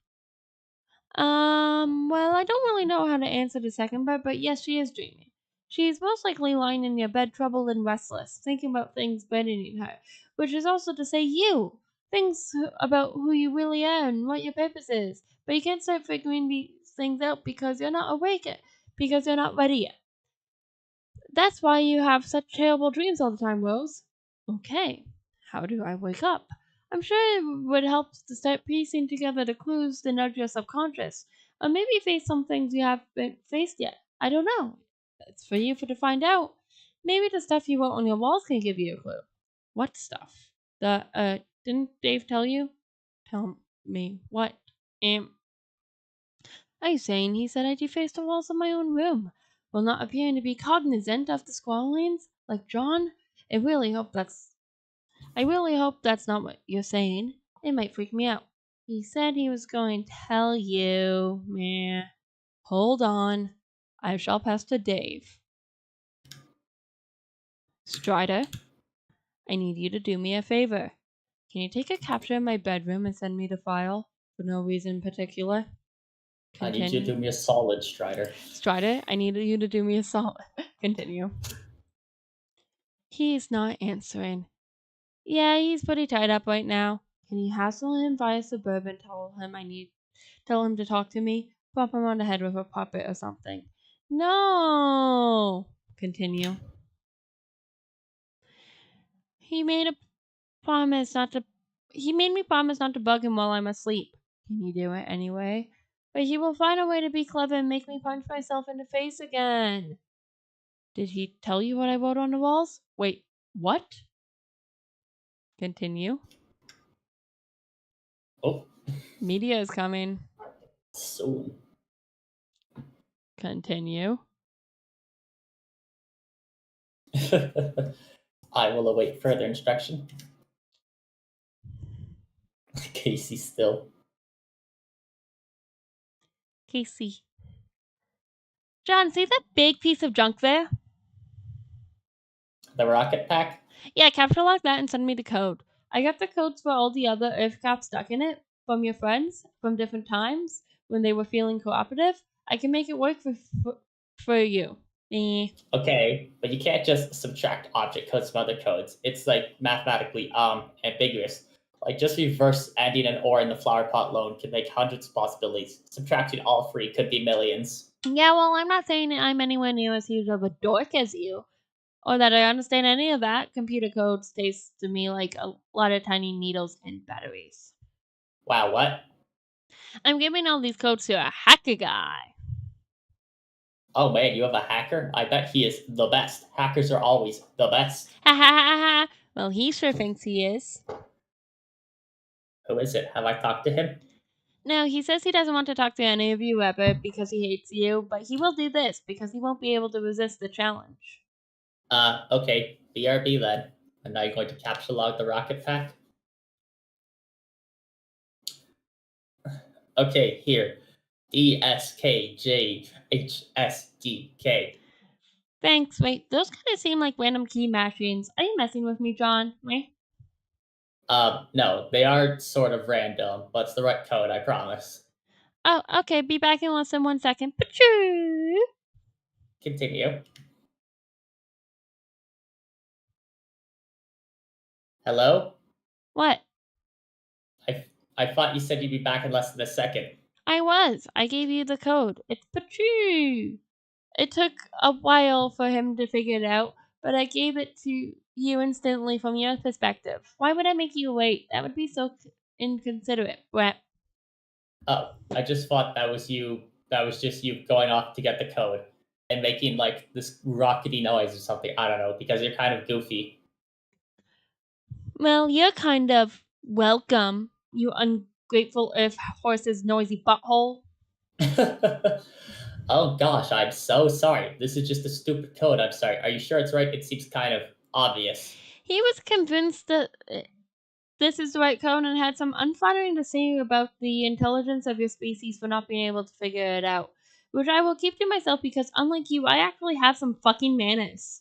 Well, I don't really know how to answer the second part, but yes, she is dreaming. She's most likely lying in your bed, troubled and restless, thinking about things burdening her, which is also to say you. Things about who you really are and what your purpose is. But you can't start figuring these things out because you're not awake yet, because you're not ready yet. That's why you have such terrible dreams all the time, Rose. Okay, how do I wake up? I'm sure it would help to start piecing together the clues that nudge your subconscious, or maybe face some things you haven't faced yet. I don't know. It's for you to find out. Maybe the stuff you wrote on your walls can give you a clue. What stuff? Didn't Dave tell you? Tell me what? Are you saying he said I defaced the walls of my own room, while not appearing to be cognizant of the scrawlings, like John? I really hope that's not what you're saying. It might freak me out. He said he was going to tell you. Meh. Hold on. I shall pass to Dave. Strider, I need you to do me a favor. Can you take a capture of my bedroom and send me the file? For no reason in particular. I need you to do me a solid, Strider. Strider, I need you to do me a solid. Continue. He's not answering. Yeah, he's pretty tied up right now. Can you hassle him via Suburban? Tell him to talk to me? Pop him on the head with a puppet or something. No! Continue. He made me promise not to bug him while I'm asleep. Can you do it anyway? But he will find a way to be clever and make me punch myself in the face again. Did he tell you what I wrote on the walls? Wait, what? Continue. Oh. Media is coming. Soon. Continue. I will await further instruction. Casey still. Casey. John, see that big piece of junk there? The rocket pack? Yeah, capture lock that and send me the code. I got the codes for all the other Earth caps stuck in it from your friends from different times when they were feeling cooperative. I can make it work for you. Okay, but you can't just subtract object codes from other codes. It's like mathematically ambiguous. Like just reverse adding an or in the flower pot loan could make hundreds of possibilities. Subtracting all three could be millions. Yeah, well, I'm not saying I'm anywhere near as huge of a dork as you, or that I understand any of that. Computer code tastes to me like a lot of tiny needles and batteries. Wow, what? I'm giving all these codes to a hacker guy. Oh man, you have a hacker? I bet he is the best. Hackers are always the best. Ha ha ha ha. Well, he sure thinks he is. Who is it? Have I talked to him? No, he says he doesn't want to talk to any of you ever because he hates you, but he will do this because he won't be able to resist the challenge. Okay. BRB then. And now you're going to capture log the rocket pack? Okay, here. DSKJHSDK. Thanks. Wait, those kind of seem like random key machines. Are you messing with me, John? Meh? No, they are sort of random, but it's the right code, I promise. Oh, okay. Be back in less than 1 second. Pachoo! Continue. Hello? What? I thought you said you'd be back in less than a second. I was. I gave you the code. It's Pachoo! It took a while for him to figure it out, but I gave it to you instantly from your perspective. Why would I make you wait? That would be so inconsiderate, Brett. Oh, I just thought that was you. That was just you going off to get the code and making like this rockety noise or something. I don't know, because you're kind of goofy. Well, you're kind of welcome, you ungrateful Earth horse's noisy butthole. Oh gosh, I'm so sorry. This is just a stupid code. I'm sorry. Are you sure it's right? It seems kind of obvious. He was convinced that this is the right code and had some unflattering to say about the intelligence of your species for not being able to figure it out, which I will keep to myself because, unlike you, I actually have some fucking manners.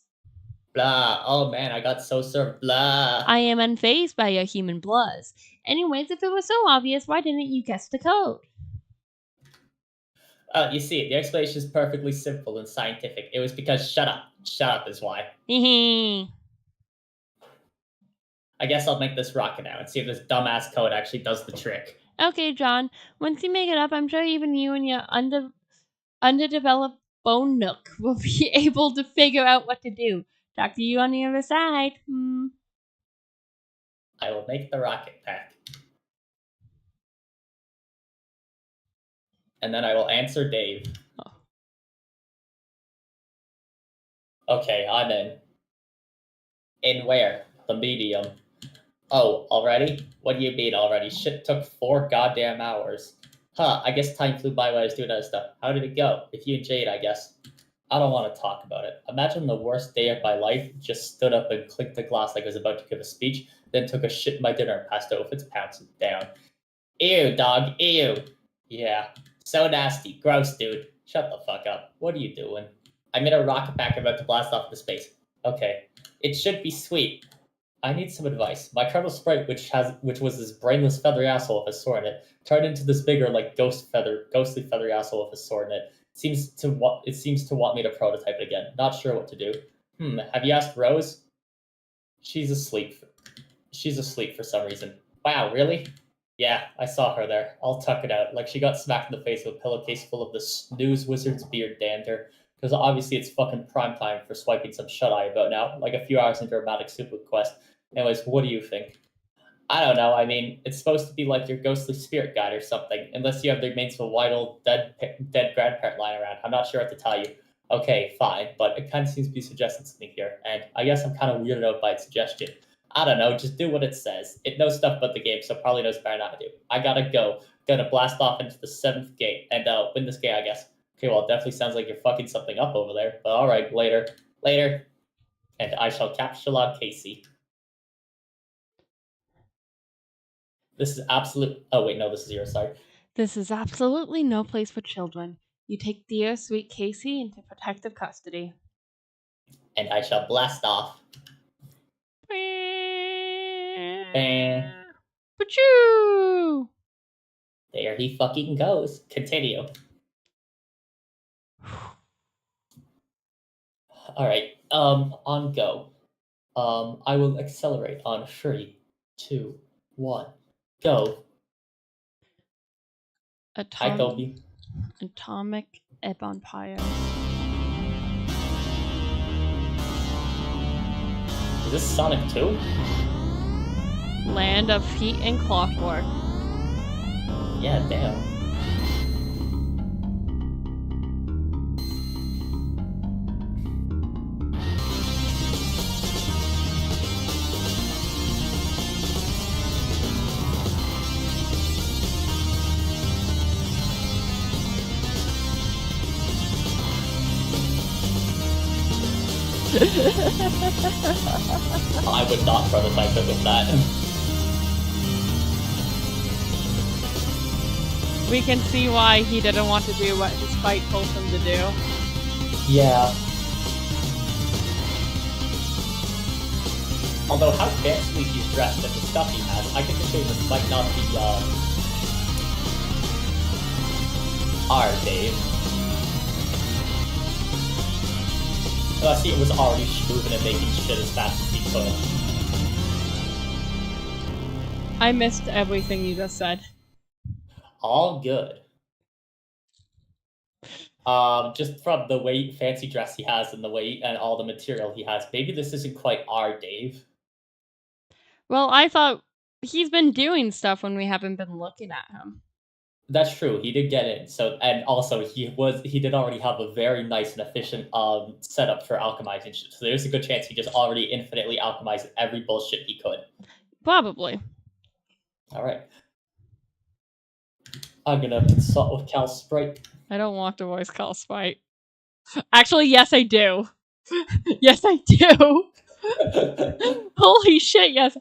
Blah. Oh man, I got so served. Blah. I am unfazed by your human bloods. Anyways, if it was so obvious, why didn't you guess the code? You see, the explanation is perfectly simple and scientific. It was because shut up. Shut up is why. Hehe. I guess I'll make this rocket now and see if this dumbass code actually does the trick. Okay, John. Once you make it up, I'm sure even you and your underdeveloped bone nook will be able to figure out what to do. Talk to you on the other side. I will make the rocket pack. And then I will answer Dave. Oh. Okay, I'm in. In where? The medium. Oh, already? What do you mean already? Shit took 4 goddamn hours. Huh, I guess time flew by when I was doing other stuff. How did it go? With you and Jade, I guess. I don't want to talk about it. Imagine the worst day of my life, just stood up and clinked the glass like I was about to give a speech, then took a shit in my dinner and passed out with its pants down. Ew, dog, ew. Yeah, so nasty. Gross, dude. Shut the fuck up. What are you doing? I'm in a rocket pack about to blast off into space. Okay. It should be sweet. I need some advice. My Colonel Sprite, which was this brainless feathery asshole with a sword in it, turned into this bigger, like ghostly feathery asshole with a sword in it. It seems to want me to prototype it again. Not sure what to do. Have you asked Rose? She's asleep. She's asleep for some reason. Wow, really? Yeah, I saw her there. I'll tuck it out. Like she got smacked in the face with a pillowcase full of the snooze wizard's beard dander. Because obviously it's fucking prime time for swiping some shut-eye about now, like a few hours into her magic super quest. Anyways, what do you think? I don't know. I mean, it's supposed to be like your ghostly spirit guide or something, unless you have the remains of a white old dead grandparent lying around. I'm not sure what to tell you. Okay, fine, but it kind of seems to be suggesting something here, and I guess I'm kind of weirded out by its suggestion. I don't know, just do what it says. It knows stuff about the game, so probably knows better not to do. I gotta go. Gotta blast off into the 7th gate and win this game, I guess. Okay, well, it definitely sounds like you're fucking something up over there, but alright, later. Later. And I shall capture log Casey. This is absolute. Oh, wait, no, this is yours, sorry. This is absolutely no place for children. You take dear, sweet Casey into protective custody. And I shall blast off. Pachoo! There he fucking goes. Continue. Alright, on go. I will accelerate on 3, 2, 1, go. Hi, Toby. Atomic Ebonpire. Is this Sonic 2? Land of heat and clockwork. Yeah, damn. I would not prototype it with that. We can see why he didn't want to do what his fight told him to do. Yeah. Although how fancily he's dressed and the stuff he has, I can just say this might not be, our Dave. Unless he was already moving and making shit as fast as he could. I missed everything you just said. All good. Just from the way fancy dress he has and the way and all the material he has, maybe this isn't quite our Dave. Well, I thought he's been doing stuff when we haven't been looking at him. That's true. He did get in. So, and also he did already have a very nice and efficient setup for alchemizing shit. So there's a good chance he just already infinitely alchemized every bullshit he could. Probably. All right. I'm gonna consult with Cal Sprite. I don't want to voice Cal Sprite. Actually, yes, I do. Yes, I do. Holy shit, yes.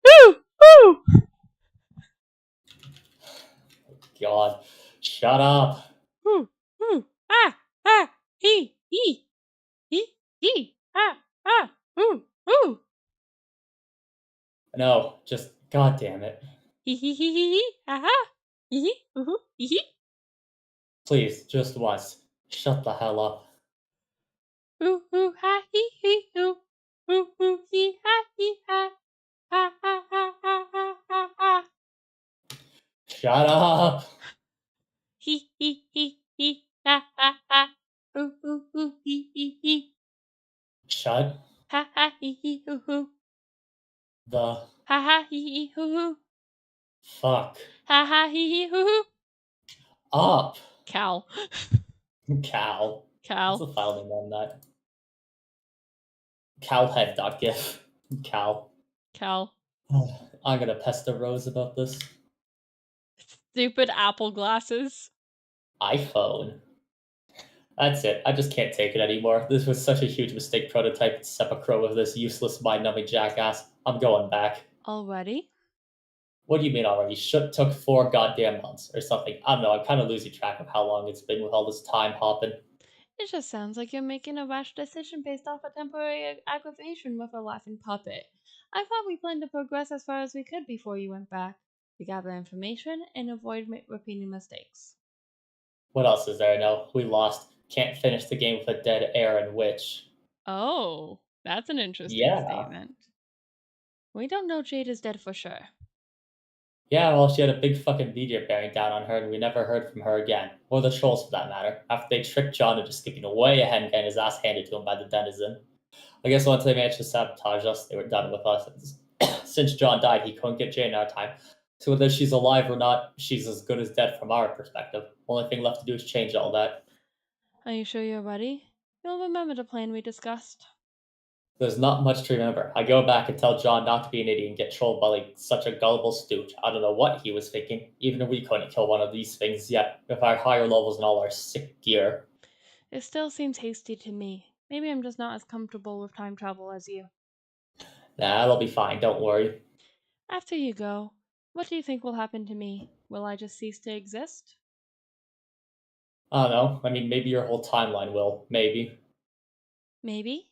Ooh. God, shut up. No, just god damn it. Please, just once. Shut the hell up. Shut up. Hee hee hee hee. Ha ha ha. Hoo hoo hoo hee hee hee. Shut Ha ha hee hee hoo hoo. the Ha ha hee hee hoo hoo. fuck Ha ha hee hee hoo hoo. up, Cal. Cal. What's Cal. the file name on that? Calhead.gif. Cal. Cal. I'm gonna pester Rose about this. Stupid apple glasses. iPhone. That's it. I just can't take it anymore. This was such a huge mistake prototype sepulchre with this useless mind-numbing jackass. I'm going back. Already? What do you mean already? Should took 4 goddamn months or something. I don't know. I'm kind of losing track of how long it's been with all this time hopping. It just sounds like you're making a rash decision based off a temporary aggravation with a laughing puppet. I thought we planned to progress as far as we could before you went back, to gather information and avoid repeating mistakes. What else is there to know? We lost. Can't finish the game with a dead Aaron Witch. Oh, that's an interesting Yeah. statement. We don't know Jade is dead for sure. Yeah, well, she had a big fucking meteor bearing down on her, and we never heard from her again. Or the trolls, for that matter, after they tricked John into skipping way ahead and getting his ass handed to him by the denizen. I guess once they managed to sabotage us, they were done with us. Since John died, he couldn't get Jane in our time. So whether she's alive or not, she's as good as dead from our perspective. Only thing left to do is change all that. Are you sure you're ready? You'll remember the plan we discussed. There's not much to remember. I go back and tell John not to be an idiot and get trolled by like such a gullible stooge. I don't know what he was thinking. Even if we couldn't kill one of these things yet, with our higher levels and all our sick gear. It still seems hasty to me. Maybe I'm just not as comfortable with time travel as you. Nah, that'll be fine, don't worry. After you go, what do you think will happen to me? Will I just cease to exist? I don't know. I mean, maybe your whole timeline will. Maybe. Maybe.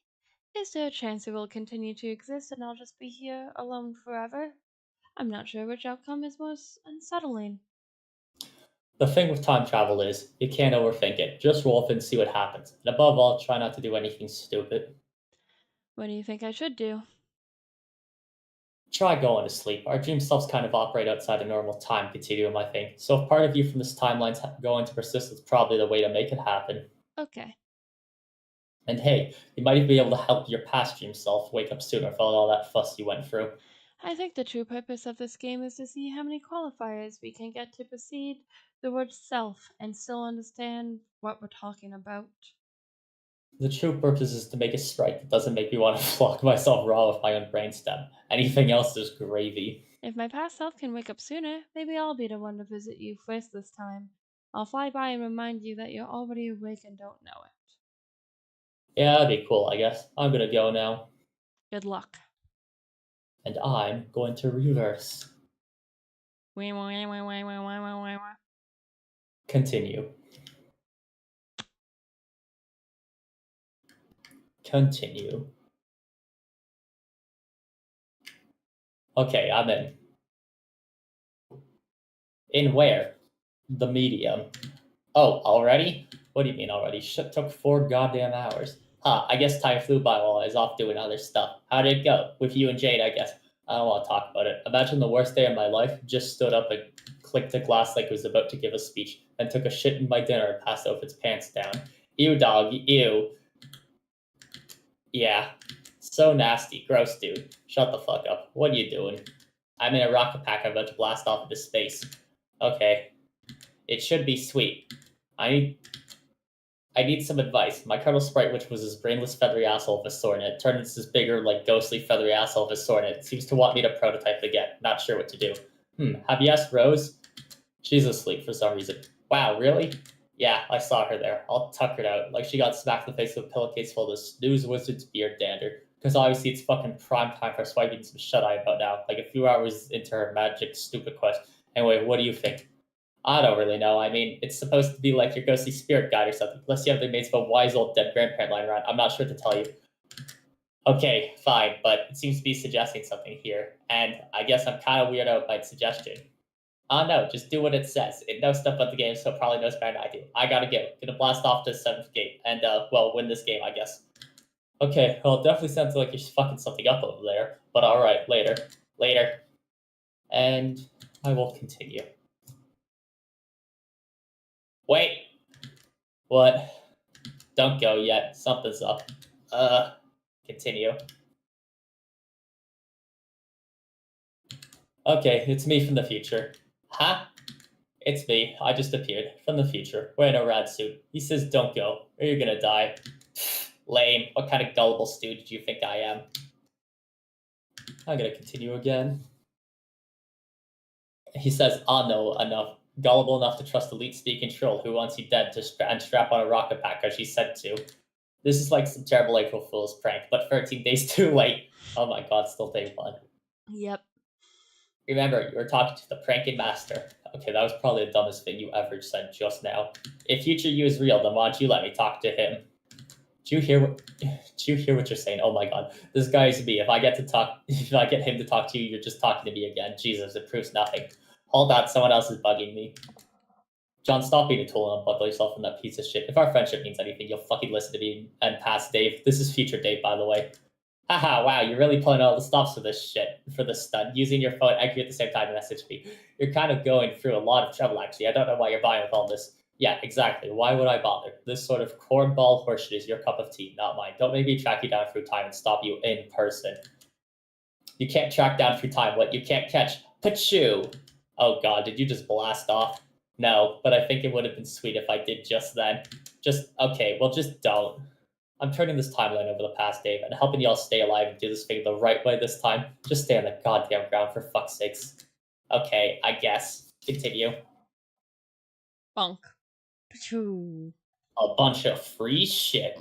Is there a chance it will continue to exist and I'll just be here alone forever? I'm not sure which outcome is most unsettling. The thing with time travel is, you can't overthink it. Just roll with it and see what happens. And above all, try not to do anything stupid. What do you think I should do? Try going to sleep. Our dream selves kind of operate outside a normal time continuum, I think. So if part of you from this timeline's going to persist, it's probably the way to make it happen. Okay. And hey, you might even be able to help your past dream self wake up sooner for all that fuss you went through. I think the true purpose of this game is to see how many qualifiers we can get to proceed the word self and still understand what we're talking about. The true purpose is to make a strike that doesn't make me want to flog myself raw with my own brainstem. Anything else is gravy. If my past self can wake up sooner, maybe I'll be the one to visit you first this time. I'll fly by and remind you that you're already awake and don't know it. Yeah, that'd be cool, I guess. I'm gonna go now. Good luck. And I'm going to reverse. Continue. Continue. Okay, I'm in. In where? The medium. Oh, already? What do you mean already? Shit took 4 goddamn hours. Huh, I guess time flew by while I was off doing other stuff. How did it go? With you and Jade, I guess. I don't want to talk about it. Imagine the worst day of my life. Just stood up and clicked a glass like it was about to give a speech, then took a shit in my dinner and passed out with its pants down. Ew, dog, ew. Yeah. So nasty. Gross, dude. Shut the fuck up. What are you doing? I'm in a rocket pack. I'm about to blast off into space. Okay. It should be sweet. I need some advice. My Colonel Sprite, which was this brainless feathery asshole of a Sornet, turned into this bigger, like ghostly feathery asshole of a Sornet. Seems to want me to prototype it again. Not sure what to do. Have you asked Rose? She's asleep for some reason. Wow, really? Yeah, I saw her there. I'll tuck her out. Like she got smacked in the face with a pillowcase full of snooze wizard's beard dander. Because obviously it's fucking prime time for swiping some shut-eye about now. Like a few hours into her magic stupid quest. Anyway, what do you think? I don't really know. I mean, it's supposed to be like your ghostly spirit guide or something. Unless you have the mates of a wise old dead grandparent lying around. I'm not sure to tell you. Okay, fine, but it seems to be suggesting something here. And I guess I'm kind of weird out by its suggestion. No, just do what it says. It knows stuff about the game, so it probably knows better than I do. I gotta go. Gonna blast off to the 7th gate. And, well, win this game, I guess. Okay, well, it definitely sounds like you're fucking something up over there. But alright, later. Later. And I will continue. Wait. What? Don't go yet. Something's up. Continue. Okay, it's me from the future. Huh? It's me. I just appeared. From the future. Wearing a rad suit. He says don't go, or you're gonna die. Lame. What kind of gullible stew did you think I am? I'm gonna continue again. He says, no, enough. Gullible enough to trust Elite Speaking Troll who wants you dead and strap on a rocket pack as she said to. This is like some terrible April Fool's prank, but 13 days too late. Oh my god, still day one. Yep. Remember, you were talking to the pranking master. Okay, that was probably the dumbest thing you ever said just now. If future you is real, then why don't you let me talk to him? Do you hear what you're saying? Oh my god. This guy is me. If I get him to talk to you, you're just talking to me again. Jesus, it proves nothing. Hold on, someone else is bugging me. John, stop being a tool and unbuckle yourself from that piece of shit. If our friendship means anything, you'll fucking listen to me and pass Dave. This is future Dave, by the way. Haha, wow, you're really pulling all the stops for this shit, for this stunt, using your phone and at the same time to message me. You're kind of going through a lot of trouble, actually. I don't know why you're buying with all this. Yeah, exactly. Why would I bother? This sort of cornball horseshit is your cup of tea, not mine. Don't make me track you down through time and stop you in person. You can't track down through time what you can't catch. Pachoo! Oh god, did you just blast off? No, but I think it would have been sweet if I did just then. Okay, well just don't. I'm turning this timeline over the past, Dave, and helping y'all stay alive and do this thing the right way this time. Just stay on the goddamn ground for fuck's sakes. Okay, I guess. Continue. Bonk. Pachoo. A bunch of free shit.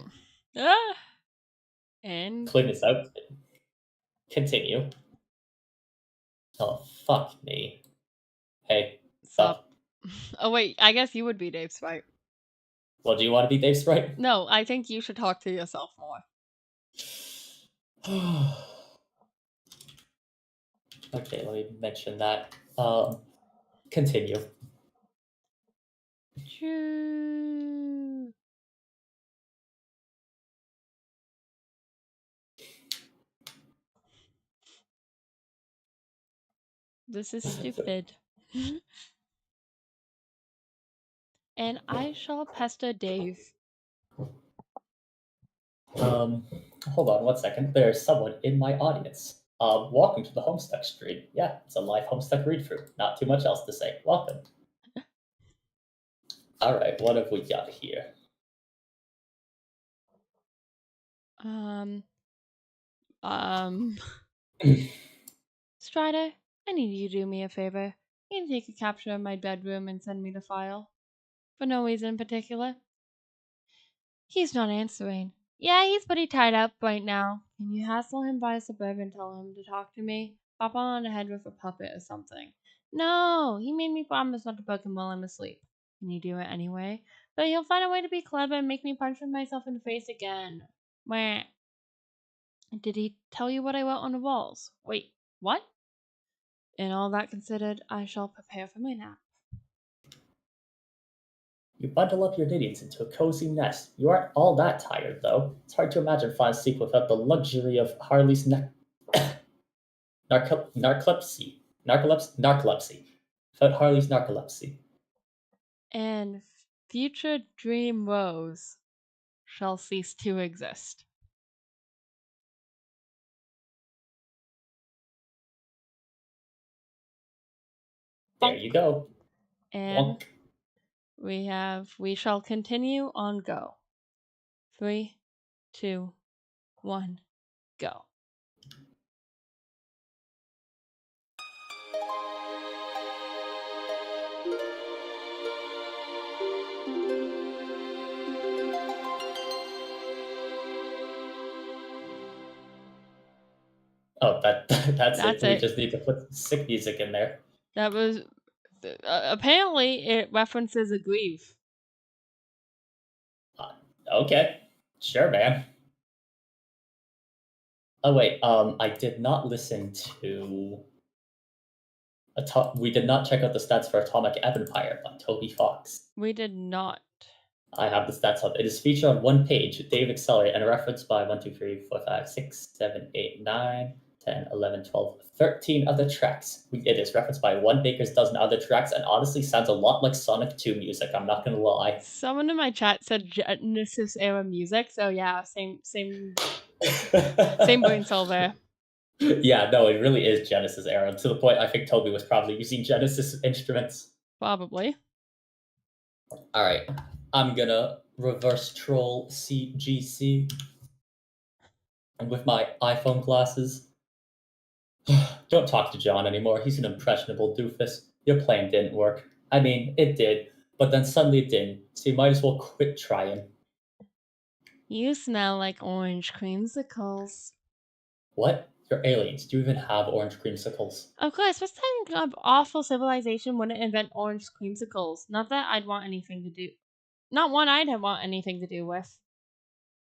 Ah. And Clean this out. Continue. Oh, fuck me. Hey, stop. Oh wait, I guess you would be Dave Sprite. Well, do you want to be Dave Sprite? No, I think you should talk to yourself more. Okay, let me mention that. Continue. Choo. This is stupid. And I shall pester Dave. Hold on 1 second. There's someone in my audience. Welcome to the Homestuck stream. Yeah, it's a live Homestuck read-through. Not too much else to say. Welcome. All right, what have we got here? Strider, I need you to do me a favor. You can take a capture of my bedroom and send me the file. For no reason in particular. He's not answering. Yeah, he's pretty tied up right now. Can you hassle him by suburb and tell him to talk to me? Pop on ahead with a puppet or something. No, he made me promise not to bug him while I'm asleep. Can you do it anyway? But he'll find a way to be clever and make me punch myself in the face again. Where? Did he tell you what I wrote on the walls? Wait, what? And all that considered, I shall prepare for my nap. You bundle up your idiots into a cozy nest. You aren't all that tired, though. It's hard to imagine falling asleep without the luxury of Harley's narcolepsy. Without Harley's narcolepsy. And future dream woes shall cease to exist. There you go. And Bonk. we shall continue on go. 3, 2, 1, go. Oh, that's it. We it. just need to put sick music in there. That was apparently it references a grieve. Okay, sure, man. Oh wait, I did not listen to. We did not check out the stats for Atomic Empire by Toby Fox. We did not. I have the stats up. It is featured on one page, Dave Accelerate, and a reference by 1, 2, 3, 4, 5, 6, 7, 8, 9, 10, 11, 12, 13 other tracks. It is referenced by one baker's dozen other tracks and honestly sounds a lot like Sonic 2 music, I'm not gonna lie. Someone in my chat said Genesis era music, so yeah, same brain cell there. Yeah, no, it really is Genesis era, to the point I think Toby was probably using Genesis instruments. Probably. Alright, I'm gonna reverse troll CGC. And with my iPhone glasses. Don't talk to John anymore. He's an impressionable doofus. Your plan didn't work. I mean, it did, but then suddenly it didn't, so you might as well quit trying. You smell like orange creamsicles. What? You're aliens. Do you even have orange creamsicles? Of course, what kind of awful civilization wouldn't invent orange creamsicles? Not that I'd want anything to do. Not one I'd want anything to do with.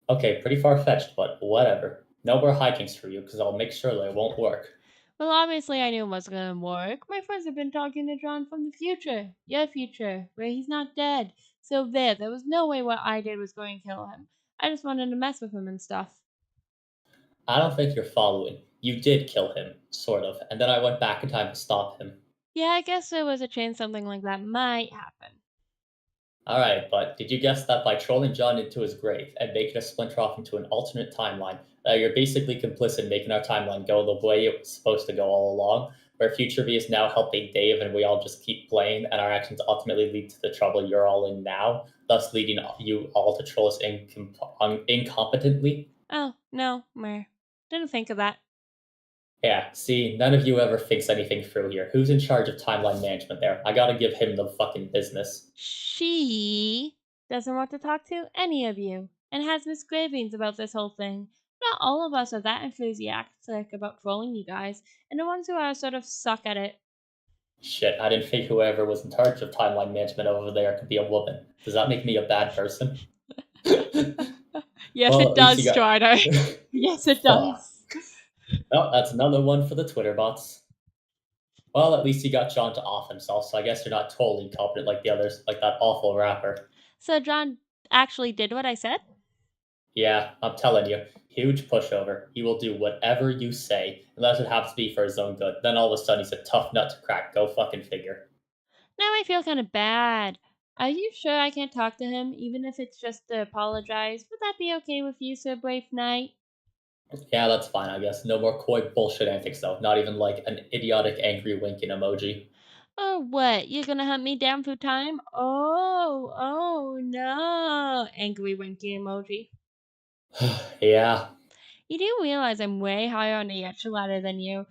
Okay, pretty far-fetched, but whatever. No more hikings for you, because I'll make sure that it won't work. Well, obviously I knew it wasn't gonna work. My friends have been talking to John from the future. Your future, where he's not dead. So there was no way what I did was going to kill him. I just wanted to mess with him and stuff. I don't think you're following. You did kill him, sort of, and then I went back in time to stop him. Yeah, I guess there was a chance something like that might happen. Alright, but did you guess that by trolling John into his grave and making us splinter off into an alternate timeline, you're basically complicit in making our timeline go the way it was supposed to go all along, where Future V is now helping Dave and we all just keep playing, and our actions ultimately lead to the trouble you're all in now, thus leading you all to troll us incompetently? Oh, no, meh. Didn't think of that. Yeah, see, none of you ever thinks anything through here. Who's in charge of timeline management there? I gotta give him the fucking business. She doesn't want to talk to any of you and has misgivings about this whole thing. Not all of us are that enthusiastic about trolling you guys, and the ones who are sort of suck at it. Shit, I didn't think whoever was in charge of timeline management over there could be a woman. Does that make me a bad person? Yes, Well, it at least does, you got- Strider. Yes, it Fuck. does. Oh, that's another one for the Twitter bots. Well, at least he got John to off himself, so I guess you're not totally incompetent like the others, like that awful rapper. So John actually did what I said? Yeah, I'm telling you, huge pushover. He will do whatever you say, unless it happens to be for his own good. Then all of a sudden he's a tough nut to crack. Go fucking figure. Now I feel kind of bad. Are you sure I can't talk to him, even if it's just to apologize? Would that be okay with you, Sir Brave Knight? Yeah, that's fine, I guess. No more coy bullshit antics, though. Not even like an idiotic angry winking emoji. Or what? You're gonna hunt me down through time? Oh no! Angry winky emoji. Yeah. You do realize I'm way higher on the echelon ladder than you.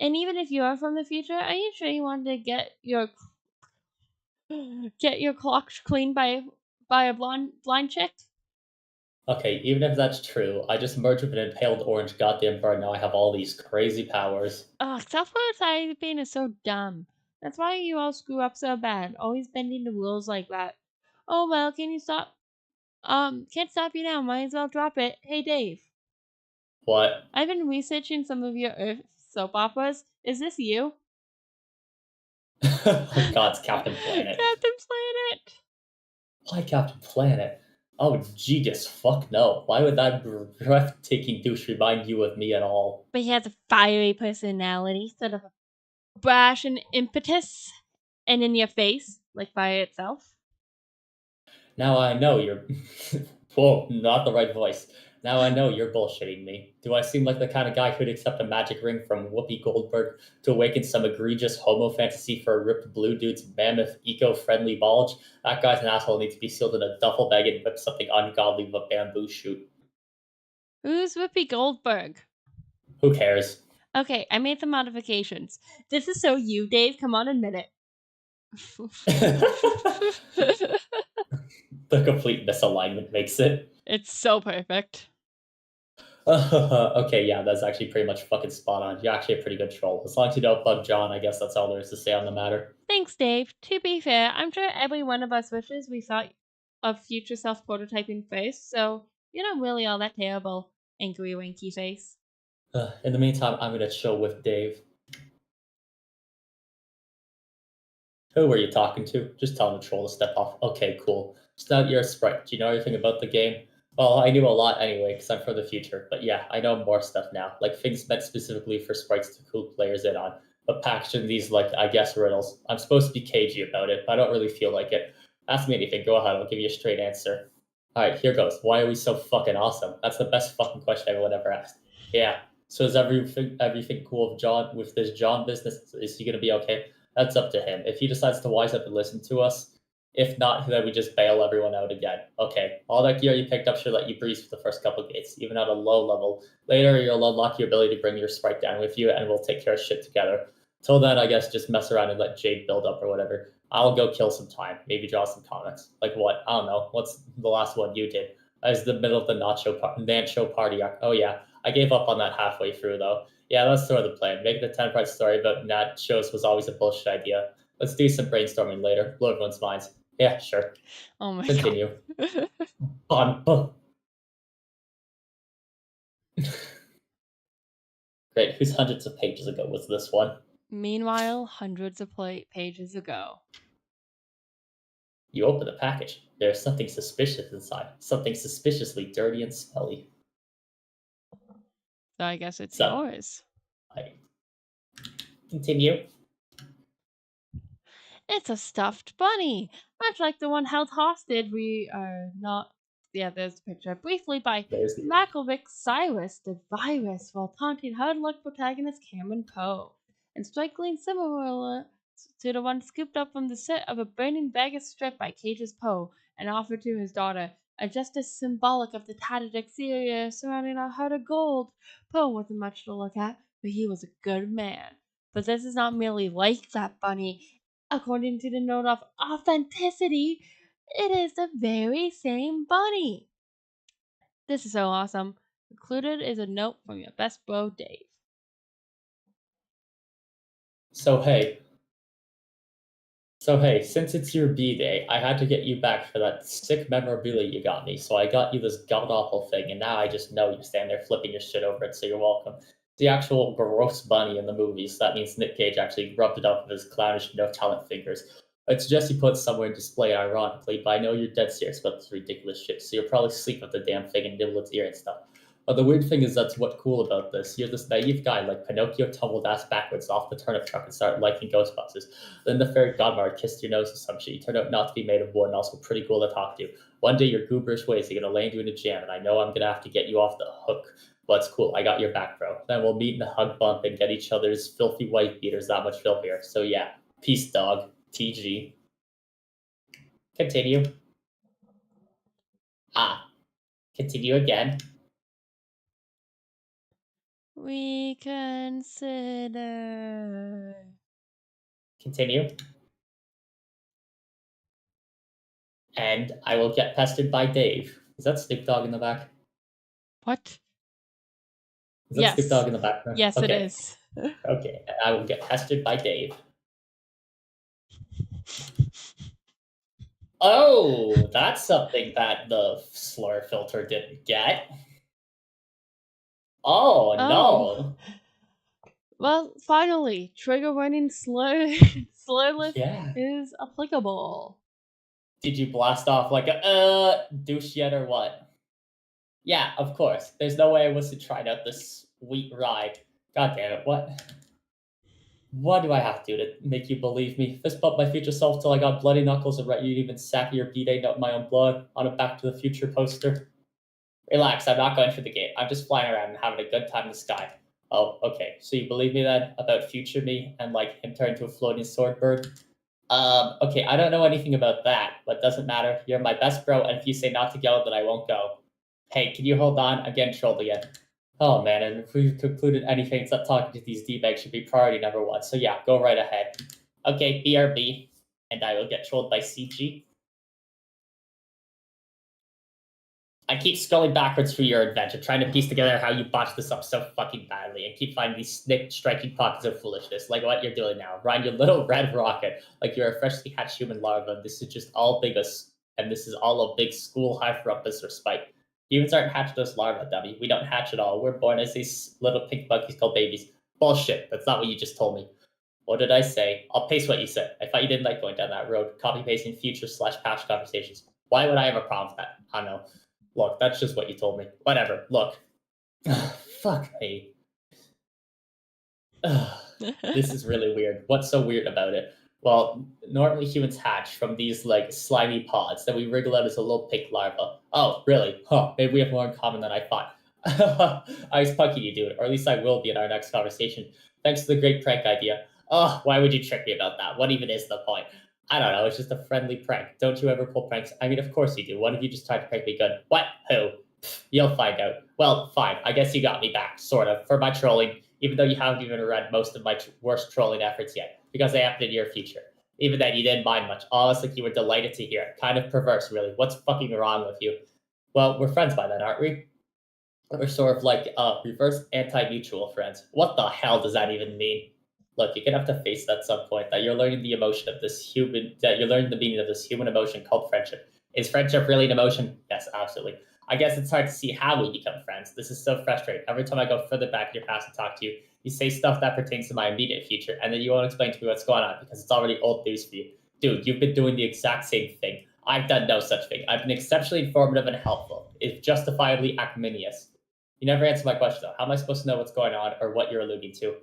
And even if you are from the future, are you sure you want to get your clocks cleaned by a blind chick? Okay, even if that's true, I just merged with an impaled orange goddamn bird. Now I have all these crazy powers. Ugh, self-prototyping is so dumb. That's why you all screw up so bad, always bending the rules like that. Oh well, can you stop? Can't stop you now. Might as well drop it. Hey Dave, What? I've been researching some of your Earth soap operas. Is this you? Oh god, it's Captain Planet. Captain Planet. Why Captain Planet? Oh, Jesus, fuck no. Why would that breathtaking douche remind you of me at all? But he has a fiery personality, sort of a brash and impetus, and in your face, like fire itself. Now I know you're. Whoa, not the right voice. Now I know you're bullshitting me. Do I seem like the kind of guy who'd accept a magic ring from Whoopi Goldberg to awaken some egregious homo fantasy for a ripped blue dude's mammoth eco-friendly bulge? That guy's an asshole, needs to be sealed in a duffel bag and whip something ungodly with a bamboo shoot. Who's Whoopi Goldberg? Who cares? Okay, I made some modifications. This is so you, Dave. Come on, admit it. The complete misalignment makes it. It's so perfect. Okay, yeah, that's actually pretty much fucking spot on. You're actually a pretty good troll. As long as you don't bug John, I guess that's all there is to say on the matter. Thanks, Dave. To be fair, I'm sure every one of us wishes we saw a future self-prototyping face, so you're not really all that terrible, angry winky face. In the meantime, I'm gonna chill with Dave. Who were you talking to? Just tell him the troll to step off. Okay, cool. Just now you're a sprite. Do you know anything about the game? Well, I knew a lot anyway, because I'm from the future. But yeah, I know more stuff now. Like things meant specifically for sprites to clue players in on. But packaged in these, like, I guess, riddles. I'm supposed to be cagey about it, but I don't really feel like it. Ask me anything, go ahead, I'll give you a straight answer. Alright, here goes. Why are we so fucking awesome? That's the best fucking question anyone ever asked. Yeah. So is everything cool with John with this John business? Is he gonna be okay? That's up to him. If he decides to wise up and listen to us, if not, then we just bail everyone out again. Okay, all that gear you picked up should let you breeze for the first couple gates, even at a low level. Later, you'll unlock your ability to bring your sprite down with you, and we'll take care of shit together. Till then, I guess just mess around and let Jade build up or whatever. I'll go kill some time, maybe draw some comics. Like what? I don't know. What's the last one you did? As the middle of the Nacho party arc. Oh yeah, I gave up on that halfway through though. Yeah, that's sort of the plan. Making a 10-part story about nachos was always a bullshit idea. Let's do some brainstorming later. Blow everyone's minds. Yeah, sure. Oh my Continue. god. Great. Whose hundreds of pages ago was this one? Meanwhile, hundreds of pages ago. You open the package. There's something suspicious inside. Something suspiciously dirty and smelly. So I guess it's So, yours. I continue. It's a stuffed bunny, much like the one held hostage. We are not. Yeah, there's the picture. Briefly by There's the Malkovich Cyrus, the virus, while taunting hard-luck protagonist Cameron Poe, and strikingly similar to the one scooped up from the set of a burning bag of strip by Cage's Poe and offered to his daughter, are just as symbolic of the tattered exterior surrounding a heart of gold. Poe wasn't much to look at, but he was a good man. But this is not merely like that bunny. According to the note of authenticity, it is the very same bunny. This is so awesome. Included is a note from your best bro, Dave. So hey, since it's your B-Day, I had to get you back for that sick memorabilia you got me. So I got you this god-awful thing, and now I just know you stand there flipping your shit over it, so you're welcome. The actual gross bunny in the movies. That means Nick Cage actually rubbed it up with his clownish no-talent fingers. It's just you put it somewhere and display it ironically, but I know you're dead serious about this ridiculous shit, so you'll probably sleep with the damn thing and nibble its ear and stuff. But the weird thing is that's what's cool about this. You're this naive guy like Pinocchio tumbled ass backwards off the turnip truck and started liking Ghostbusters. Then the fairy godmother kissed your nose or some shit. You turned out not to be made of wood and also pretty cool to talk to. One day your gooberish ways are gonna land you in a jam, and I know I'm gonna have to get you off the hook. But it's cool, I got your back, bro. Then we'll meet in a hug bump and get each other's filthy white beaters that much filthier. So yeah, peace, dog. TG. Continue. Continue again. We consider. Continue. And I will get pestered by Dave. Is that Snoop Dogg in the back? What? Is that Yes. Snoop Dogg in the background? Yes, okay. it is. Okay, and I will get pestered by Dave. Oh, that's something that the slur filter didn't get. Oh, no. Well, finally, trigger warning slurless Yeah. is applicable. Did you blast off like a douche yet or what? Yeah, of course. There's no way I wasn't trying out this sweet ride. God damn it, what? What do I have to do to make you believe me? Fist bump my future self till I got bloody knuckles and write you even sack your B-Day note in my own blood on a Back to the Future poster. Relax, I'm not going for the gate. I'm just flying around and having a good time in the sky. Oh, okay. So you believe me then about future me and like him turning to a floating sword bird? Okay, I don't know anything about that, but doesn't matter. You're my best bro, and if you say not to go, then I won't go. Hey, can you hold on? I'm getting trolled again. Oh man, and if we've concluded anything except talking to these D-bags should be priority number one. So yeah, go right ahead. Okay, BRB, and I will get trolled by CG. I keep scrolling backwards through your adventure, trying to piece together how you botched this up so fucking badly, and keep finding these striking pockets of foolishness, like what you're doing now. Ryan, your little red rocket, like you're a freshly hatched human larva. This is just all and this is all a big school high for rumpus or spite. Humans aren't hatched as larvae, dummy. We don't hatch at all. We're born as these little pink monkeys called babies. Bullshit. That's not what you just told me. What did I say? I'll paste what you said. I thought you didn't like going down that road, copy pasting future/past conversations. Why would I have a problem with that? I don't know. Look, that's just what you told me. Whatever. Look. Fuck me. This is really weird. What's so weird about it? Well, normally humans hatch from these like slimy pods that we wriggle out as a little pink larva. Oh, really? Huh? Maybe we have more in common than I thought. I was punking you, dude, or at least I will be in our next conversation. Thanks to the great prank idea. Oh, why would you trick me about that? What even is the point? I don't know. It's just a friendly prank. Don't you ever pull pranks? I mean, of course you do. One of you just tried to prank me good. What? Who? Pfft, you'll find out. Well, fine. I guess you got me back, sort of, for my trolling, even though you haven't even read most of my worst trolling efforts yet, because they happened in your future. Even then, you didn't mind much. Honestly, you were delighted to hear it. Kind of perverse, really. What's fucking wrong with you? Well, we're friends by then, aren't we? We're sort of like reverse anti-mutual friends. What the hell does that even mean? Look, you're gonna have to face that at some point. That you're learning the emotion of this human. That you're learning the meaning of this human emotion called friendship. Is friendship really an emotion? Yes, absolutely. I guess it's hard to see how we become friends. This is so frustrating. Every time I go further back in your past and talk to you, you say stuff that pertains to my immediate future, and then you won't explain to me what's going on because it's already old news for you. Dude, you've been doing the exact same thing. I've done no such thing. I've been exceptionally informative and helpful, if justifiably acrimonious. You never answer my question, though. How am I supposed to know what's going on or what you're alluding to?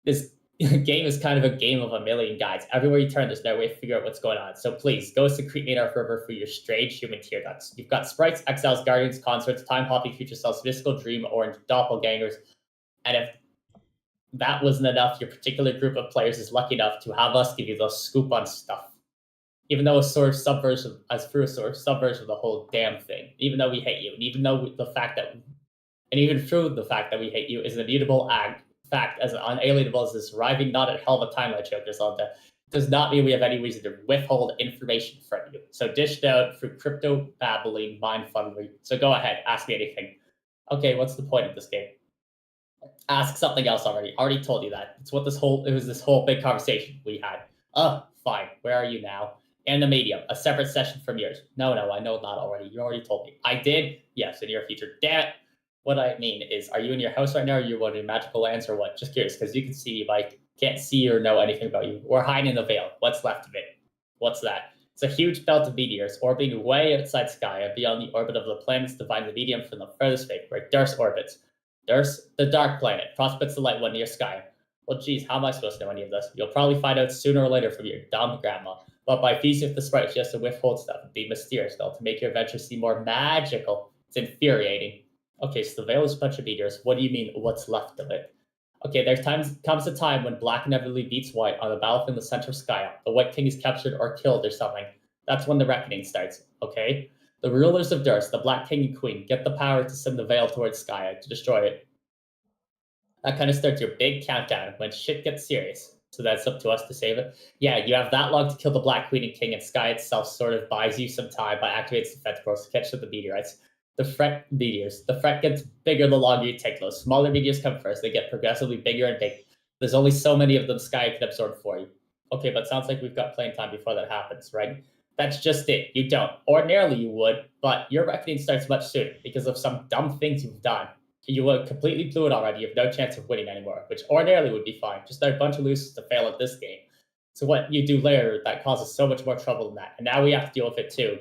This game is kind of a game of a million guides. Everywhere you turn, there's no way to figure out what's going on. So please, go secrete me in our river for your strange human tear ducts. You've got sprites, exiles, guardians, consorts, time-hopping future selves, mystical dream, orange, doppelgangers. And if that wasn't enough, your particular group of players is lucky enough to have us give you the scoop on stuff. Even though it's sort of subversion, as through a sort of subversion of the whole damn thing. Even though we hate you, and even though the fact that, and even through the fact that we hate you is an immutable fact, as unalienable as this arriving not at hell of a timeline choker Zelda, does not mean we have any reason to withhold information from you. So dished out through crypto babbling, mind fuddlery. So go ahead, ask me anything. Okay, what's the point of this game? Ask something else already. Already told you that. It's what it was this whole big conversation we had. Fine. Where are you now? And the medium, a separate session from yours. No, I know not already. You already told me. I did? Yes, in your future. Damn it. What I mean is, are you in your house right now, or are you in magical lands, or what? Just curious, because you can see me, but I can't see or know anything about you. We're hiding in the veil. What's left of it? What's that? It's a huge belt of meteors orbiting way outside sky and beyond the orbit of the planets dividing the medium from the furthest fate, where Durst orbits. Durst, the dark planet, prospects the light one near sky. Well, geez, how am I supposed to know any of this? You'll probably find out sooner or later from your dumb grandma. But by feasting with the sprite, she has to withhold stuff and be mysterious, though, to make your adventure seem more magical. It's infuriating. Okay, so the veil is a bunch of meteors. What do you mean, what's left of it? Okay, comes a time when black inevitably beats white on the battlefield in the center of Skya. The White King is captured or killed or something. That's when the reckoning starts, okay? The rulers of Durst, the Black King and Queen, get the power to send the veil towards Skya to destroy it. That kind of starts your big countdown when shit gets serious. So that's up to us to save it. Yeah, you have that long to kill the Black Queen and King, and Sky itself sort of buys you some time by activating defense pros to catch up the meteorites. The fret meteors. The fret gets bigger the longer you take those. Smaller meteors come first. They get progressively bigger and bigger. There's only so many of them Sky can absorb for you. Okay, but sounds like we've got playing time before that happens, right? That's just it. You don't. Ordinarily you would, but your reckoning starts much sooner because of some dumb things you've done. You would completely blew it already. You have no chance of winning anymore, which ordinarily would be fine. Just a bunch of losers to fail at this game. So what you do later that causes so much more trouble than that. And now we have to deal with it too.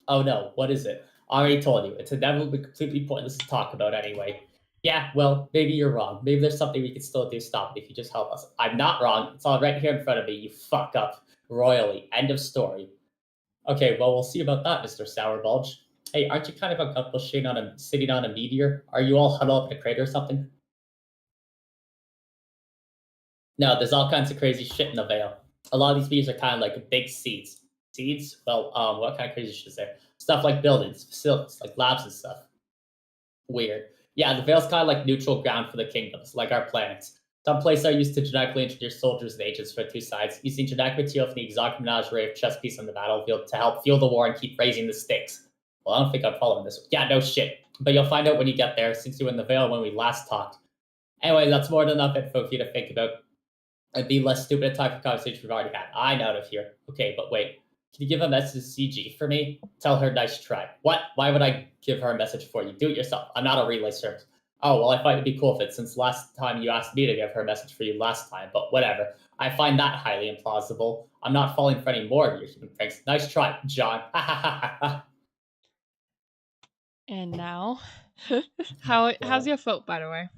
Oh no, what is it? I already told you. It's inevitably completely pointless to talk about anyway. Yeah, well, maybe you're wrong. Maybe there's something we can still do to stop it if you just help us. I'm not wrong. It's all right here in front of me. You fuck up royally. End of story. Okay, well, we'll see about that, Mr. Sourbulge. Hey, aren't you kind of uncomfortable sitting on a meteor? Are you all huddled up in a crater or something? No, there's all kinds of crazy shit in the veil. A lot of these meteors are kind of like big seeds. Seeds? Well, what kind of crazy shit is there? Stuff like buildings, facilities, like labs and stuff. Weird. Yeah, the veil's kind of like neutral ground for the kingdoms, like our planets. Some places are used to genetically engineer soldiers and agents for two sides, using genetic material from the exotic menagerie of chess pieces on the battlefield to help fuel the war and keep raising the stakes. Well, I don't think I'm following this. Yeah, no shit. But you'll find out when you get there, since you were in the veil when we last talked. Anyway, that's more than enough info for you to think about. And be less stupid at type of conversation we've already had. I'm out of here. Okay, but wait. Can you give a message to CG for me? Tell her nice try. What? Why would I give her a message for you? Do it yourself. I'm not a relay service. Oh, well, I find it'd be cool if it, since last time you asked me to give her a message for you last time, but whatever. I find that highly implausible. I'm not falling for any more of your human pranks. Nice try, John. Ha ha ha ha. And now, how's your foot, by the way?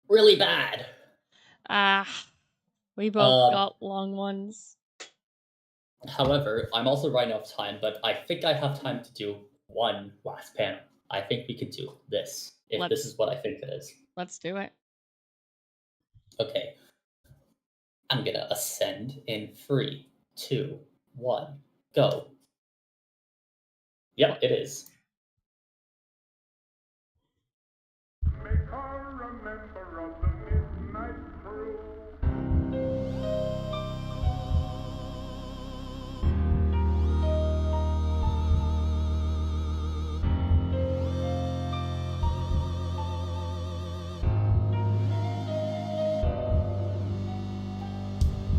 Really bad. We both got long ones. However, I'm also running out of time, but I think I have time to do one last panel. I think we could do this, if this is what I think it is. Let's do it. Okay. I'm gonna ascend in 3, 2, 1, go. Yep, it is. Make her a member of the midnight crew.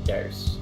There's.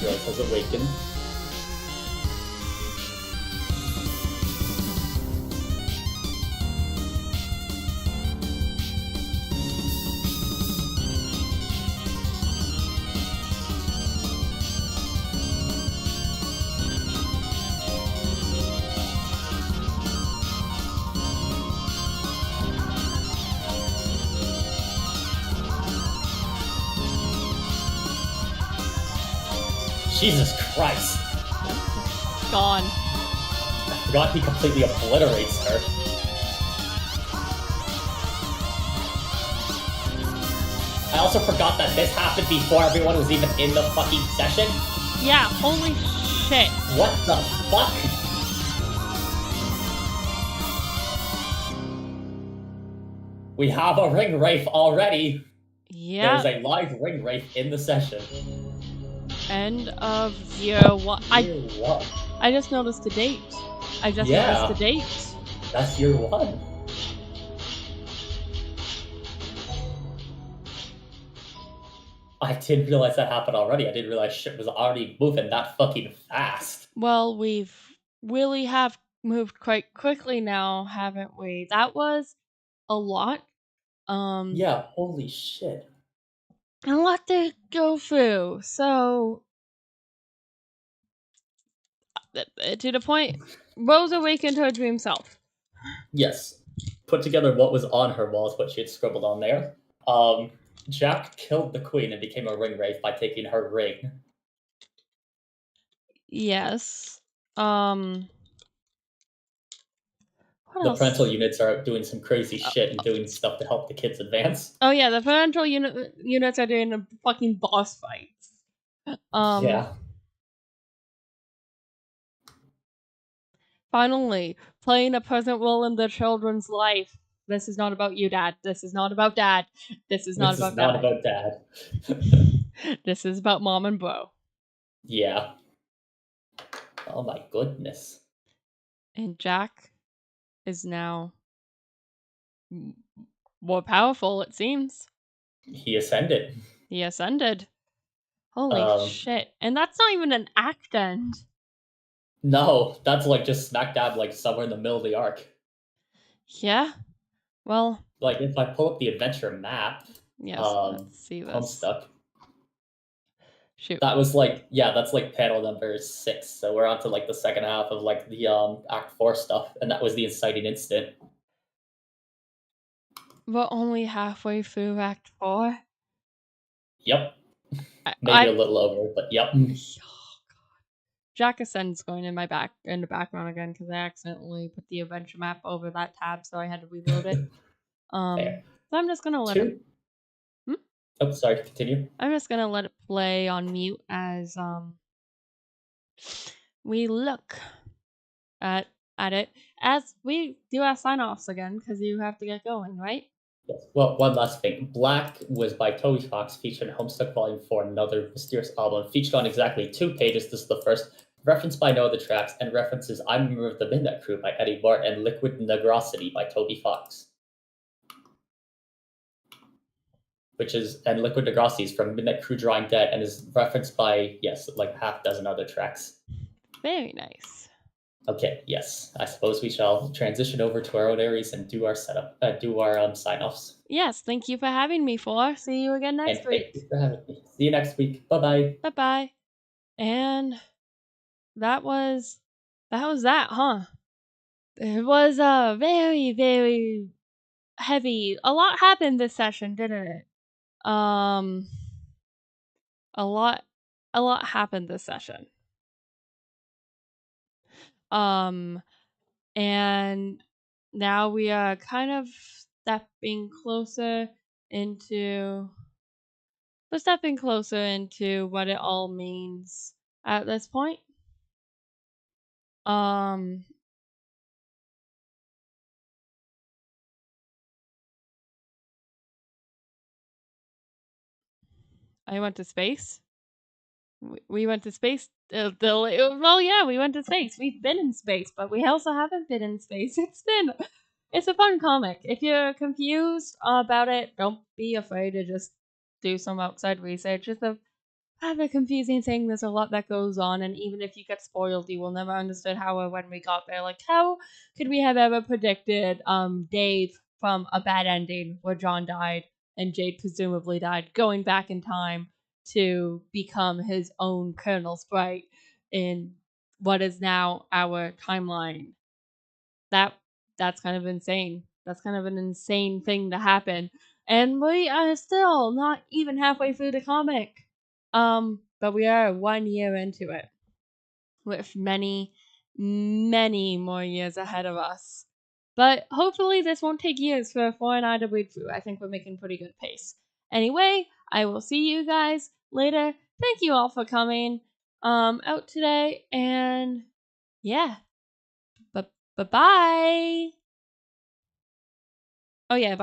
Yours has awakened. Jesus Christ! Gone. I forgot he completely obliterates her. I also forgot that this happened before everyone was even in the fucking session. Yeah, holy shit. What the fuck? We have a ring wraith already. Yeah. There's a live ring wraith in the session. End of year one. Year one. I just noticed the date. Yeah. Noticed the date. That's year one. I didn't realize that happened already. I didn't realize shit was already moving that fucking fast. Well, we've really have moved quite quickly now, haven't we? That was a lot. Yeah, holy shit. A lot to go through. So, to the point, Rose awakened her dream self. Yes. Put together what was on her walls, what she had scribbled on there. Jack killed the queen and became a ring wraith by taking her ring. Yes. What The else? parental units are doing some crazy shit and doing stuff to help the kids advance. Oh yeah, the parental units are doing the fucking boss fights. Yeah. Finally, playing a present role in the children's life. This is not about you, Dad. This is not about Dad. This is not about Dad. This is about Mom and Bro. Yeah. Oh my goodness. And Jack is now more powerful, it seems. He ascended. He ascended. Holy shit. And that's not even an act end. No, that's like just smack dab like somewhere in the middle of the arc. Yeah. Well, like if I pull up the adventure map, yes, let's see this. Homestuck. Shoot. That was like, yeah, that's like panel number 6. So we're on to like the second half of like the Act 4 stuff, and that was the inciting incident. We're only halfway through Act 4. Yep. Maybe a little over, but yep. Oh, God. Jack Ascend's going in the background again because I accidentally put the adventure map over that tab, so I had to reload it. Fair. So I'm just gonna let it. Oh, sorry. Continue. I'm just gonna let it play on mute as we look at it as we do our sign-offs again because you have to get going, right? Yes. Well, one last thing. Black was by Toby Fox, featured in Homestuck Volume 4, another mysterious album, featured on exactly 2 pages. This is the first, referenced by no other tracks, and references I'm a Member of the Midnight Crew by Eddie Bart and Liquid Negrosity by Toby Fox. And Liquid Negrosity is from Midnight Crew Drawing Dead and is referenced by, yes, like half dozen other tracks. Very nice. Okay, yes. I suppose we shall transition over to our own areas and do our setup, do our sign-offs. Yes, thank you for having me, For. See you again next And week. thank you for having me. See you next week. Bye-bye. Bye-bye. And that was that, huh? It was very, very heavy. A lot happened this session, didn't it? A lot happened this session. And now we are kind of stepping closer into what it all means at this point. I went to space. We went to space. Well, yeah, we went to space. We've been in space, but we also haven't been in space. It's a fun comic. If you're confused about it, don't be afraid to just do some outside research. It's a kind of a confusing thing. There's a lot that goes on, and even if you get spoiled, you will never understand how or when we got there. Like, how could we have ever predicted Dave from a bad ending where John died and Jade presumably died, going back in time to become his own Colonel Sprite in what is now our timeline? That's kind of insane. That's kind of an insane thing to happen. And we are still not even halfway through the comic. But we are 1 year into it, with many, many more years ahead of us. But hopefully this won't take years for 4 and I to read through. I think we're making pretty good pace. Anyway, I will see you guys later. Thank you all for coming out today, and yeah. Bye-bye. Oh yeah, bye.